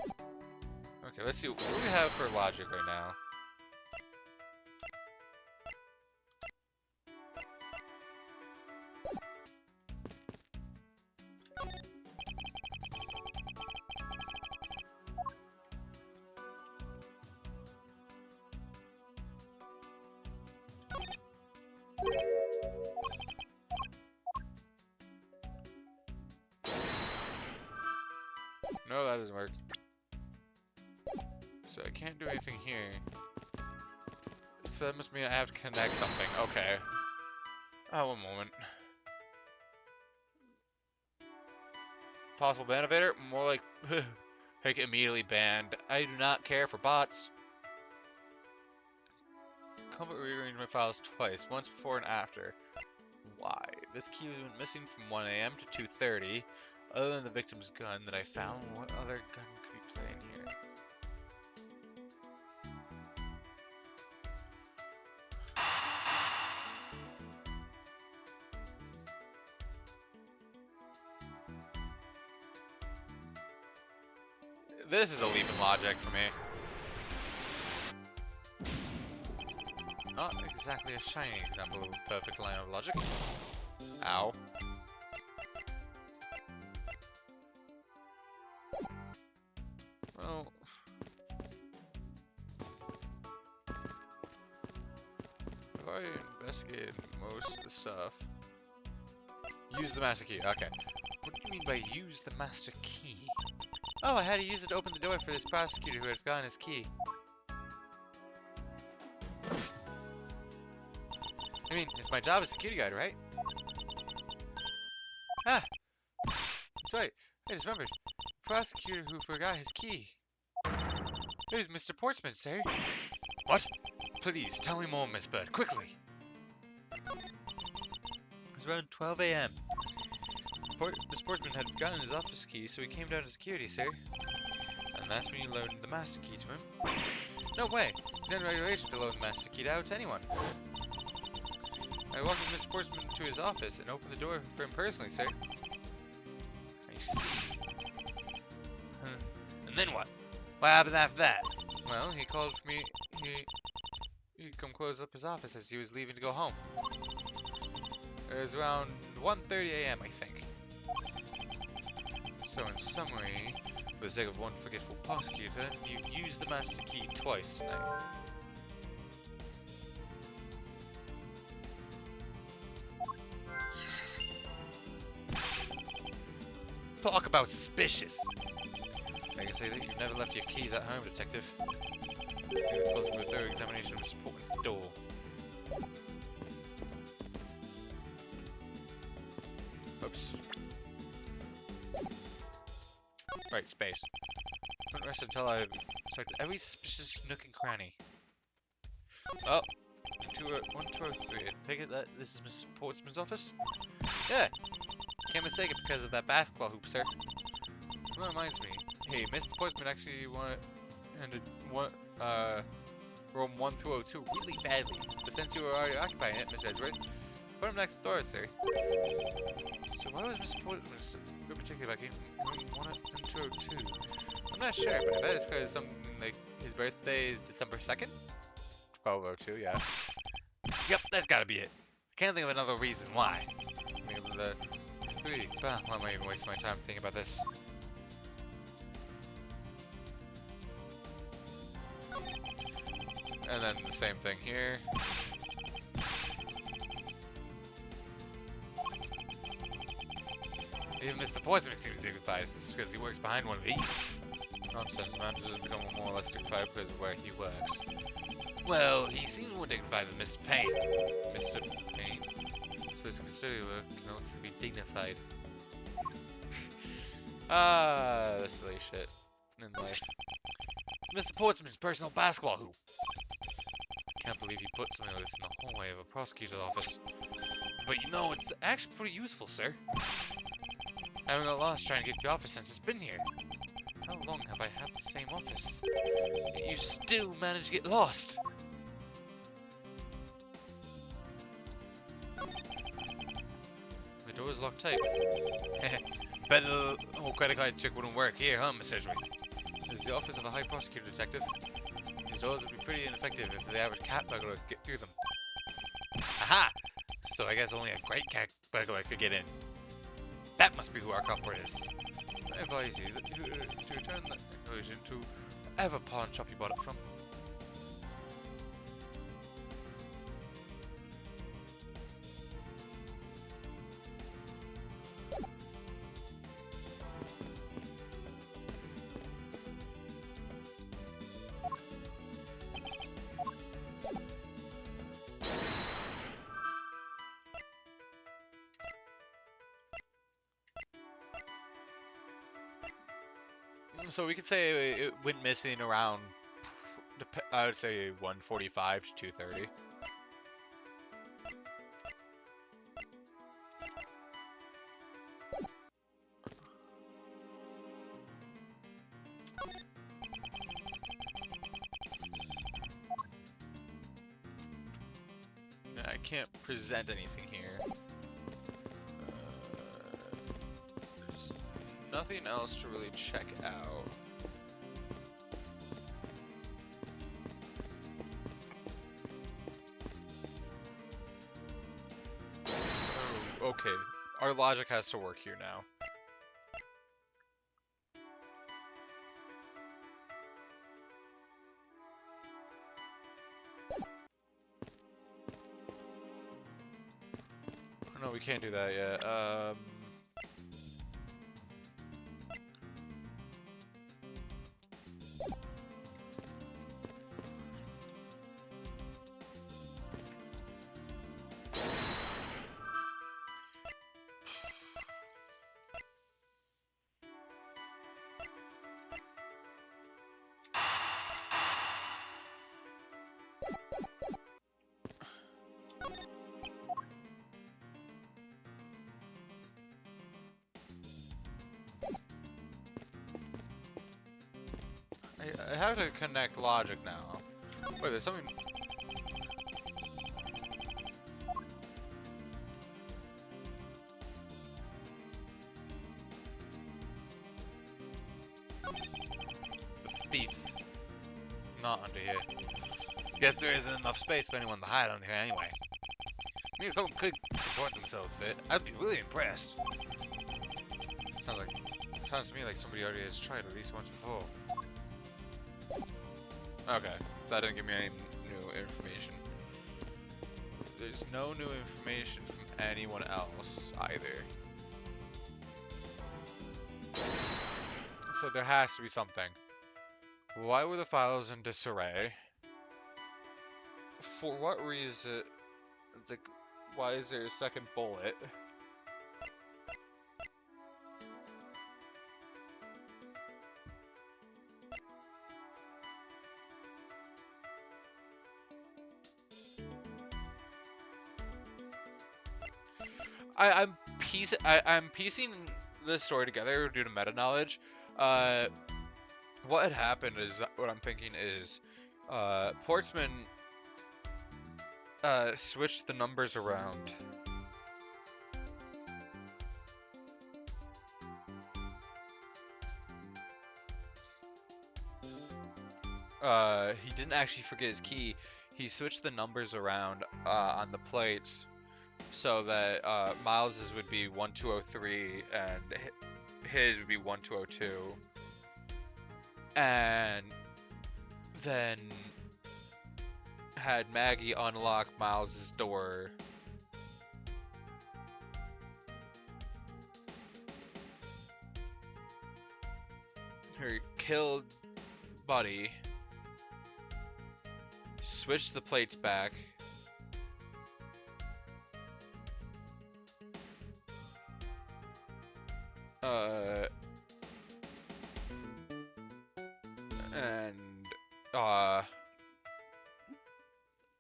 Okay, let's see what do we have for logic right now. No, that doesn't work. So I can't do anything here. So that must mean I have to connect something. Okay. Oh, one moment. Possible ban evader? More like make it immediately banned. I do not care for bots. Comfort rearrange my files twice, once before and after. Why? This key went missing from 1 AM to 2:30. Other than the victim's gun that I found, what other gun could be playing here? This is a leap in logic for me. Not exactly a shining example of a perfect line of logic. Ow. Well... have I investigated most of the stuff? Use the master key, okay. What do you mean by use the master key? Oh, I had to use it to open the door for this prosecutor who had forgotten his key. It's my job as security guard, right? Ah! That's right. I just remembered. The prosecutor who forgot his key. There's Mr. Portsman, sir. What? Please, tell me more, Miss Bird, quickly. It was around 12 AM. Miss Portsman had forgotten his office key, so he came down to security, sir. And that's when you loaned the master key to him. No way! It's in regulation to loan the master key out to anyone. I welcomed Miss Portsman to his office and opened the door for him personally, sir. I see. And then what? What happened after that? Well, he called for me. He'd come close up his office as he was leaving to go home. It was around 1:30 AM, I think. So in summary, for the sake of one forgetful prosecutor, you used the master key twice tonight. Talk about suspicious! I can say that you never left your keys at home, detective. It was supposed to be a thorough examination of Mr. Portman's door. Oops. Right, space. Don't rest until I've checked every suspicious nook and cranny. Oh! 1203. I take it that this is Mr. Portsman's office? Yeah! Can't mistake it because of that basketball hoop, sir. That reminds me. Hey, Mr. Portsman actually wanted room 1202 really badly, but since you were already occupying it, Miss Edgeworth, put him next door, sir. So why was Mr. Portsman so particular about getting room 1202? I'm not sure, but I bet it's because something like his birthday is December 2nd? 1202, yeah. Yep, that's gotta be it. I can't think of another reason why. It's 3. Why am I even wasting my time thinking about this? And then the same thing here. Even Mr. Portsmouth seems dignified, just because he works behind one of these. Nonsense, man. Just become more or less dignified because of where he works. Well, he seems more dignified than Mr. Payne. Mr. Payne? Supposed to custodial work can also be dignified. The silly shit in life. It's Mr. Portsman's personal basketball hoop. Can't believe he put something like this in the hallway of a prosecutor's office. But you know, it's actually pretty useful, sir. I haven't got lost trying to get to the office since it's been here. How long have I had the same office? Yet you still manage to get lost. The door's locked tight. Bet the whole credit card trick wouldn't work here, huh, Miss Edgeworth? This is the office of a high prosecutor detective. These doors would be pretty ineffective if the average cat burglar could get through them. Aha! So I guess only a great cat burglar could get in. That must be who our culprit is. I advise you to return that conclusion to whatever pawn shop you bought it from. So we could say it went missing around, I would say 1:45 to 2:30. I can't present anything here. There's nothing else to really check out. So, okay, our logic has to work here now. No, we can't do that yet. I have to connect logic now. Wait, there's something. The thieves. Not under here. Guess there isn't enough space for anyone to hide under here anyway. Maybe if someone could contort themselves a bit, I'd be really impressed. Sounds to me like somebody already has tried at least once before. Okay, that didn't give me any new information. There's no new information from anyone else either. So there has to be something. Why were the files in disarray? For what reason? It's like, why is there a second bullet? I'm piecing this story together due to meta knowledge. Uh, what had happened is, what I'm thinking is, Portsman, switched the numbers around. He didn't actually forget his key. He switched the numbers around, on the plates so that, Miles's would be 1203 and his would be 1202. And then had Maggie unlock Miles's door. Her killed Buddy. Switched the plates back. And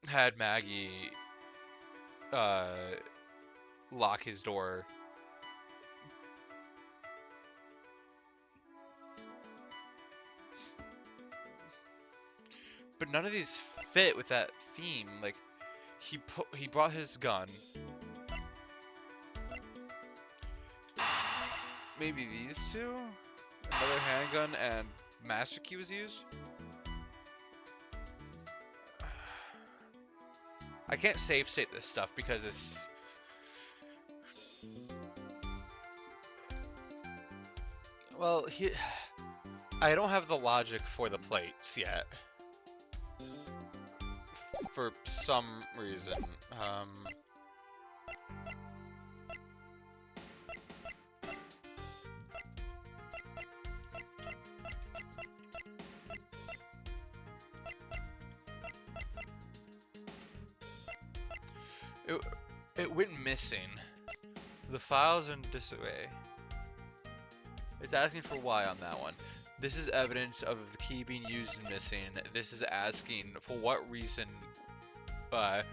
had Maggie lock his door. But none of these fit with that theme. Like, he brought his gun. Maybe these two? Another handgun and master key was used? I can't save state this stuff because it's... Well, I don't have the logic for the plates yet. For some reason. It went missing. The file's in disarray. It's asking for why on that one. This is evidence of the key being used and missing. This is asking for what reason, well,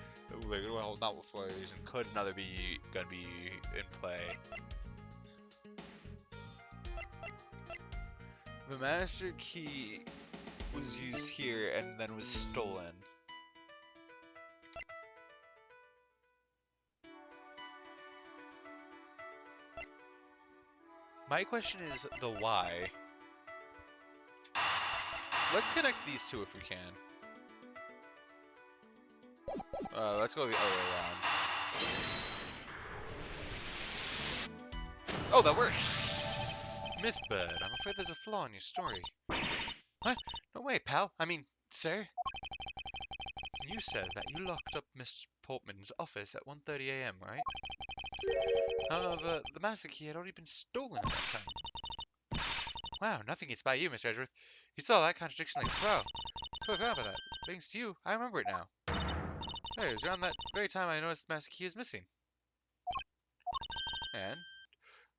not for what reason, could another gun be in play. The master key was used here and then was stolen. My question is the why. Let's connect these two if we can. Let's go the other way around. Oh, that worked! Miss Bird, I'm afraid there's a flaw in your story. What? No way, pal. I mean, sir. You said that you locked up Mr. Portman's office at 1:30 a.m., right? However, the master key had already been stolen at that time. Wow, nothing gets by you, Mr. Edgeworth. You saw that contradiction like a pro. So forgot about that. Thanks to you, I remember it now. Hey, it was around that very time I noticed the master key is missing. And,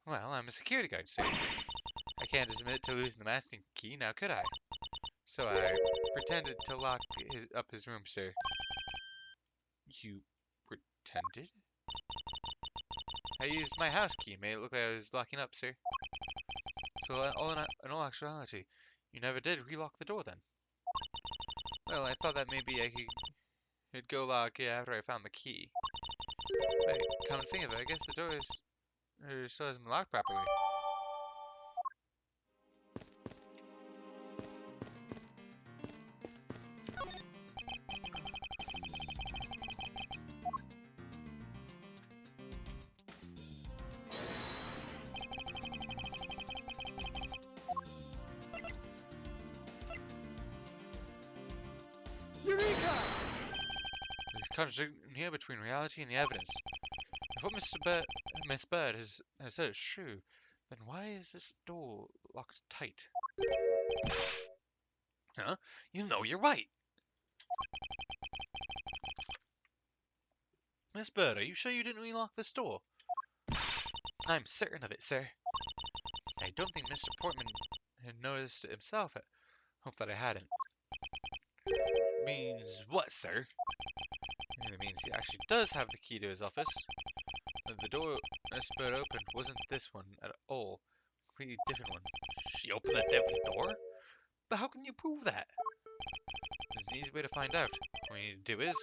well, I'm a security guard, sir. I can't just admit to losing the master key, now could I? So I pretended to lock up his room, sir. You pretended? I used my house key, made it look like I was locking up, sir. So in all actuality, you never did relock the door then? Well, I thought that maybe it'd go lock after I found the key. But come to think of it, I guess the door still hasn't been locked properly. Eureka! There's a contradiction here between reality and the evidence. If what Miss Bird has said is true, then why is this door locked tight? Huh? You know you're right! Miss Bird, are you sure you didn't relock this door? I'm certain of it, sir. I don't think Mr. Portman had noticed it himself. I hope that I hadn't. Means what, sir? It means he actually does have the key to his office. The door Miss Bird opened wasn't this one at all. completely different one. She opened that deadly door? But how can you prove that? There's an easy way to find out. What you need to do is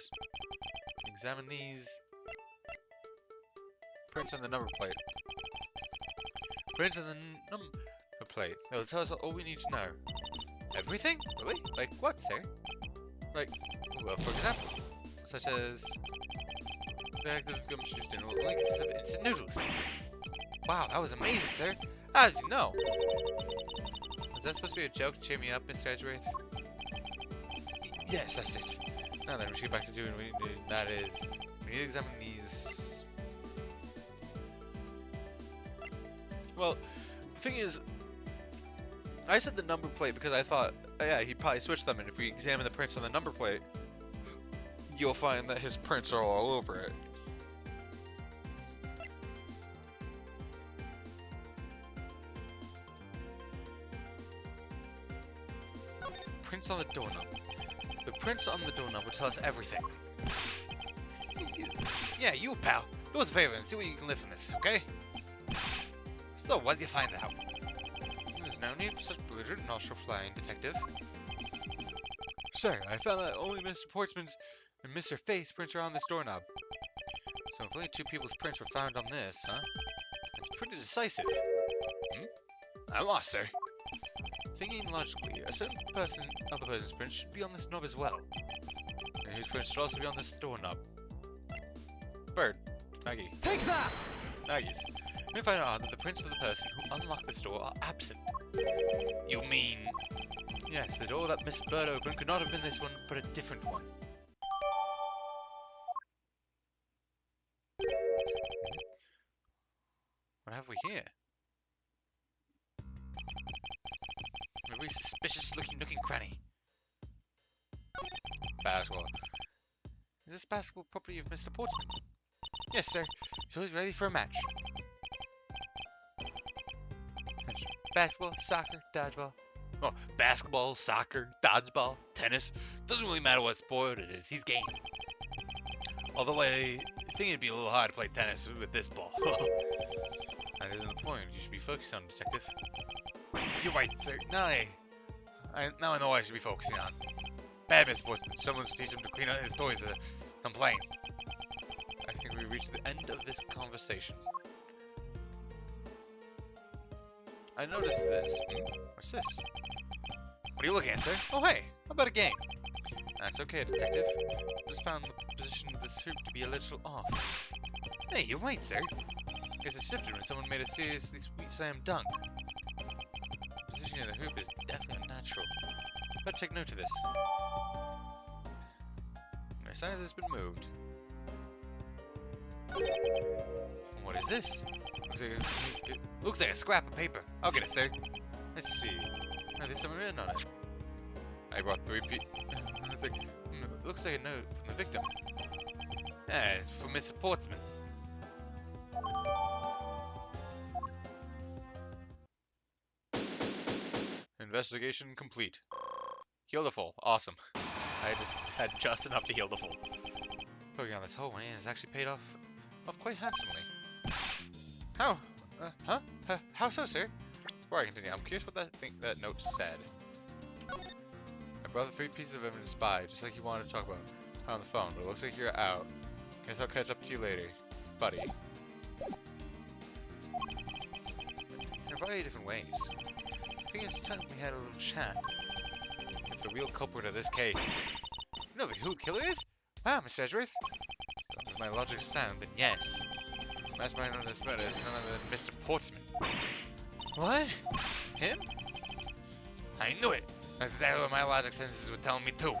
examine these prints on the number plate. Prints on the number plate. It'll tell us all we need to know. Everything? Really? Like what, sir? Like, well, for example, such as the active gumshoes dinner only consists of instant noodles. Wow, that was amazing, sir. How did you know? Was that supposed to be a joke to cheer me up, Mr. Edgeworth? Yes, that's it. Now then, we should get back to doing what we need to do. That is, we need to examine these. Well, the thing is, I said the number plate because I thought, oh yeah, he'd probably switch them, and if we examine the prints on the number plate, you'll find that his prints are all over it. Prints on the doorknob. The prints on the doorknob will tell us everything. Yeah, you pal. Do us a favor and see what you can lift from this, okay? So, what did you find out? There's no need for such belligerent nostril flying, detective. Sir, I found that only Mr. Portsman's and Mr. Face prints are on this doorknob. So if only two people's prints were found on this, huh? That's pretty decisive. I'm lost, sir. Thinking logically, a certain other person's print should be on this knob as well. And whose print should also be on this doorknob. Bird. Maggie. Take that! Aggies. We find out that the prints of the person who unlocked this door are absent. You mean... Yes, the door that Miss Bird opened could not have been this one, but a different one. What have we here? A very suspicious looking nookie cranny. Basketball. Is this basketball property of Mr. Portsman? Yes, sir. He's always ready for a match. Basketball, soccer, dodgeball. Oh, basketball, soccer, dodgeball, tennis. Doesn't really matter what sport it is. He's game. Although I think it'd be a little hard to play tennis with this ball. That isn't the point. You should be focused on, detective. You're right, sir. Now I know what I should be focusing on. Bad Mr. Portsman. Someone should teach him to clean out his toys and complain. I think we've reached the end of this conversation. I noticed this. What's this? What are you looking at, sir? Oh, hey. How about a game? That's okay, detective. I just found the position of this hoop to be a little off. Hey, you're right, sir. I guess it shifted when someone made a seriously sweet slam dunk. The position of the hoop is definitely unnatural. Better take note of this. No signs it's been moved. What is this? Looks like a scrap of paper. I'll get it, sir. Let's see. Oh, there's someone written on it. I brought 3 looks like a note from the victim. Yeah, it's from Mr. Portsman. Investigation complete. Heal the full. Awesome. I just had just enough to heal the full. Poking on this whole way has actually paid off quite handsomely. How? Huh? How so, sir? Before I continue, I'm curious what that note said. I brought the 3 pieces of evidence by, just like you wanted to talk about on the phone, but it looks like you're out. Guess I'll catch up to you later, buddy. In a variety of different ways. I think it's time we had a little chat with the real culprit of this case. You know who the killer is? Wow, Mr. Edgeworth. Does my logic sound? Then yes. The mastermind on this murder is none other than Mr. Portsman. What? Him? I knew it. That's exactly what my logic senses were telling me too.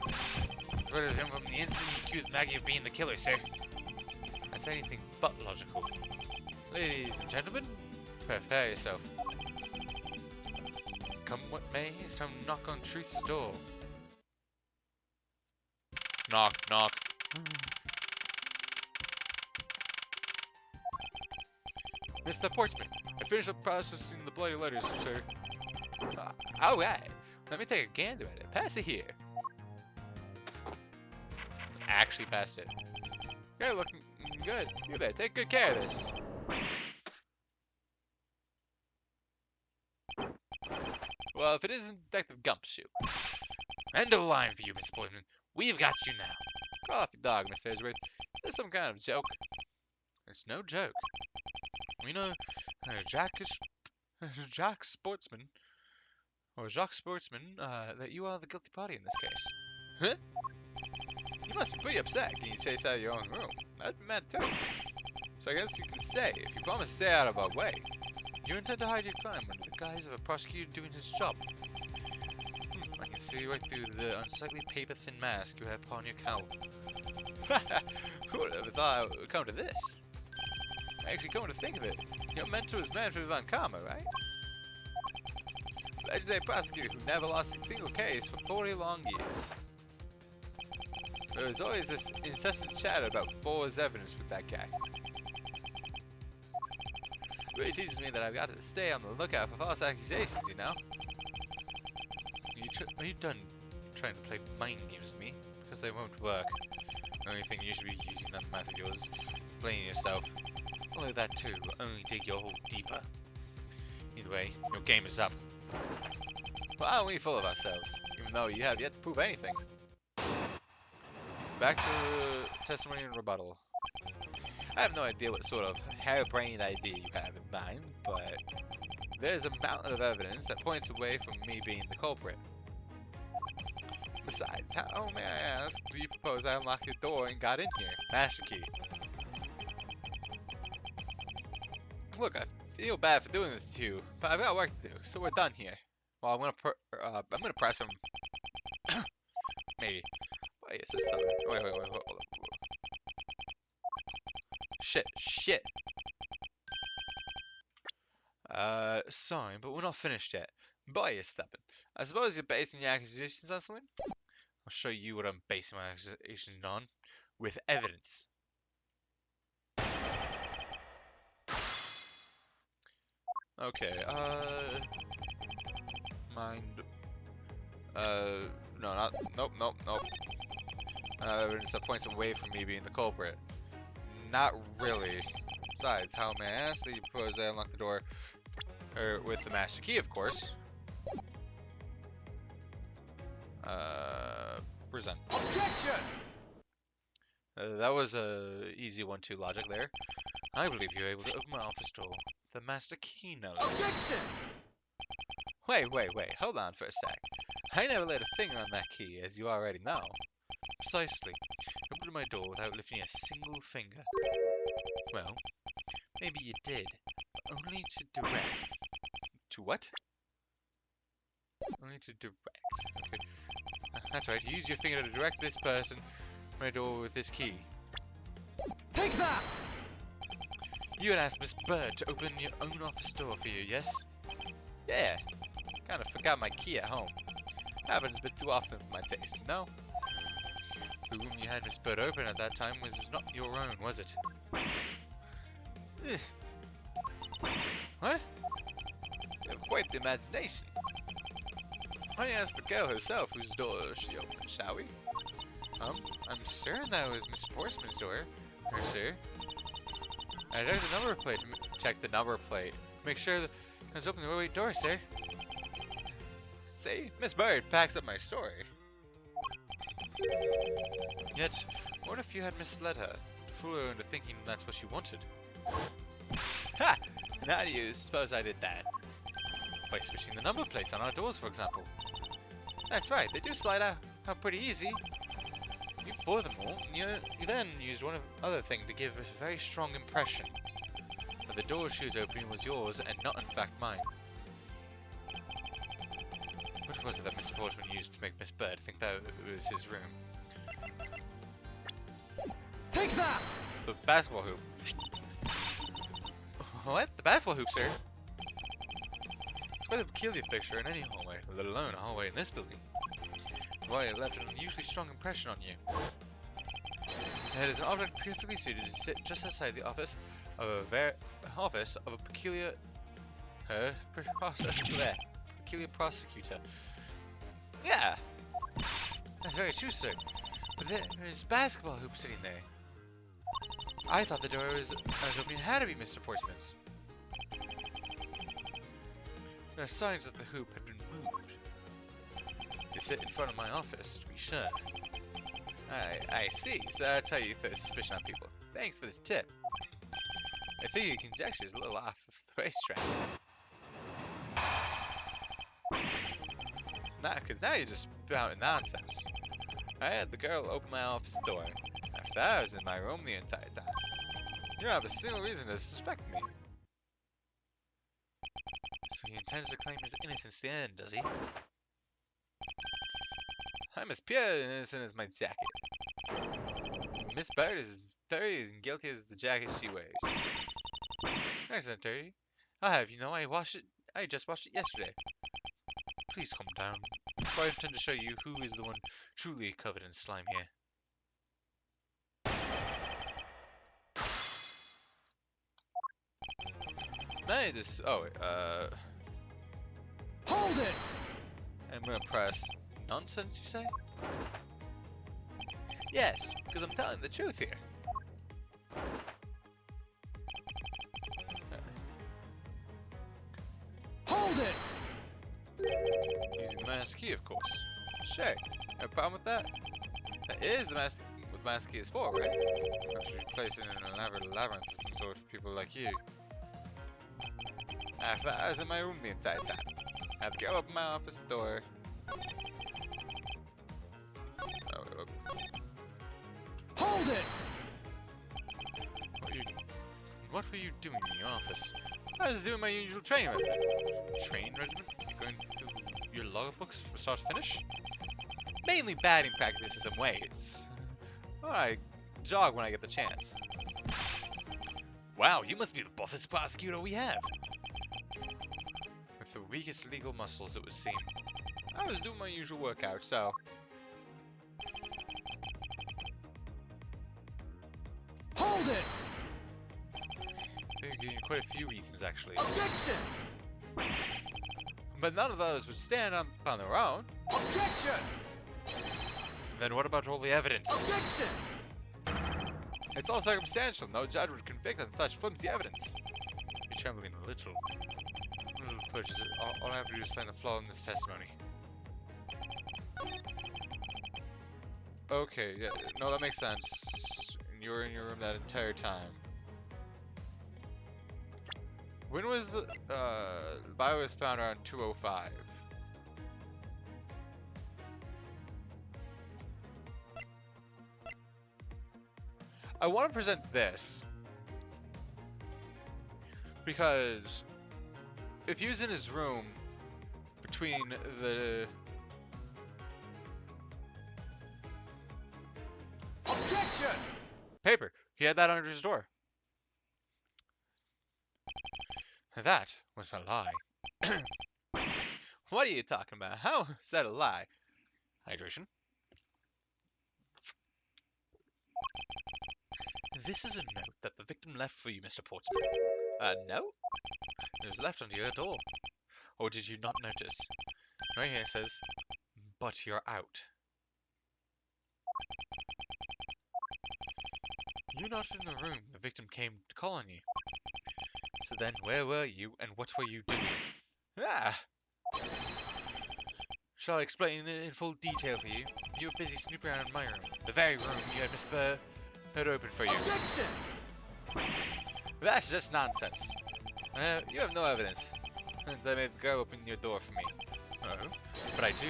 Murders him from the instant he accused Maggie of being the killer, sir. That's anything but logical. Ladies and gentlemen, prepare yourself. Come what may, some knock on truth's door. Knock, knock. Mr. Portsman, I finished up processing the bloody letters, sir. Alright, let me take a gander at it. Pass it here. Actually passed it. You're looking good. You better take good care of this. Well, if it isn't Detective Gumshoe. End of the line for you, Miss Boydman. We've got you now. Call off your dog, Miss Edgeworth. Is this some kind of joke? It's no joke. We know Jacques Sportsman, that you are the guilty party in this case. Huh? You must be pretty upset getting chased out of your own room. I'd be mad too. So I guess you can say, if you promise to stay out of our way, you intend to hide your crime under the guise of a prosecutor doing his job. I can see right through the unsightly paper-thin mask you have upon your cowl. Who would have thought it would come to this? Actually, come to think of it, your mentor was Manfred von Karma, right? Legendary prosecutor who never lost a single case for 40 long years. There was always this incessant chatter about false evidence with that guy. It really teaches me that I've got to stay on the lookout for false accusations, you know? Are you done trying to play mind games with me? Because they won't work. The only thing you should be using that math of yours is playing yourself. Although that too will only dig your hole deeper. Either way, your game is up. Well, aren't we full of ourselves, even though you have yet to prove anything? Back to testimony and rebuttal. I have no idea what sort of harebrained idea you have in mind, but there's a mountain of evidence that points away from me being the culprit. Besides, how, may I ask, do you propose I unlocked the door and got in here? Master key. Look, I feel bad for doing this to you, but I've got work to do, so we're done here. Well, I'm gonna press him. Maybe. Wait, it's just stubborn. Wait, hold on. Shit. Sorry, but we're not finished yet. Boy, you're stubborn. I suppose you're basing your accusations on something? I'll show you what I'm basing my accusations on. With evidence. Okay, nope. Evidence that points away from me being the culprit. Not really. Besides, how may I ask that you propose I unlock the door? With the master key, of course. Present. Objection! That was a easy 1-2 logic there. I believe you're able to open my office door. The master key knows. Objection! Wait, hold on for a sec. I never laid a finger on that key, as you already know. Precisely. You opened my door without lifting a single finger. Well, maybe you did, but only to direct. To what? Only to direct. Okay. That's right, use your finger to direct this person to my door with this key. Take that! You had asked Miss Bird to open your own office door for you, yes? Yeah. Kinda forgot my key at home. Happens a bit too often for my taste, you know? The room you had Miss Bird open at that time was not your own, was it? What? You have quite the imagination. Why don't you ask the girl herself whose door she opened, shall we? I'm certain that was Miss Sportsman's door, sir. I checked the number plate. Check the number plate. Make sure that I was opening the right door, sir. See, Miss Bird packed up my story. Yet, what if you had misled her, to fool her into thinking that's what she wanted? Ha! And how do you suppose I did that? By switching the number plates on our doors, for example. That's right, they do slide out pretty easy. You fooled them all. You then used one other thing to give a very strong impression that the door she was opening was yours and not in fact mine. What was it that Mr. Portman used to make Miss Bird think that it was his room? Take that! The basketball hoop. What? The basketball hoop, sir? It's quite a peculiar fixture in any hallway, let alone a hallway in this building. Why it left an unusually strong impression on you. It is an object perfectly suited to sit just outside the office of a peculiar prosecutor. Yeah, that's very true, sir. But there is a basketball hoop sitting there. I thought the door I was opening had to be Mr. Portsman's. There are signs that the hoop had been moved. They sit in front of my office, to be sure. I see. So that's how you throw suspicion on people. Thanks for the tip. I think your conjecture is a little off of the racetrack. Nah, because now you're just spouting nonsense. I had the girl open my office door. After that, I was in my room the entire time. You don't have a single reason to suspect me. So he intends to claim his innocence to the end, does he? I'm as pure and innocent as my jacket. Miss Bird is as dirty and guilty as the jacket she wears. It's not dirty. I'll have you know I just washed it yesterday. Please calm down, for I intend to show you who is the one truly covered in slime here. Hold it! I'm gonna press nonsense, you say? Yes, because I'm telling the truth here. Hold it! Using the master key, of course. Sure, no problem with that. That is what the master key is for, right? I should place it in an elaborate labyrinth of some sort for people like you. After that, I was in my room the entire time. I had to go open my office door. Hold it! What were you doing in the office? I was doing my usual training regimen. Training regimen? You're going through your logbooks from start to finish? Mainly batting practices and weights. I jog when I get the chance. Wow, you must be the buffest prosecutor we have. With the weakest legal muscles, it would seem. I was doing my usual workout, so... Hold it! They're giving you quite a few reasons, actually. Objection! But none of those would stand up on their own. Objection! Then what about all the evidence? Objection! It's all circumstantial. No judge would convict on such flimsy evidence. You're trembling a little. Purchase it. All I have to do is find the flaw in this testimony. Okay, yeah, no, that makes sense. You were in your room that entire time. When was the bio was found around 2:05? I want to present this because if he was in his room between the Objection! paper, he had that under his door. That was a lie. What are you talking about? How is that a lie? Hydration. This is a note that the victim left for you, Mr. Portsman. A note? It was left under your door. Or did you not notice? Right here it says, but you're out. You're not in the room. The victim came to call on you. So then, where were you, and what were you doing? Ah! Shall I explain it in full detail for you? You were busy snooping around in my room, the very room you had Miss Bird had opened for you. Objection! That's just nonsense. You have no evidence. And I made the girl open your door for me. Oh? But I do.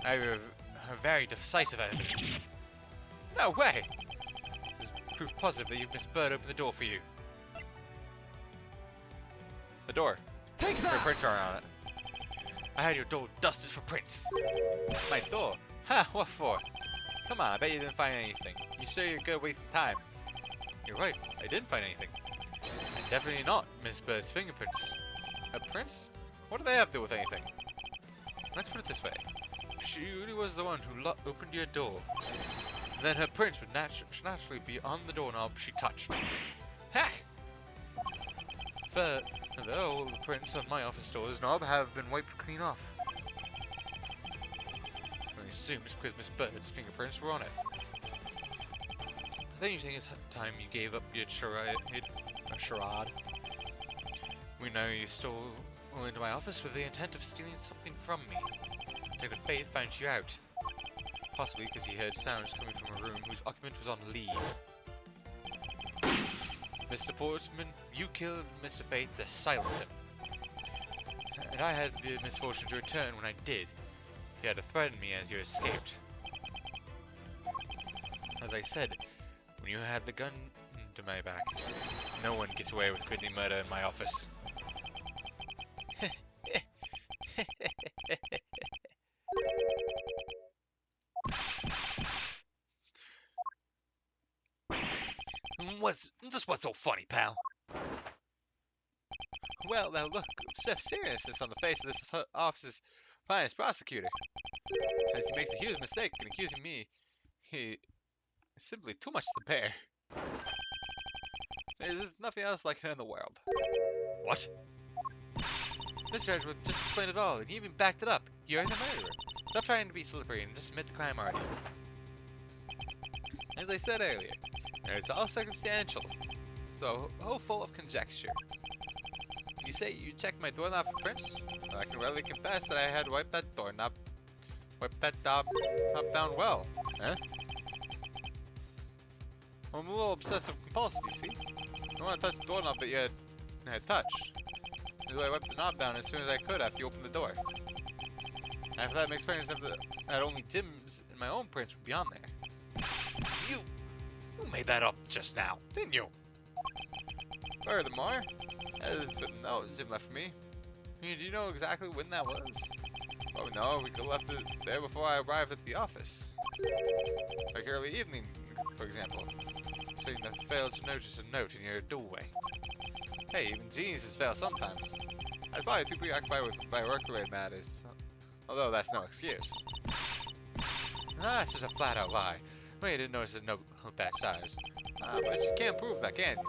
I have very decisive evidence. No way! There's proof positive that Miss Bird opened the door for you. The door. Take Her that! prints are on it. I had your door dusted for prints. My door? Ha! What for? Come on, I bet you didn't find anything. You sure you're good wasting time? You're right, I didn't find anything. And definitely not Miss Bird's fingerprints. Her prints? What do they have to do with anything? Let's put it this way. She really was the one who opened your door. Then her prints would naturally be on the doorknob she touched. Heck! Though the prints on my office door's knob have been wiped clean off. I assume it's because Miss Bird's fingerprints were on it. Then you think it's time you gave up your charade. We know you stole went into my office with the intent of stealing something from me. Detective Faith found you out. Possibly because he heard sounds coming from a room whose occupant was on leave. Mr. Portsman, you killed Mr. Faith to silence him. And I had the misfortune to return when I did. You had to threaten me as you escaped. As I said, when you had the gun to my back, no one gets away with committing murder in my office. What's so funny, pal? Well, that look of seriousness on the face of this office's finest prosecutor, as he makes a huge mistake in accusing me, he is simply too much to bear. There's nothing else like it in the world. What? Mr. Edgeworth just explained it all, and he even backed it up. You're the murderer. Stop trying to be slippery and just admit the crime already. As I said earlier, it's all circumstantial, so full of conjecture. You say you checked my doorknob for prints? Well, I can readily confess that I had wiped that knob down well. Huh? I'm a little obsessive compulsive, you see. I don't want to touch the doorknob that you had touched. So I wiped the knob down as soon as I could after you opened the door. After that, my experience that only Dim's and my own prints would be on there. You made that up just now, didn't you? Furthermore, there's a note Jim left for me. Do you know exactly when that was? Oh no, we could have left it there before I arrived at the office. Like early evening, for example. So you failed to notice a note in your doorway. Hey, even geniuses fail sometimes. I was probably too preoccupied with my work-related matters. Although that's no excuse. That's just a flat-out lie. Well, you didn't notice a note of that size. But you can't prove that, can you?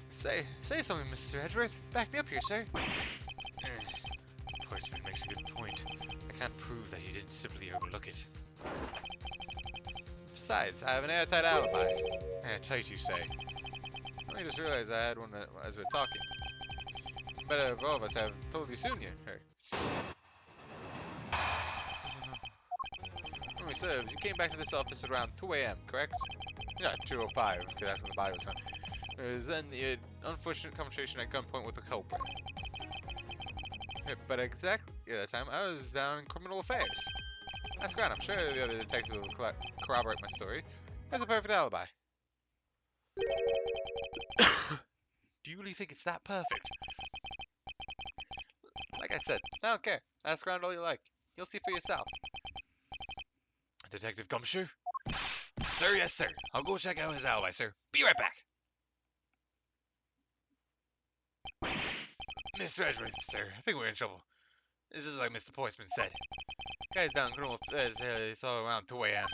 Say something, Mr. Edgeworth. Back me up here, sir. Portsman makes a good point. I can't prove that he didn't simply overlook it. Besides, I have an airtight alibi. Airtight, you say? I just realized I had one as we were talking. Better of all of us have told you sooner. Memory serves, you came back to this office around 2 AM, correct? Yeah, 2:05, because that's when the body was found. It was then the unfortunate confrontation at gunpoint with the culprit. Yeah, but exactly at that time, I was down in criminal affairs. That's great, I'm sure the other detectives will corroborate my story. That's a perfect alibi. Do you really think it's that perfect? Like I said, I don't care. Ask around all you like. You'll see for yourself. Detective Gumshoe? Sir, yes, sir. I'll go check out his alibi, sir. Be right back. Mr. Edgeworth, sir, I think we're in trouble. This is like Mr. Portsman said. Guy's down in criminal affairs, it's all around 2 AM.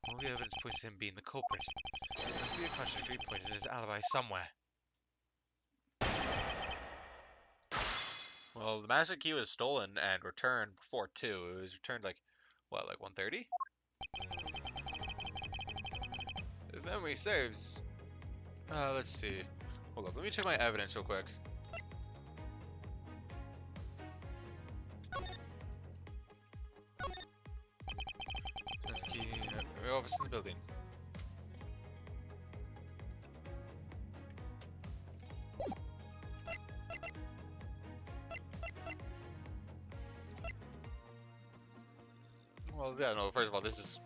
All the evidence points to him being the culprit. There must be a contradictory point in his alibi somewhere. Well, the master key was stolen and returned before 2. It was returned like, what, like 1:30? If memory serves... let's see. Hold up, let me check my evidence real quick. Master key, every office in the building. Well, yeah, no, first of all, this is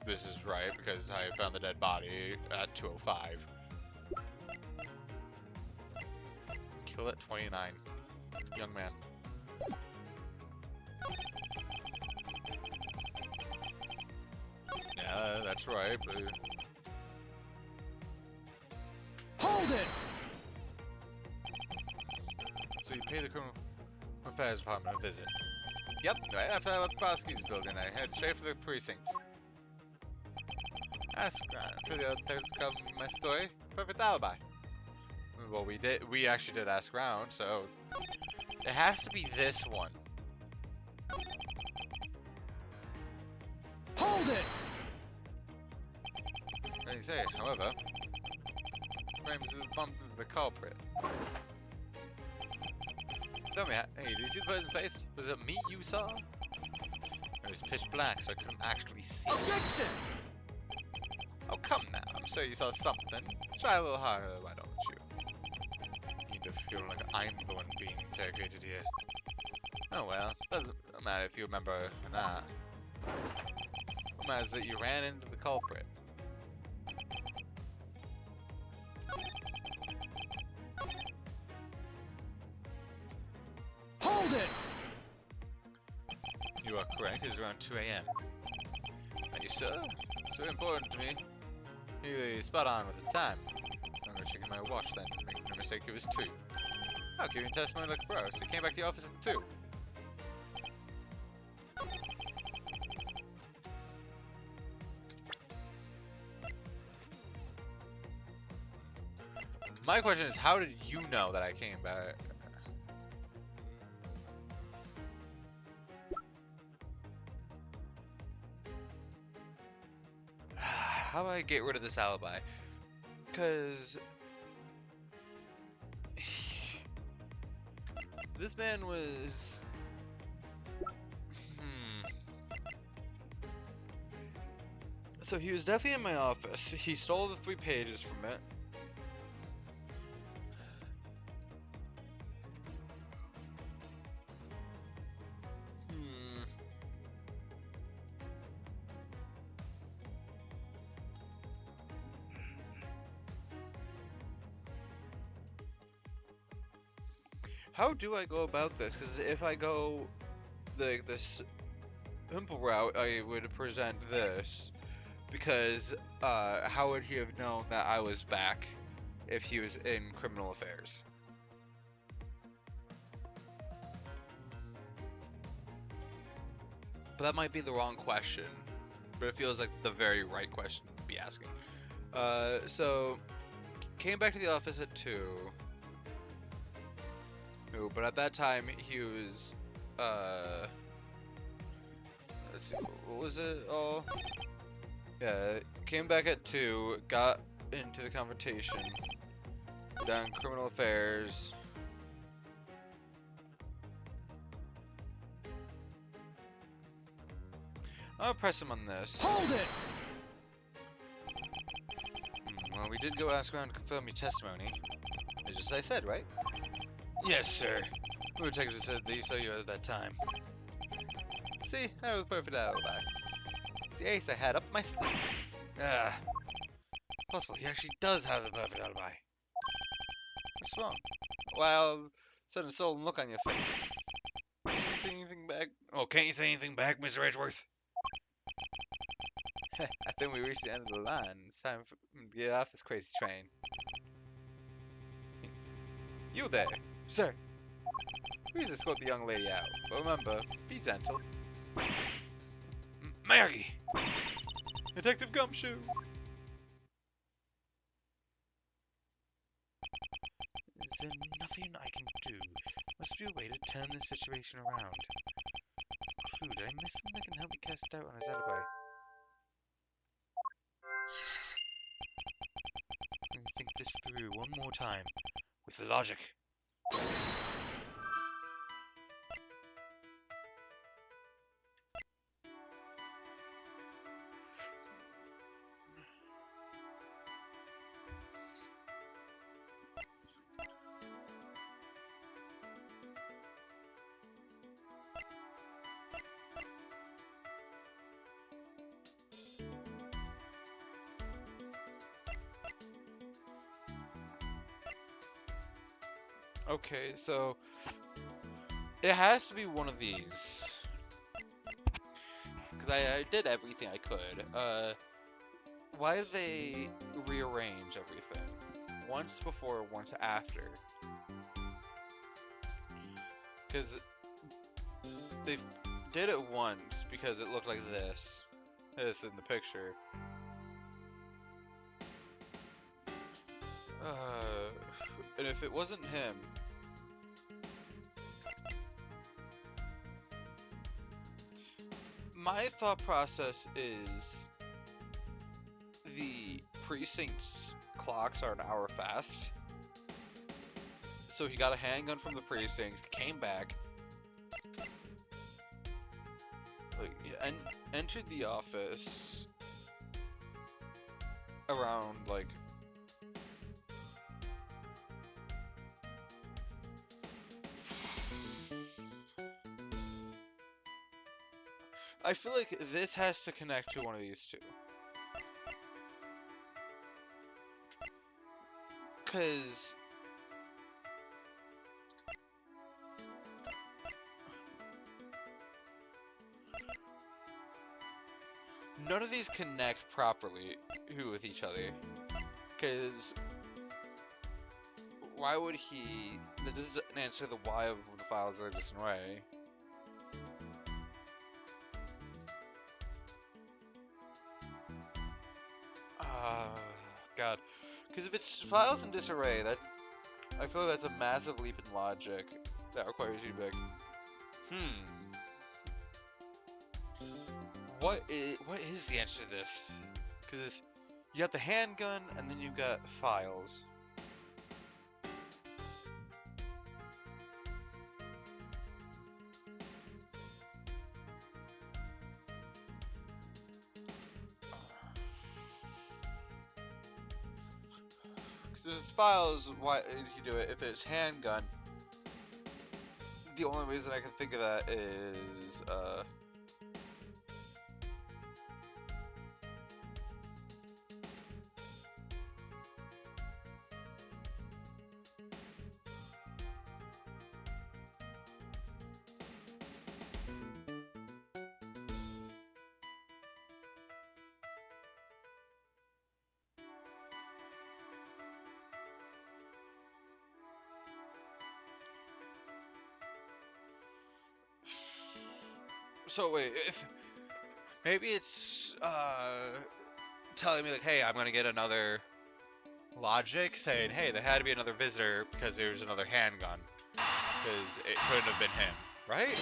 right, because I found the dead body at 2:05. Kill at 29. Young man. Yeah, that's right, but... Hold it! So you pay the criminal affairs department a visit. Yep, right after I left the prosecutor's building, I head straight for the precinct. Ask for the other to cover my story. Perfect alibi. Well, we actually did ask around, so it has to be this one. Hold it! As you say, however, Rames bumped into the culprit. Tell me, hey, did you see the person's face? Was it me you saw? It was pitch black, so I couldn't actually see. Objection! Oh, come now. I'm sure you saw something. Try a little harder, why don't you? You need to feel like I'm the one being interrogated here. Oh well, doesn't matter if you remember or not. What matters is that you ran into the culprit. Hold it! You are correct, it was around 2 a.m. Are you sure? So important to me. You're spot on with the time. I'm gonna check my watch then. Make no mistake, it was 2. I'll give you testimony like bro, so you came back to the office at 2. My question is, how did you know that I came back? How do I get rid of this alibi? Because this man was... So he was definitely in my office. He stole the 3 pages from it. How do I go about this? Because if I go this simple route, I would present this. Because how would he have known that I was back if he was in criminal affairs? But that might be the wrong question. But it feels like the very right question to be asking. So, came back to the office at 2. But at that time, he was, let's see, what was it all? Yeah, came back at 2, got into the confrontation, done criminal affairs. I'll press him on this. Hold it! Well, we did go ask around to confirm your testimony. It's just as I said, right? Yes, sir. The detective said that you saw you at that time. See, that was a perfect alibi. It's the ace I had up my sleeve. Possible he actually does have the perfect alibi. What's wrong? Well, sudden sullen look on your face. Can't you say anything back? Oh, can't you say anything back, Mr. Edgeworth? I think we reached the end of the line. It's time for to get off this crazy train. You there, sir. Please escort the young lady out. But remember, be gentle. Maggie! Detective Gumshoe! Is there nothing I can do? Must be a way to turn this situation around. Clue, did I miss something that can help me cast doubt on his alibi? Let me think this through one more time, with logic. Okay, so it has to be one of these. Because I did everything I could. Why did they rearrange everything? Once before, once after. Because they did it once because it looked like this. This in the picture. And if it wasn't him, my thought process is the precinct's clocks are an hour fast. So he got a handgun from the precinct, came back, and entered the office around like I feel like this has to connect to one of these two. Because none of these connect properly with each other. Because why would he... That doesn't answer the why of the files are this way. God. Because if it's files in disarray, that's... I feel like that's a massive leap in logic that requires you to be like, what is the answer to this? Because you got the handgun, and then you've got files. Because there's files, why did you do it? If it's handgun, the only reason I can think of that is, so wait, if maybe it's telling me like, hey, I'm gonna get another logic saying, hey, there had to be another visitor because there's another handgun, because it couldn't have been him, right?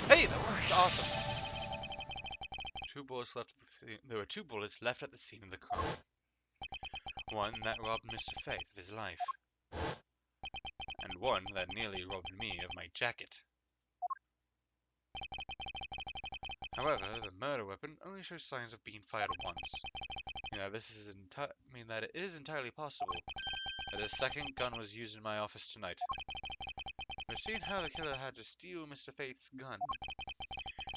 Hey, that worked, awesome. There were 2 bullets left at the scene of the crime. One that robbed Mr. Faith of his life, and one that nearly robbed me of my jacket. However, the murder weapon only shows signs of being fired once. That it is entirely possible that a second gun was used in my office tonight. We've seen how the killer had to steal Mr. Faith's gun.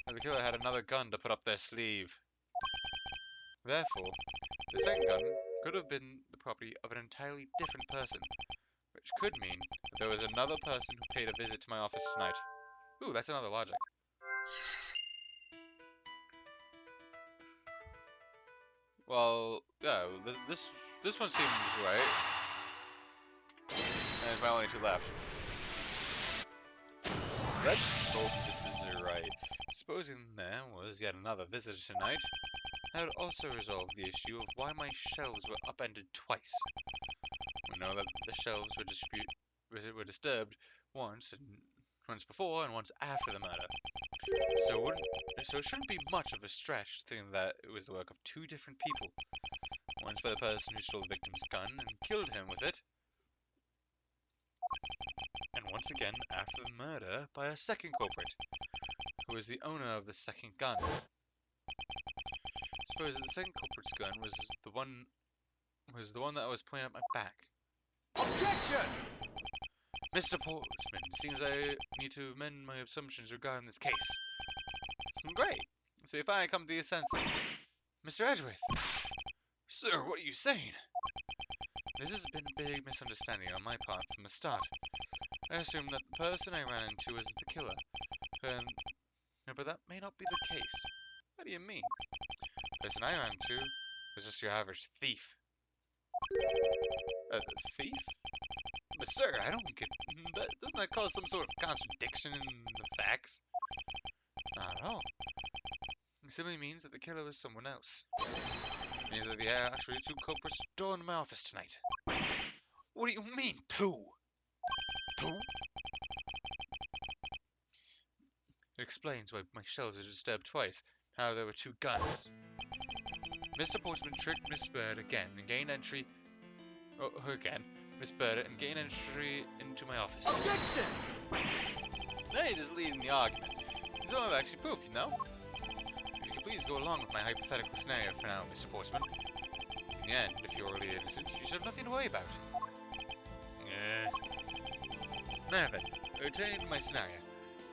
Now the killer had another gun to put up their sleeve. Therefore, the second gun could have been the property of an entirely different person, which could mean that there was another person who paid a visit to my office tonight. Ooh, that's another logic. Well, yeah, this one seems right. And there's my only 2 left. Let's hope this is right. Supposing there was yet another visitor tonight, that would also resolve the issue of why my shelves were upended twice. We know that the shelves were disturbed once before and once after the murder. So it shouldn't be much of a stretch to think that it was the work of 2 different people. Once by the person who stole the victim's gun and killed him with it, and once again after the murder by a second culprit, who was the owner of the second gun. Suppose that the second culprit's gun was the one that was pointing at my back. Objection! Mr. Portman, seems I need to amend my assumptions regarding this case. Great. So you finally come to your senses. Mr. Edgeworth. Sir, what are you saying? This has been a big misunderstanding on my part from the start. I assumed that the person I ran into was the killer. But that may not be the case. What do you mean? The person I ran into was just your average thief. A thief? But sir, I don't get... Doesn't that cause some sort of contradiction in the facts? Not at all. It simply means that the killer was someone else. It means that there are actually 2 culprits stormed my office tonight. What do you mean, 2? 2? It explains why my shelves are disturbed twice, how there were two guns. Mr. Portsman tricked Miss Bird again and gained entry. Oh, again. Miss Bird and gained entry into my office. Objection! Now you're just leading the argument. There's no actually proof, you know? If you could please go along with my hypothetical scenario for now, Mr. Portsman. In the end, if you're really innocent, you should have nothing to worry about. Now then, returning to my scenario.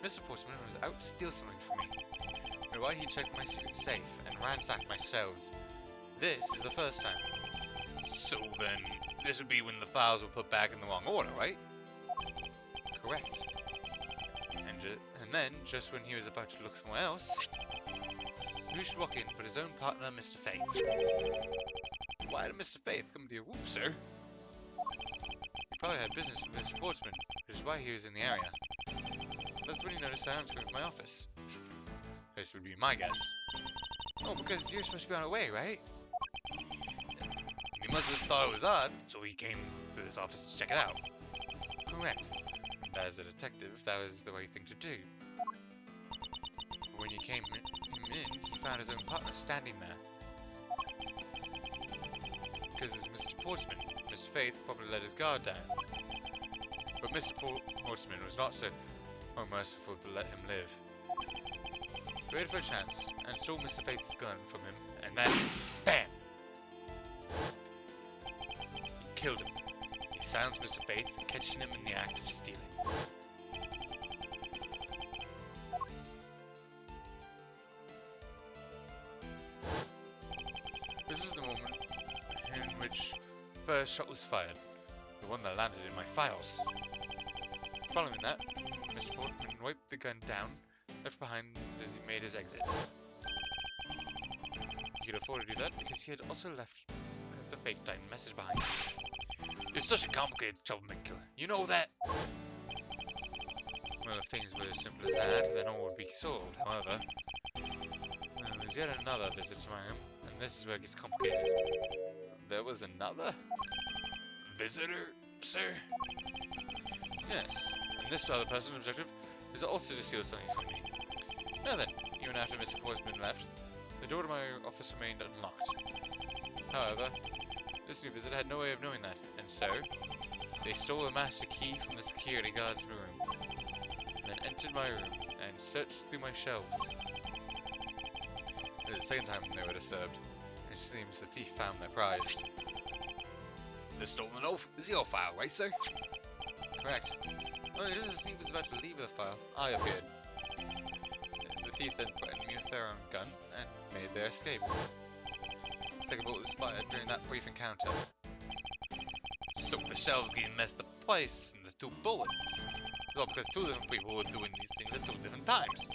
Mr. Portsman was out to steal something from me. And why he checked my secret safe and ransacked my shelves. This is the first time. So then, this would be when the files were put back in the wrong order, right? Correct. And then, just when he was about to look somewhere else, who should walk in but his own partner, Mr. Faith? Why did Mr. Faith come to your room, sir? He probably had business with Mr. Portsman, which is why he was in the area. That's when he noticed I was going to my office. This would be my guess. Oh, because you're supposed to be on your way, right? He must have thought it was odd, so he came to this office to check it out. Correct. And as a detective, that was the right thing to do. But when he came in, he found his own partner standing there. Because it's Mr. Portsman, Mr. Faith probably let his guard down. But Mr. Portsman was not so unmerciful to let him live. He waited for a chance and stole Mr. Faith's gun from him, and then BAM! He killed him. He silenced Mr. Faith, catching him in the act of stealing. This is the moment in which the first shot was fired, the one that landed in my files. Following that, Mr. Portman wiped the gun down, left behind as he made his exit. He could afford to do that because he had also left the fake Titan message behind. You're such a complicated troublemaker, you know that? Well, if things were as simple as that, then all would be solved. However, there was yet another visit to my room, and this is where it gets complicated. There was another visitor, sir? Yes, and this other person's objective is also to steal something from me. Now then, even after Mr. Portsman left, the door to my office remained unlocked. However, this new visitor had no way of knowing that, and so they stole the master key from the security guard's room, then entered my room and searched through my shelves. It was the second time they were disturbed, and it seems the thief found their prize. The stolen zero file, right, sir? Correct. Only just as the thief was about to leave the file, I appeared. The thief then threatened me with their own gun and made their escape. The second bullet was fired during that brief encounter. So the shelves getting messed up twice, and the two bullets. It's all because two different people were doing these things at two different times.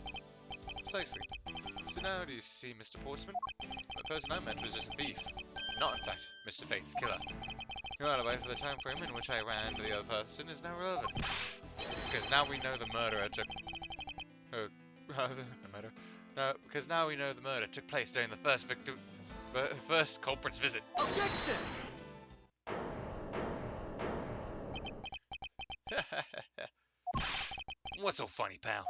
Precisely. So now do you see, Mr. Portsman? The person I met was just a thief, not in fact Mr. Faith's killer. Your alibi for the time frame in which I ran to the other person is now relevant. Because now we know the murderer took... because now we know the murder took place during the first culprit's visit. Objection! What's so funny, pal?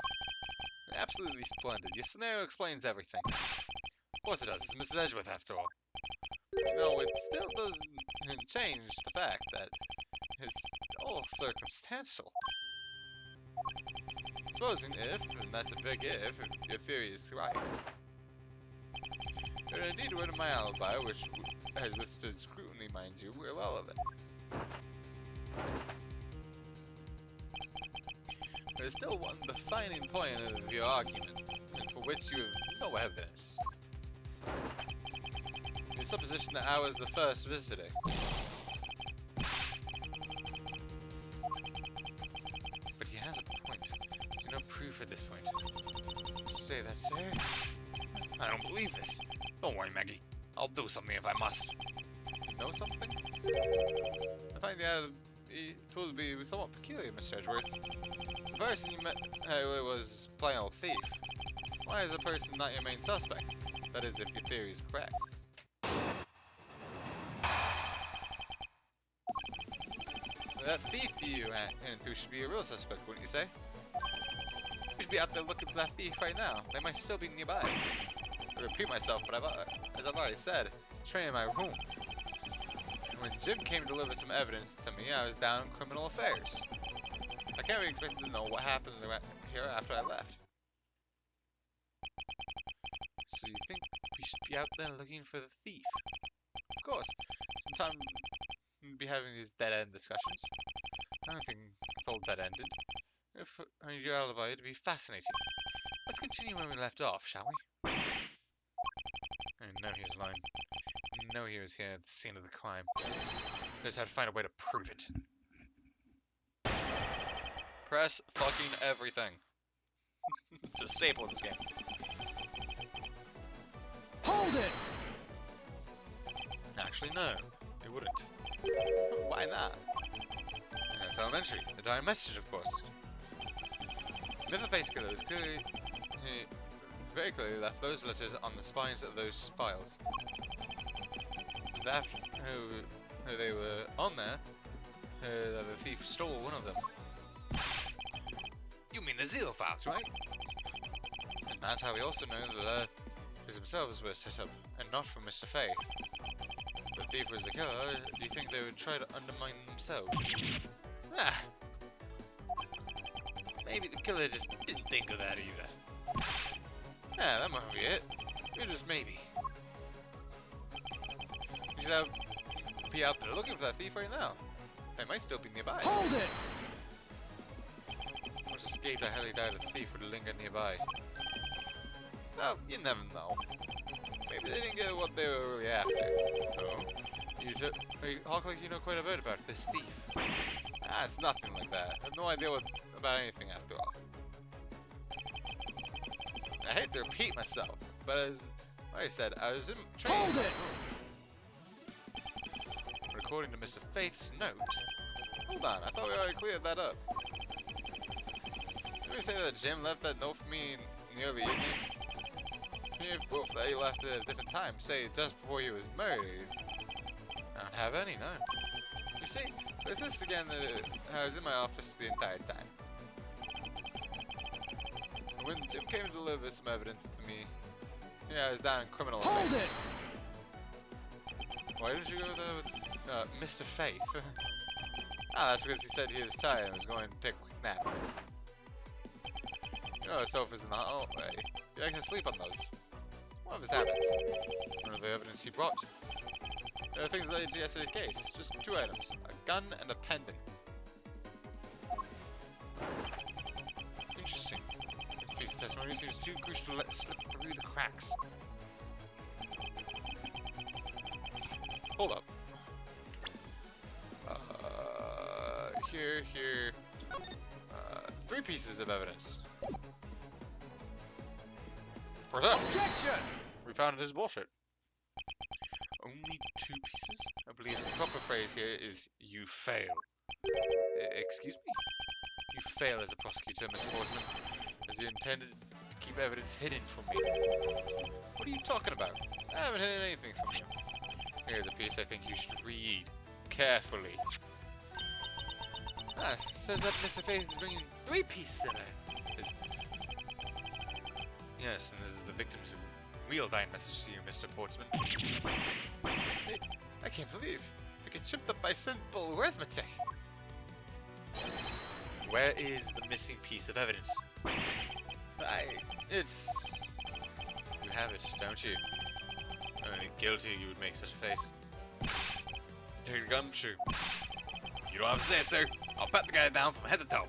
Absolutely splendid. Your scenario explains everything. Of course it does. It's Mrs. Edgeworth, after all. No, it still doesn't change the fact that it's all circumstantial. Supposing if, and that's a big if your theory is right, but indeed word of my alibi, which has withstood scrutiny, mind you, were relevant. There's still one defining point of your argument, and for which you have no evidence. The supposition that I was the first visitor. But he has a point. There's no proof at this point. Say that, sir? I don't believe this. Don't worry, Maggie. I'll do something if I must. You know something? I find the tool to be somewhat peculiar, Mr. Edgeworth. The person you met was plain old thief. Why is a person not your main suspect? That is, if your theory is correct. That thief you ran into should be a real suspect, wouldn't you say? We should be out there looking for that thief right now. They might still be nearby. to repeat myself, but as I've already said, train in my room. When Jim came to deliver some evidence to me, I was down in criminal affairs. I can't be expected to know what happened here after I left. So you think we should be out there looking for the thief? Of course. Sometimes we'll be having these dead-end discussions. I don't think it's all dead-ended. If I need your alibi, it'd be fascinating. Let's continue where we left off, shall we? I know he was lying. I know he was here at the scene of the crime. Just had to find a way to prove it. Press fucking everything. It's a staple in this game. Hold it! Actually, no, it wouldn't. Why not? It's elementary. The dying message, of course. Myth of Face Killer was clearly, very clearly left those letters on the spines of those files. And after they were on there, the thief stole one of them. You mean the Zero files, right? And that's how we also know the letters themselves were set up, and not from Mr. Faith. If the thief was the killer, do you think they would try to undermine themselves? Ah! Maybe the killer just didn't think of that either. Yeah, that might be it. Or just maybe. We should be out there looking for that thief right now. They might still be nearby. Hold it! Once escaped, I highly doubt a thief would linger nearby. Well, you never know. Maybe they didn't get what they were really after. Oh? You talk like you know quite a bit about this thief. Ah, it's nothing like that. I have no idea about anything after all. I hate to repeat myself, but as I said, I was in training. Hold it! But according to Mr. Faith's note, hold on, I thought we already cleared that up. Did we say that Jim left that note for me near the evening? Well, that he left it at a different time, say just before he was murdered. I don't have any, no. You see, this is again I was in my office the entire time. When Jim came to deliver some evidence to me, yeah, I was down in criminal affairs. Hold it! Why didn't you go there with Mr. Faith? That's because he said he was tired and was going to take a quick nap. You know, the sofa's in the hallway. I can sleep on those. One of his habits. One of the evidence he brought. There are things related to yesterday's case. Just 2 items. A gun and a pendant. Interesting. This piece of testimony seems too crucial to let slip through the cracks. Hold up. Here. 3 pieces of evidence. Where's that? Objection! We found his bullshit. Only 2 pieces? I believe the proper phrase here is, you fail. Excuse me? You fail as a prosecutor, Miss Portsman, as you intended to keep evidence hidden from me. What are you talking about? I haven't heard anything from you. Here's a piece I think you should read carefully. It says that Mr. Faith is bringing 3 pieces of it. Yes, and this is the victim's real dying message to you, Mr. Portsman. I can't believe to get tripped up by simple arithmetic. Where is the missing piece of evidence? You have it, don't you? Only guilty you would make such a face. Here you come, Gumshoe. You don't have to say it, sir. I'll pat the guy down from head to toe.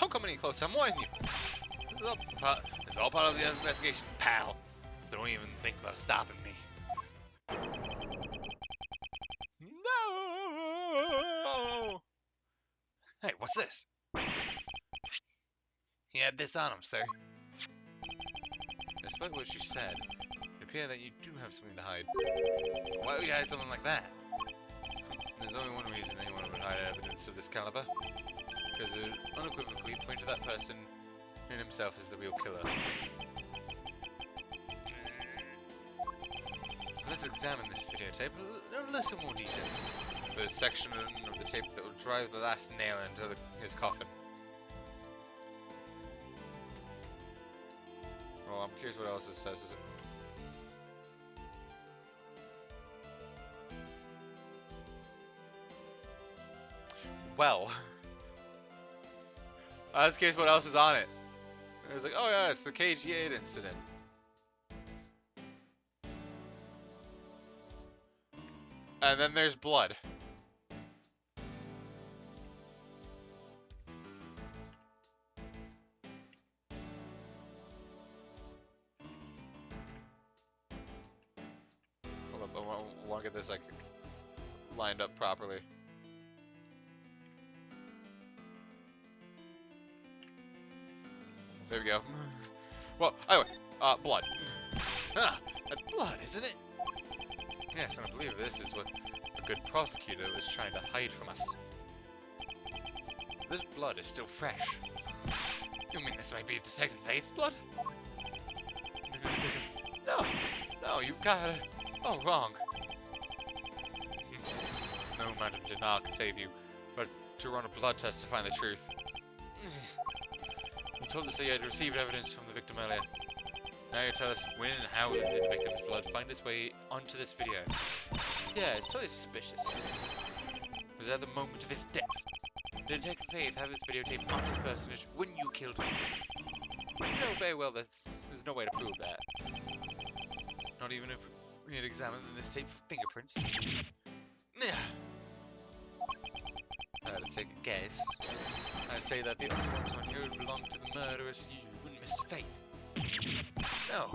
Don't come any closer, I'm warning you. It's all part of the investigation, pal. So don't even think about stopping me. No! Hey, what's this? He had this on him, sir. Despite what you said, it appears that you do have something to hide. Why would you hide something like that? There's only one reason anyone would hide evidence of this caliber. Because it unequivocally point to that person in himself as the real killer. Let's examine this videotape in a little more detail. The section of the tape that will drive the last nail into his coffin. I'm curious what else it says. Is it... Well, I was curious what else is on it. It was like, oh yeah, it's the KG8 incident. And then there's blood. Hold up, I want to get this like lined up properly. There we go. Well, anyway, blood. Ah, that's blood, isn't it? Yes, and I believe this is what a good prosecutor was trying to hide from us. This blood is still fresh. You mean this might be Detective Faith's blood? No, you got it all wrong. No amount of denial can save you, but to run a blood test to find the truth. You told us that you had received evidence from the victim earlier. Now you tell us when and how did the victim's blood find its way onto this video. Yeah, it's totally suspicious. Was that the moment of his death? Did Detective Faith have this videotape on his personage when you killed him? You know very well there's no way to prove that. Not even if we had examined this tape for fingerprints. To take a guess, I'd say that the only ones on here who belong to the murderous you and Mr. Faith. No,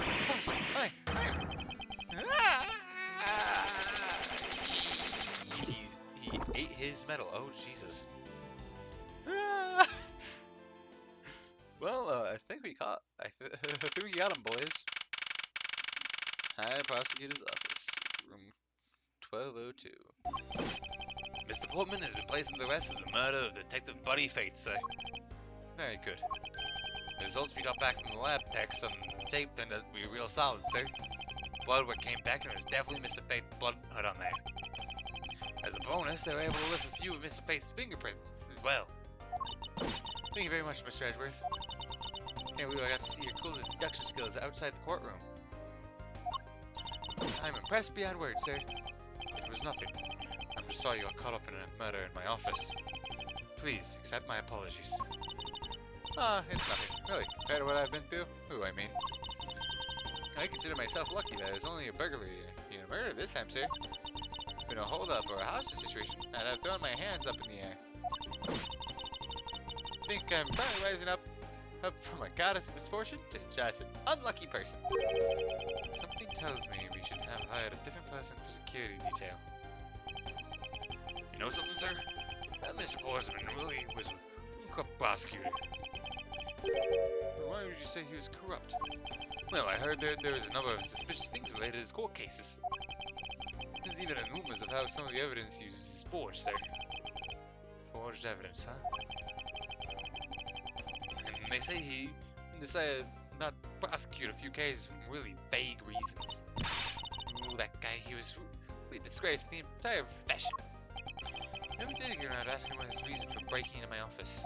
he ate his medal. Oh Jesus. Well, I think we caught. I think we got him, boys. High Prosecutor's Office, room 1202. Mr. Portman has been placed under arrest for the murder of Detective Buddy Faith, sir. Very good. The results we got back from the lab techs on the tape turned out to be real solid, sir. Blood work came back and it was definitely Mr. Faith's blood hood on there. As a bonus, they were able to lift a few of Mr. Faith's fingerprints as well. Thank you very much, Mr. Edgeworth. Can't believe I got to see your cool deduction skills outside the courtroom. I'm impressed beyond words, sir. It was nothing. I'm just sorry you got caught up in a murder in my office. Please, accept my apologies. It's nothing, really, compared to what I've been through. I mean. I consider myself lucky that it was only a burglary, a murder this time, sir. Been a hold-up or a hostage situation, and I've thrown my hands up in the air. Think I'm finally rising up from a goddess of misfortune to just an unlucky person. Something tells me we should have hired a different person for security detail. You know something, sir? That Mr. Portsman really was a corrupt prosecutor. Why would you say he was corrupt? Well, I heard there was a number of suspicious things related to his court cases. There's even rumors of how some of the evidence used is forged, sir. Forged evidence, huh? And they say he decided not to prosecute a few cases for really vague reasons. Ooh, that guy, he was really disgraced the entire profession. Never did get around asking what his reason for breaking into my office.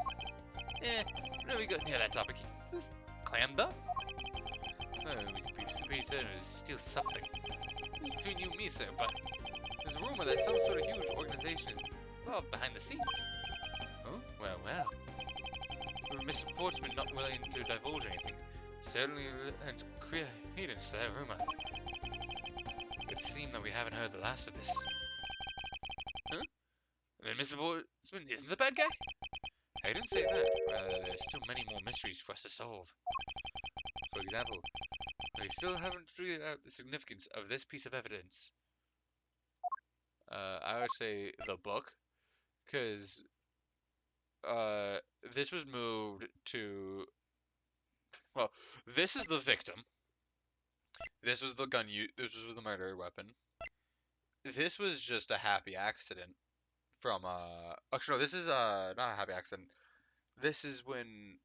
Whenever we got near that topic, is this clammed up? We could be pretty certain it was still something. It's between you and me, sir, but there's a rumor that some sort of huge organization is involved behind the scenes. Oh, well. With Mr. Portsman not willing to divulge anything, certainly lends credence to that rumor. It would seem that we haven't heard the last of this. Huh? Then Mr. Portsman isn't the bad guy? I didn't say that. Rather, there's still many more mysteries for us to solve. For example, we still haven't figured out the significance of this piece of evidence. I would say the book, because this was moved to. Well, this is the victim. This was the gun. This was the murder weapon. This was just a happy accident from Actually, no, this is not a happy accident. This is when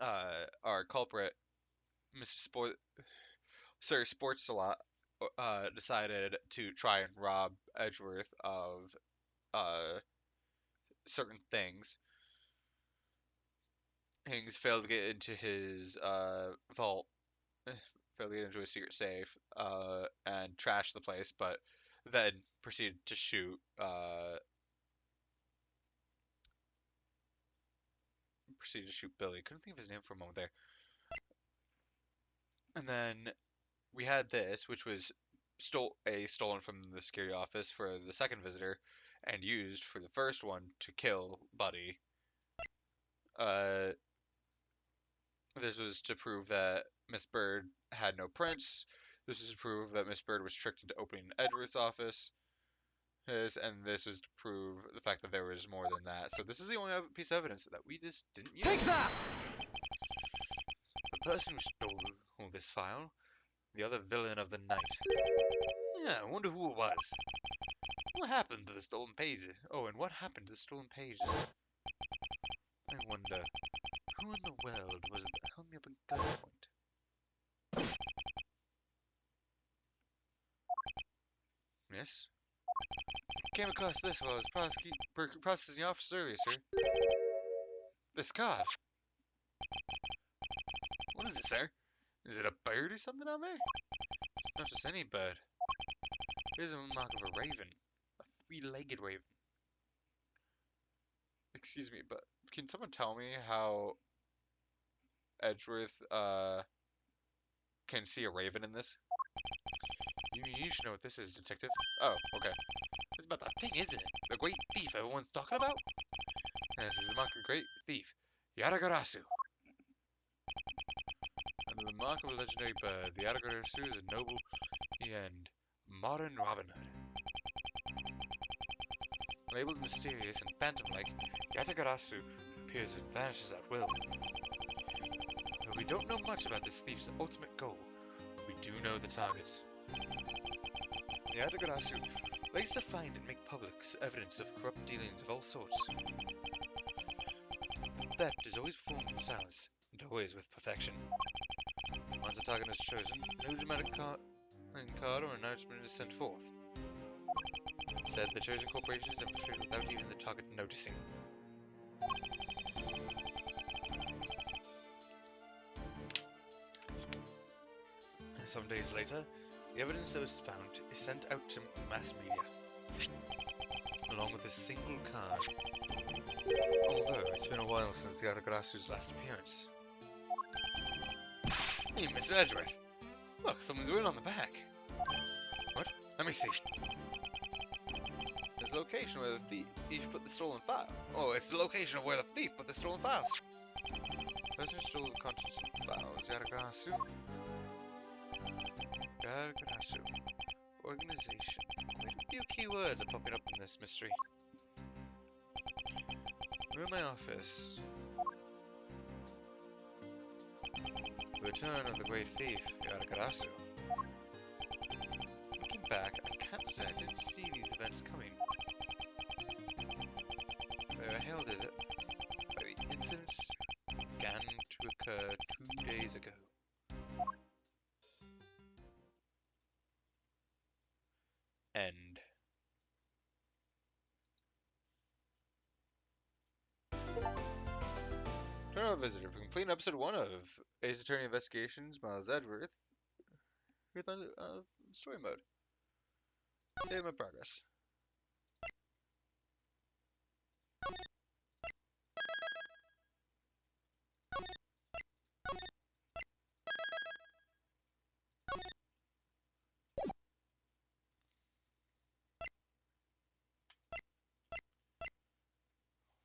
our culprit, Sir Sports a lot, decided to try and rob Edgeworth of certain things. Hings failed to get into his vault, failed to get into a secret safe, and trashed the place, but then proceeded to shoot Billy. Couldn't think of his name for a moment there. And then we had this, which was stolen from the security office for the second visitor, and used for the first one to kill Buddy. Uh, this was to prove that Miss Bird had no prints. This was to prove that Miss Bird was tricked into opening Edgeworth's office. And this was to prove the fact that there was more than that. So this is the only piece of evidence that we just didn't use. Take that! The person who stole this file, the other villain of the night. Yeah, I wonder who it was. What happened to the stolen pages? Oh, and what happened to the stolen pages? I wonder, who in the world was it that held me up at gunpoint? Yes? Came across this while I was processing the office earlier, sir. This card. What is it, sir? Is it a bird or something on there? It's not just any bird. There's a mark of a raven. A three-legged raven. Excuse me, but can someone tell me how Edgeworth can see a raven in this? You should know what this is, detective. Oh, okay. It's about that thing, isn't it? The great thief everyone's talking about? This is the mark of a great thief, Yatagarasu. Under the mark of a legendary bird, the Yatagarasu is a noble and modern Robin Hood. Labeled mysterious and phantom-like, Yatagarasu appears and vanishes at will. Though we don't know much about this thief's ultimate goal, we do know the targets. The Yatagarasu likes to find and make public evidence of corrupt dealings of all sorts. Theft is always performed in silence, and always with perfection. Once a target is chosen, no dramatic card or announcement is sent forth. Instead, the chosen corporation is infiltrated without even the target noticing. Some days later, the evidence that was found is sent out to mass media, along with a single card. Although it's been a while since the Yatagarasu's last appearance. Hey, Mr. Edgeworth! Look, someone's written on the back. What? Let me see. There's the location where the thief put the stolen file. Oh, it's the location of where the thief put the stolen files. The person who stole the contents of the file is Yatagarasu. Yatagarasu. Organization. Quite a few keywords are popping up in this mystery. We're in my office. The return of the great thief, Yatagarasu. Looking back, I can't say I didn't see these events coming. They were heralded by the incidents began to occur 2 days ago. End. Turn on visitor for completing episode 1 of Ace Attorney Investigations, Miles Edgeworth, with story mode. Save my progress.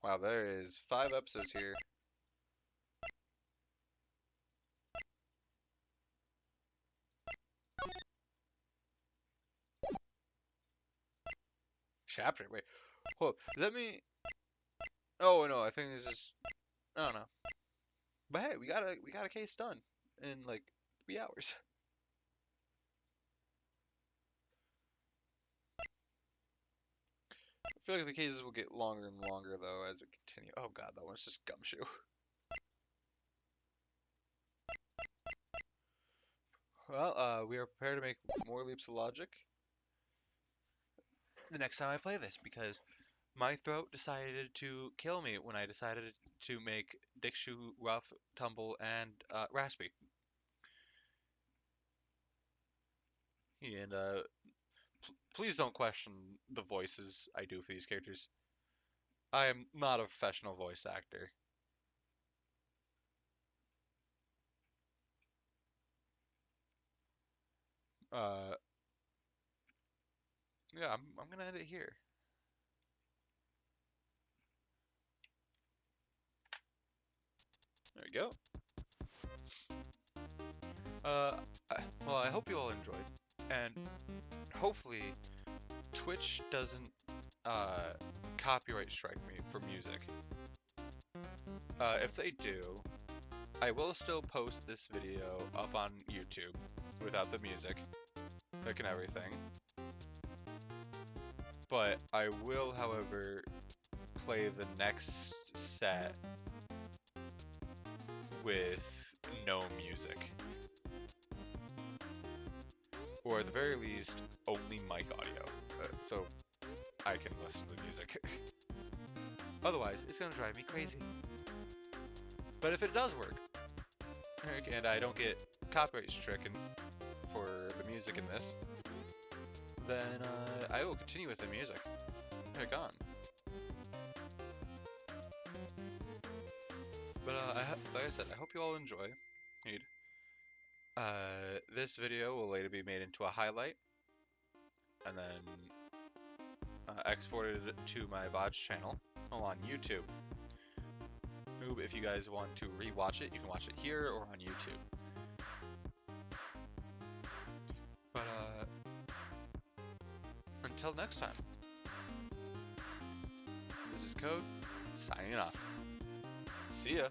Wow, there is 5 episodes here. Chapter? Wait. Hold up. Does that mean... Oh, no, I think it's just... I don't know. But hey, we got a case done in, like, 3 hours. I feel like the cases will get longer and longer, though, as we continue. Oh god, that one's just Gumshoe. Well, we are prepared to make more leaps of logic the next time I play this, because my throat decided to kill me when I decided to make Dick Shoe, Rough, Tumble, and Raspy. and please don't question the voices I do for these characters. I am not a professional voice actor. Uh, yeah, I'm gonna end it here. There we go. Well, I hope you all enjoyed, and hopefully Twitch doesn't copyright strike me for music. If they do, I will still post this video up on YouTube without the music, like and everything. But I will, however, play the next set with no music. Or at the very least, only mic audio, so I can listen to the music. Otherwise, it's gonna drive me crazy. But if it does work, and I don't get copyright stricken for the music in this, then I will continue with the music. Heck on. But like I said, I hope you all enjoy. This video will later be made into a highlight, and then exported to my VOD channel on YouTube. If you guys want to rewatch it, you can watch it here or on YouTube. But until next time, this is Code, signing off. See ya!